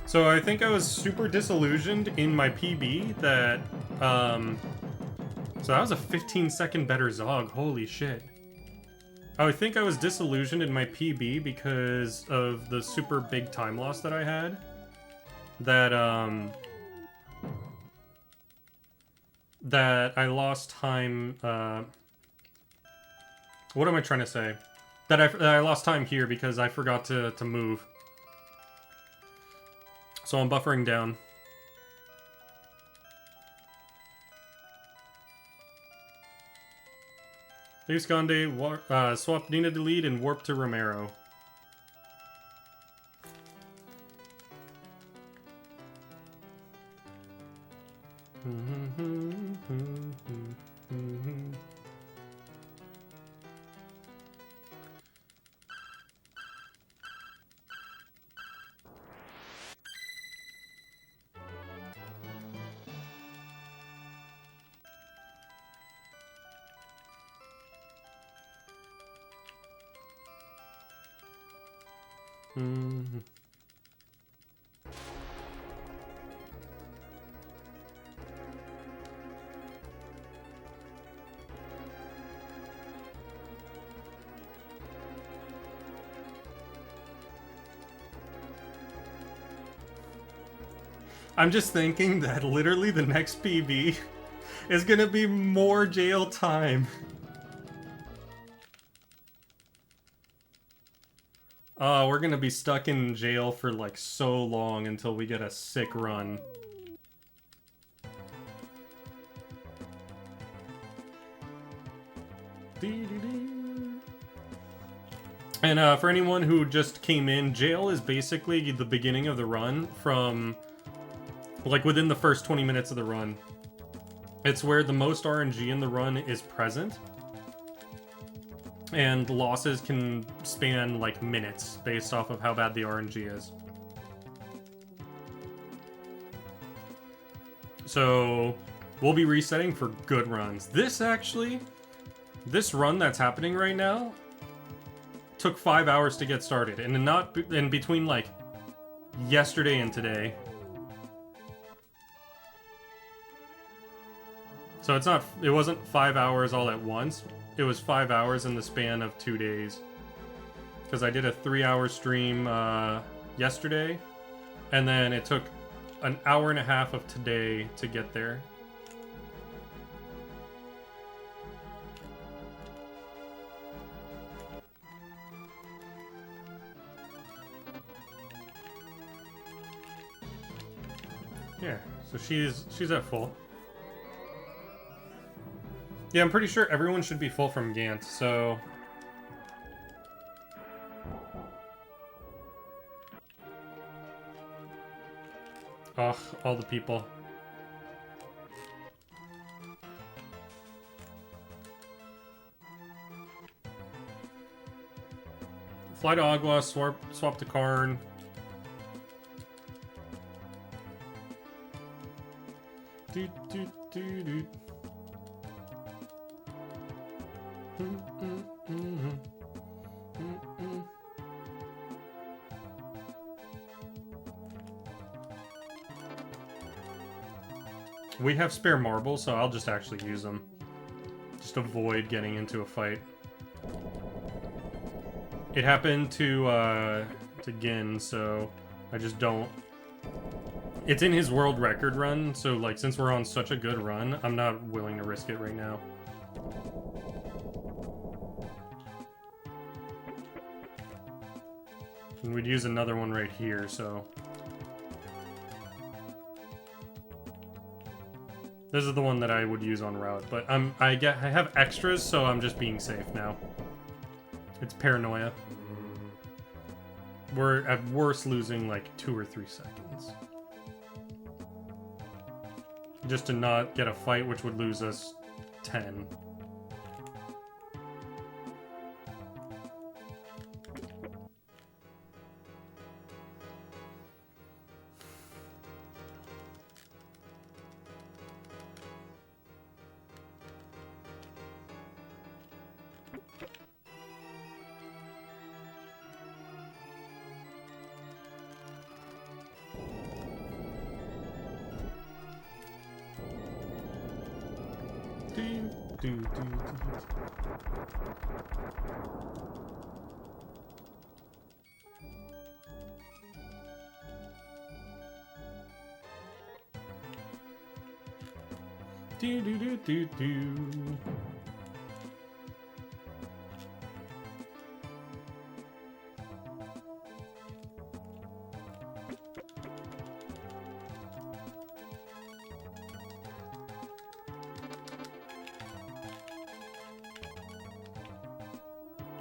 So I think I was super disillusioned in my PB that, so that was a 15-second better Zog, holy shit. I think I was disillusioned in my PB because of the super big time loss that I had. That, that I lost time, what am I trying to say? That I lost time here because I forgot to move. So I'm buffering down. Leave Sconde, swap Nina to lead and warp to Romero. I'm just thinking that literally the next PB is gonna be more jail time. We're gonna be stuck in jail for like so long until we get a sick run. And for anyone who just came in, jail is basically the beginning of the run from like within the first 20 minutes of the run. It's where the most RNG in the run is present. And losses can span like minutes based off of how bad the RNG is. So we'll be resetting for good runs. This run that's happening right now, took 5 hours to get started, and not in between like yesterday and today. So it wasn't 5 hours all at once. It was 5 hours in the span of 2 days. Because I did a 3-hour stream yesterday, and then it took an hour and a half of today to get there. Yeah, so she's at full. Yeah, I'm pretty sure everyone should be full from Gant, so... Ugh, all the people. Fly to Agua, swap to Karn. Doot, doot, doot, doot. We have spare marbles, so I'll just actually use them. Just avoid getting into a fight. It happened to Gin, so I just don't... It's in his world record run, so like since we're on such a good run, I'm not willing to risk it right now. And we'd use another one right here, so... This is the one that I would use on route, but I have extras, so I'm just being safe now. It's paranoia. We're at worst losing like 2 or 3 seconds. Just to not get a fight, which would lose us 10.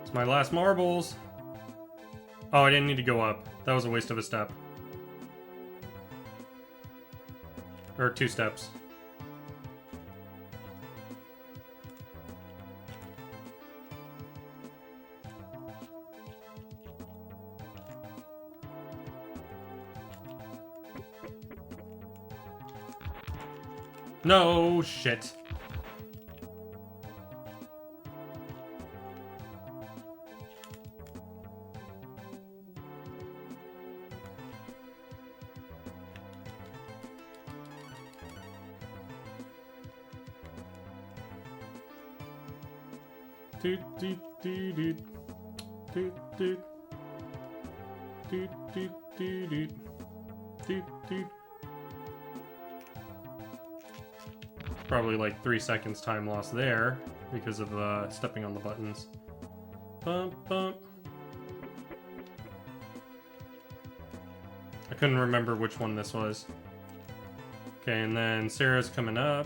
It's my last marbles. Oh, I didn't need to go up. That was a waste of a step. Or 2 steps. No shit. Doot doot doot doot doot doot doot doot doot doot doot. Probably like 3 seconds time loss there because of stepping on the buttons. Bump bump. I couldn't remember which one this was. Okay, and then Sarah's coming up.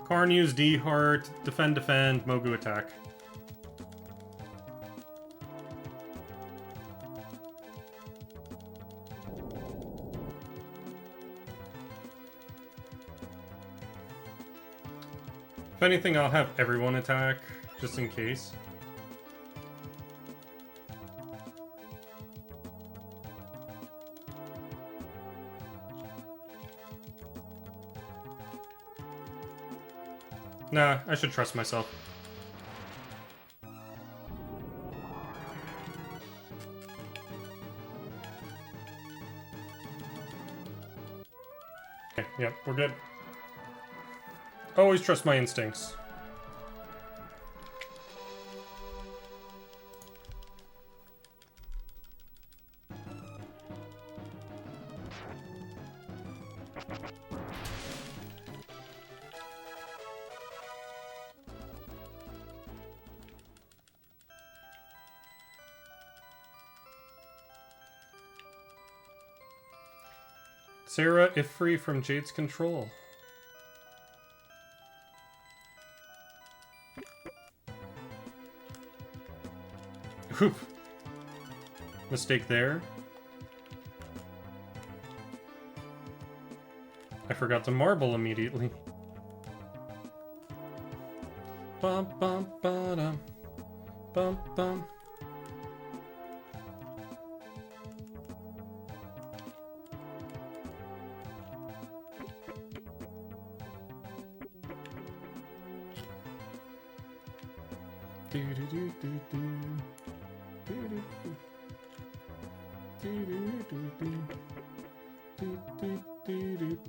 Karn use D heart, defend, Mogu attack. If anything, I'll have everyone attack, just in case. Nah, I should trust myself. Okay, yep, we're good. Always trust my instincts. Sarah, if free from Jade's control. Oop. Mistake there. I forgot to marble immediately. Bum bum ba-dum. Bum bum. Do do do do do. Do do do. Do do do do. Do do do do.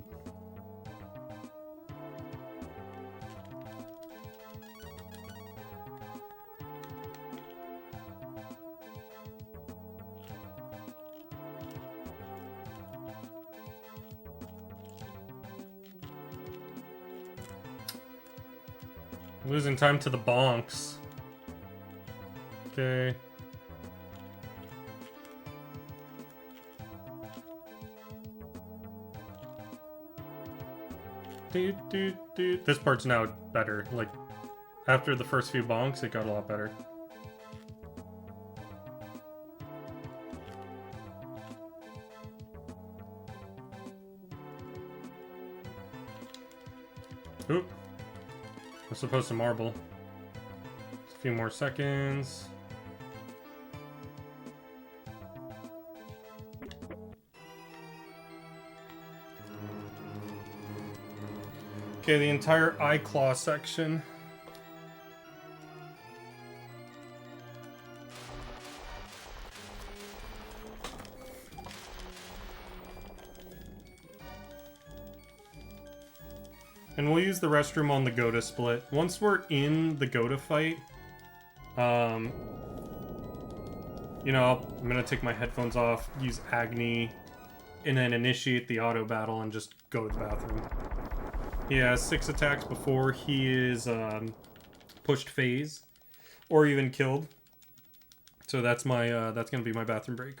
Losing time to the bonks. Okay. This part's now better. Like, after the first few bonks, it got a lot better. Oop. I'm supposed to marble. Just a few more seconds. Okay, the entire eye claw section. And we'll use the restroom on the Goda split. Once we're in the Goda fight, you know, I'm gonna take my headphones off, use Agni, and then initiate the auto battle and just go to the bathroom. He has 6 attacks before he is pushed phase, or even killed. So that's my that's gonna be my bathroom break.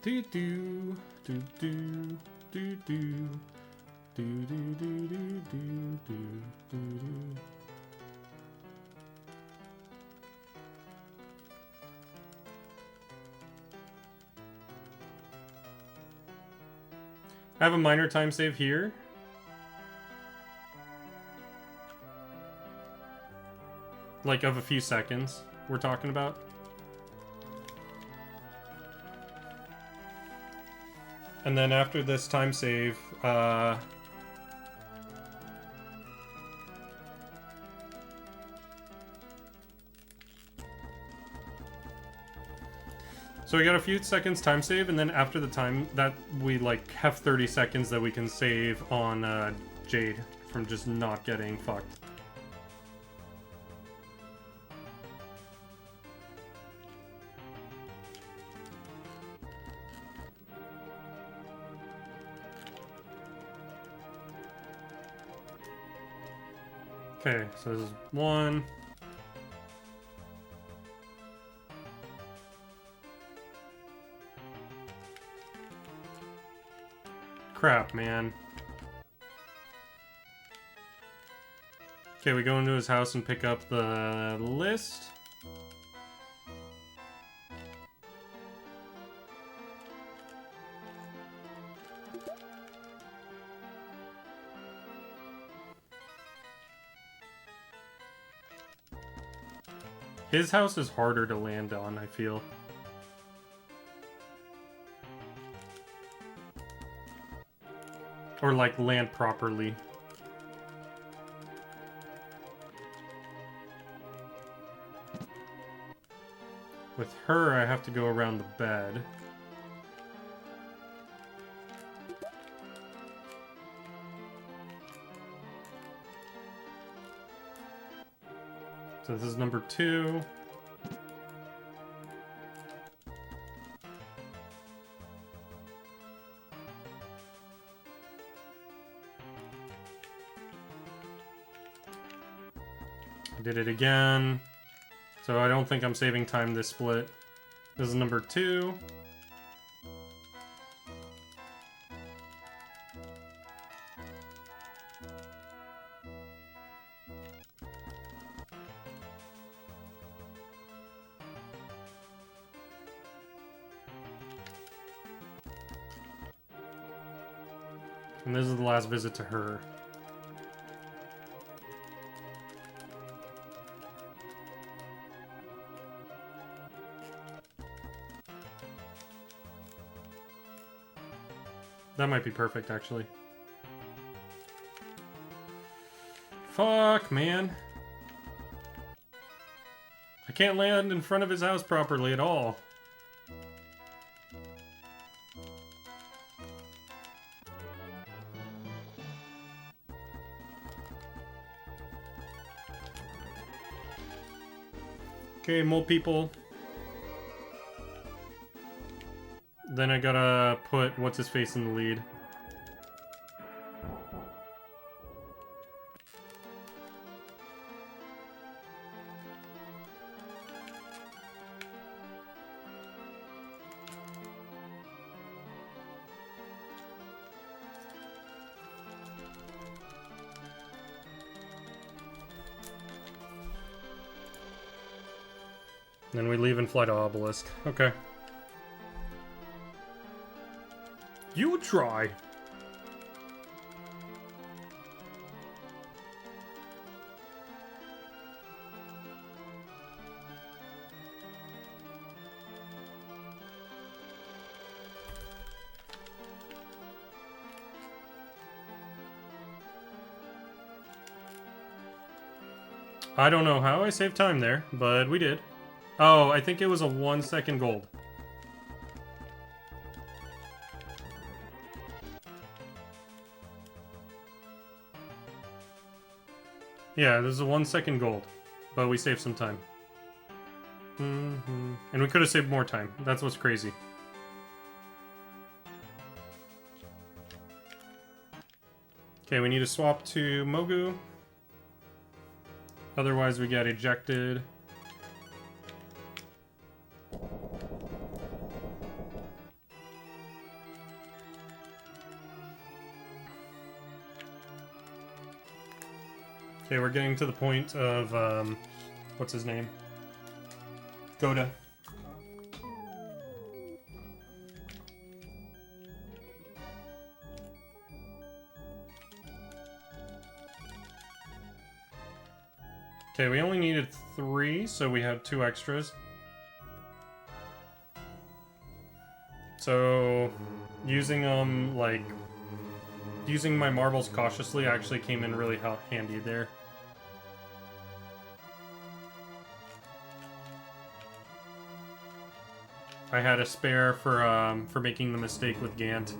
Do do do do do do do do do do do do do. I have a minor time save here. Like of a few seconds we're talking about. And then after this time save, so we got a few seconds time save, and then after the time that we like have 30 seconds that we can save on Jade from just not getting fucked. Okay, so this is 1. Crap, man. Okay, we go into his house and pick up the list. His house is harder to land on, I feel. Or, like, land properly. With her, I have to go around the bed. So this is number 2. I did it again. So I don't think I'm saving time this split. This is number 2. And this is the last visit to her. That might be perfect, actually. Fuck, man. I can't land in front of his house properly at all. Okay, more people. Then I gotta put what's-his-face in the lead. Then we leave and fly to Obelisk. Okay. You try. I don't know how I saved time there, but we did. Oh, I think it was a 1-second gold. Yeah, this is a 1-second gold, but we saved some time. And we could have saved more time. That's what's crazy. Okay, we need to swap to Mogu. Otherwise, we get ejected. Okay, we're getting to the point of, what's his name? Goda. Okay, we only needed 3, so we had 2 extras. So, using using my marbles cautiously actually came in really handy there. I had a spare for making the mistake with Gant.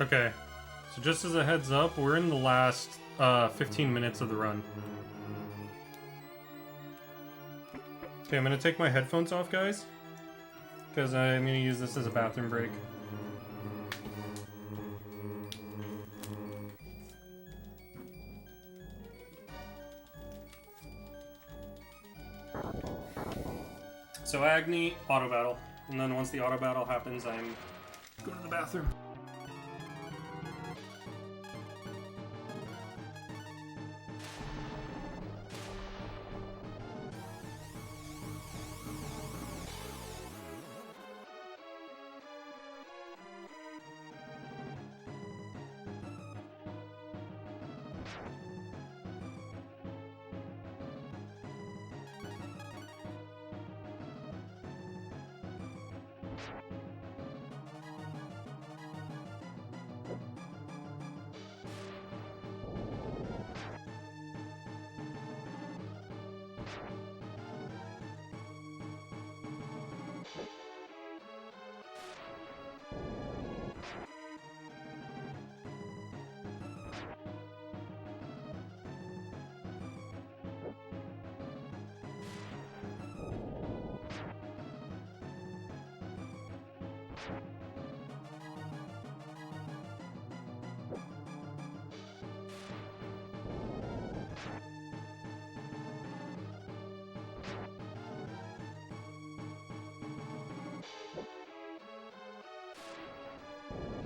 Okay, so just as a heads up, we're in the last 15 minutes of the run. Okay, I'm gonna take my headphones off, guys, because I'm gonna use this as a bathroom break. So Agni, auto battle, and then once the auto battle happens, I'm going to the bathroom.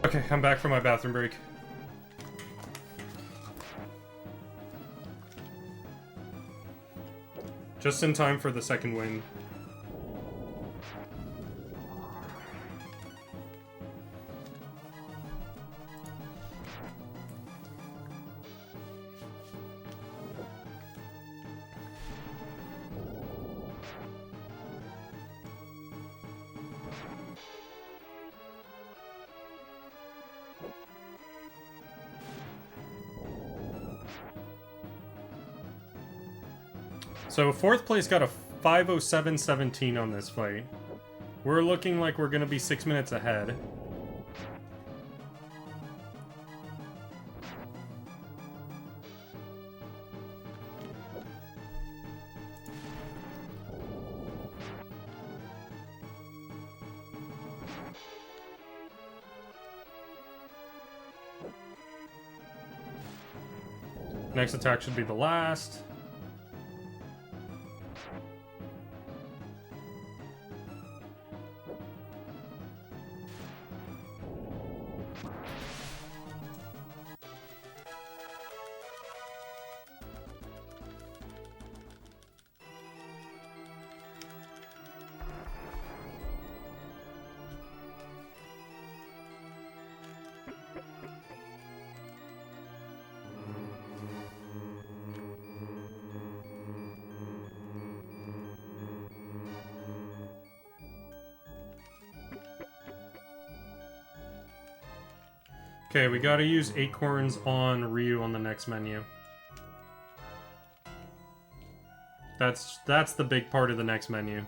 Okay, I'm back from my bathroom break. Just in time for the second win. So 4th place got a 5:07:17 on this fight. We're looking like we're gonna be 6 minutes ahead. Next attack should be the last. Okay, we gotta use acorns on Ryu on the next menu. That's the big part of the next menu.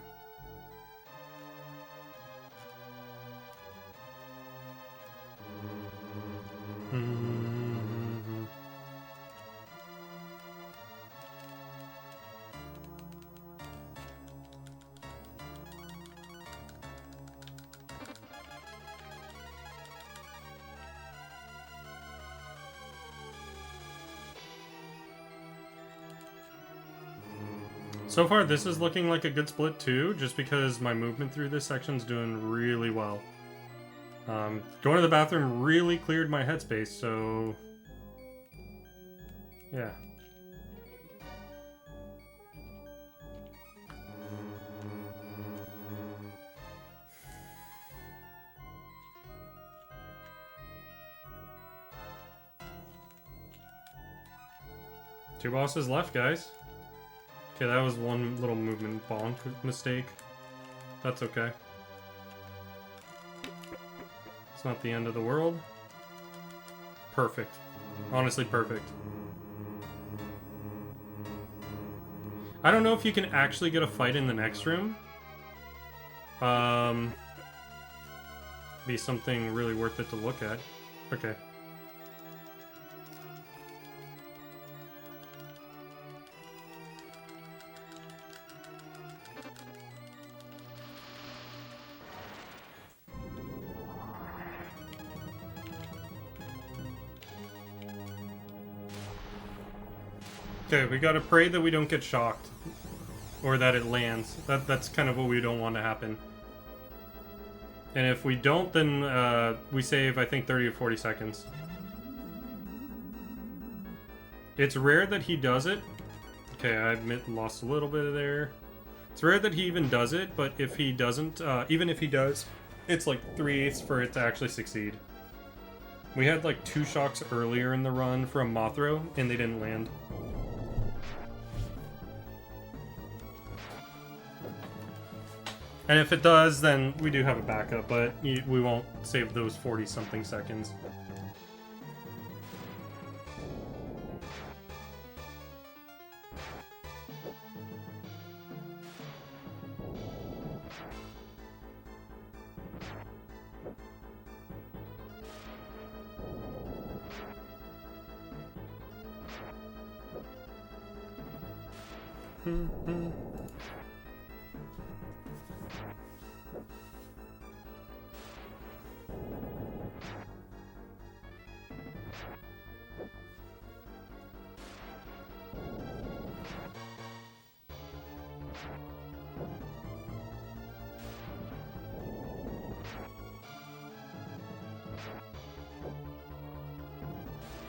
So far, this is looking like a good split too, just because my movement through this section's doing really well. Going to the bathroom really cleared my headspace, so... yeah. Two bosses left, guys. Okay, that was one little movement bonk mistake. That's okay. It's not the end of the world. Perfect. Honestly, perfect. I don't know if you can actually get a fight in the next room. Be something really worth it to look at. Okay. Okay, we gotta pray that we don't get shocked. Or that it lands. That's kind of what we don't want to happen. And if we don't, then we save, I think, 30 or 40 seconds. It's rare that he does it. Okay, I admit lost a little bit of there. It's rare that he even does it, but if he doesn't, even if he does, it's like 3/8 for it to actually succeed. We had like 2 shocks earlier in the run from Mothro, and they didn't land. And if it does, then we do have a backup, but we won't save those 40-something seconds.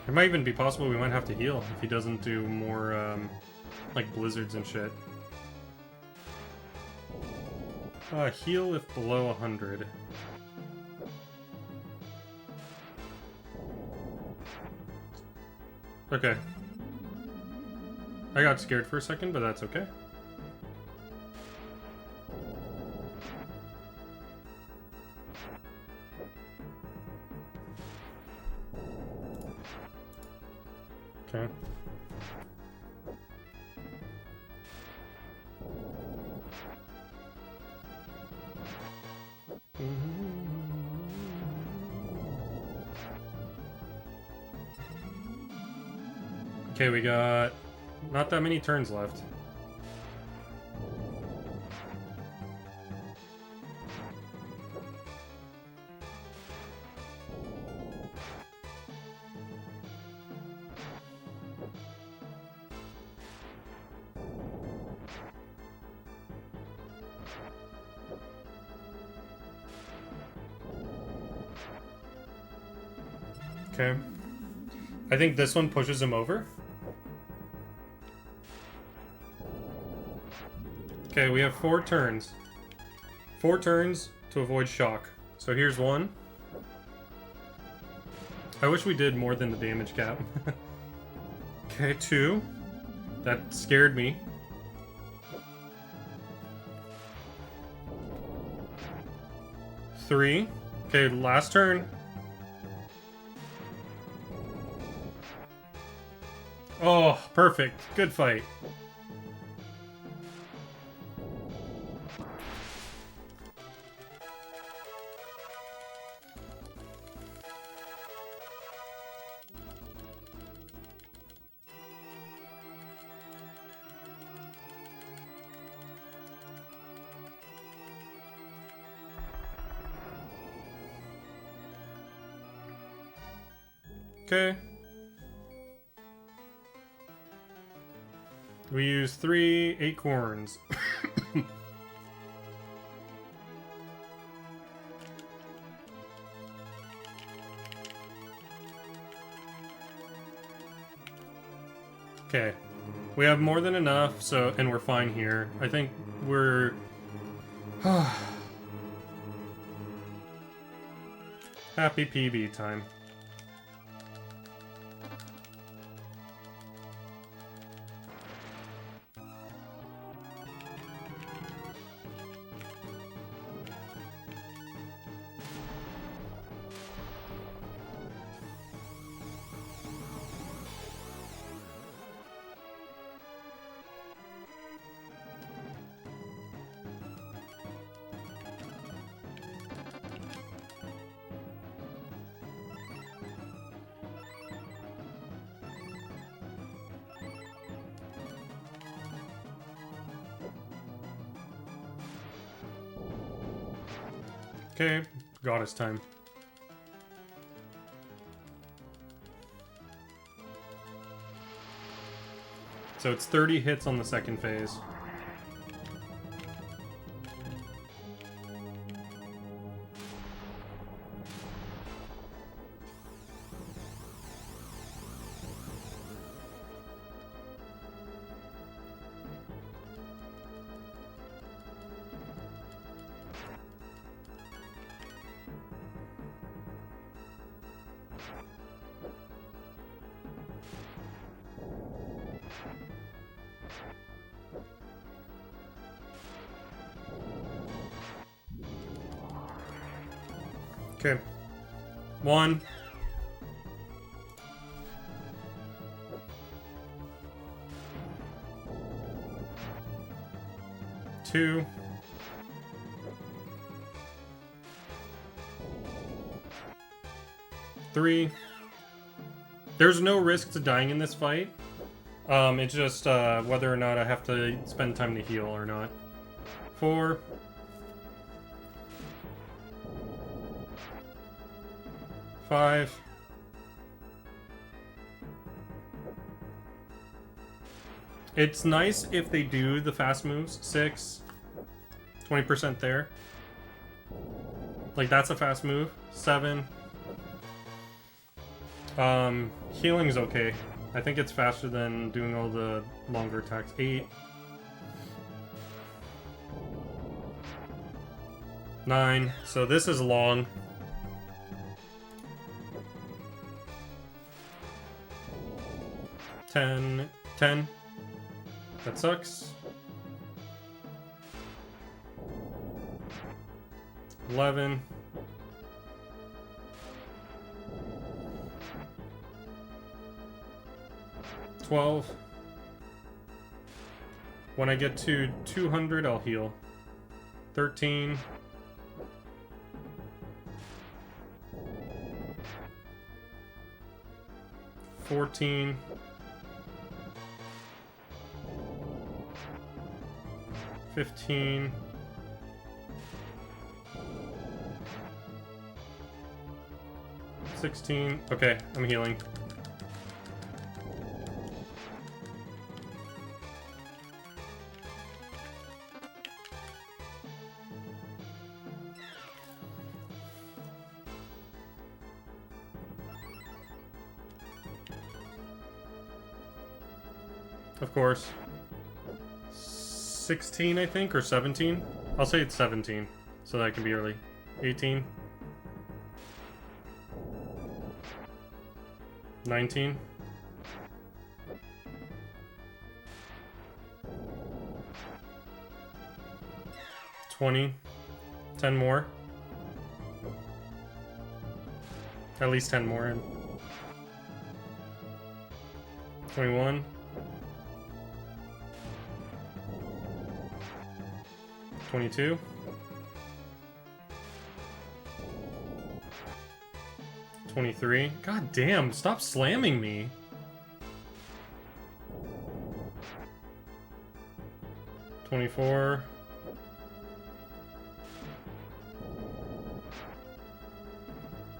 It might even be possible we might have to heal if he doesn't do more, like, blizzards and shit. Heal if below 100. Okay. I got scared for a second, but that's okay. Okay. Okay, we got not that many turns left. Okay. I think this one pushes him over. Okay, we have 4 turns. 4 turns to avoid shock. So here's one. I wish we did more than the damage cap. Okay, 2. That scared me. 3. Okay, last turn. Oh, perfect. Good fight. Okay. We use 3 acorns. Okay. We have more than enough, so and we're fine here. I think we're happy PB time. Okay, goddess time. So it's 30 hits on the second phase. Okay. 1. 2. 3. There's no risk to dying in this fight. It's just whether or not I have to spend time to heal or not. 4. 5. 'It's nice if they do the fast moves. 6. 20% there. Like, that's a fast move. 7. Healing's okay. I think it's faster than doing all the longer attacks. 8. 9. So this is long. 10. 10. That sucks. 11. 12. When I get to 200, I'll heal. 13. 14. 15. 16. Okay, I'm healing. Of course. 16, I think, or 17? I'll say it's 17, so that can be early. 18. 19. 20. 10 more. At least 10 more. 21. 22. 23. God damn, stop slamming me. 24.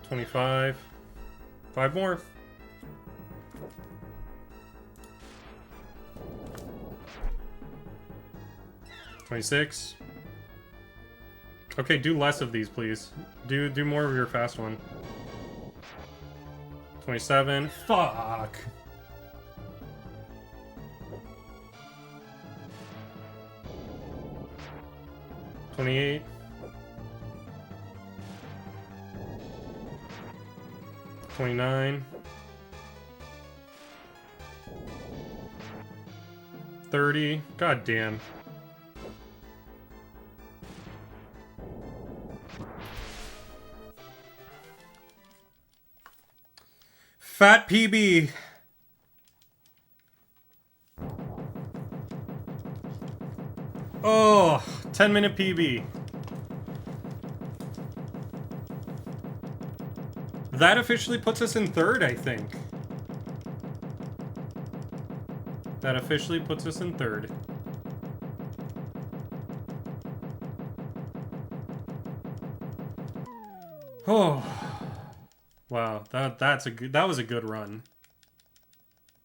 25. 5 more. 26. Okay, do less of these, please. Do more of your fast one. 27. Fuck. 28. 29. 30. God damn. Fat PB. Oh, 10-minute PB. That officially puts us in third, I think. That officially puts us in third. Oh, wow, that was a good run.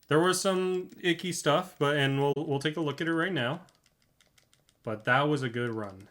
There was some icky stuff, and we'll take a look at it right now. But that was a good run.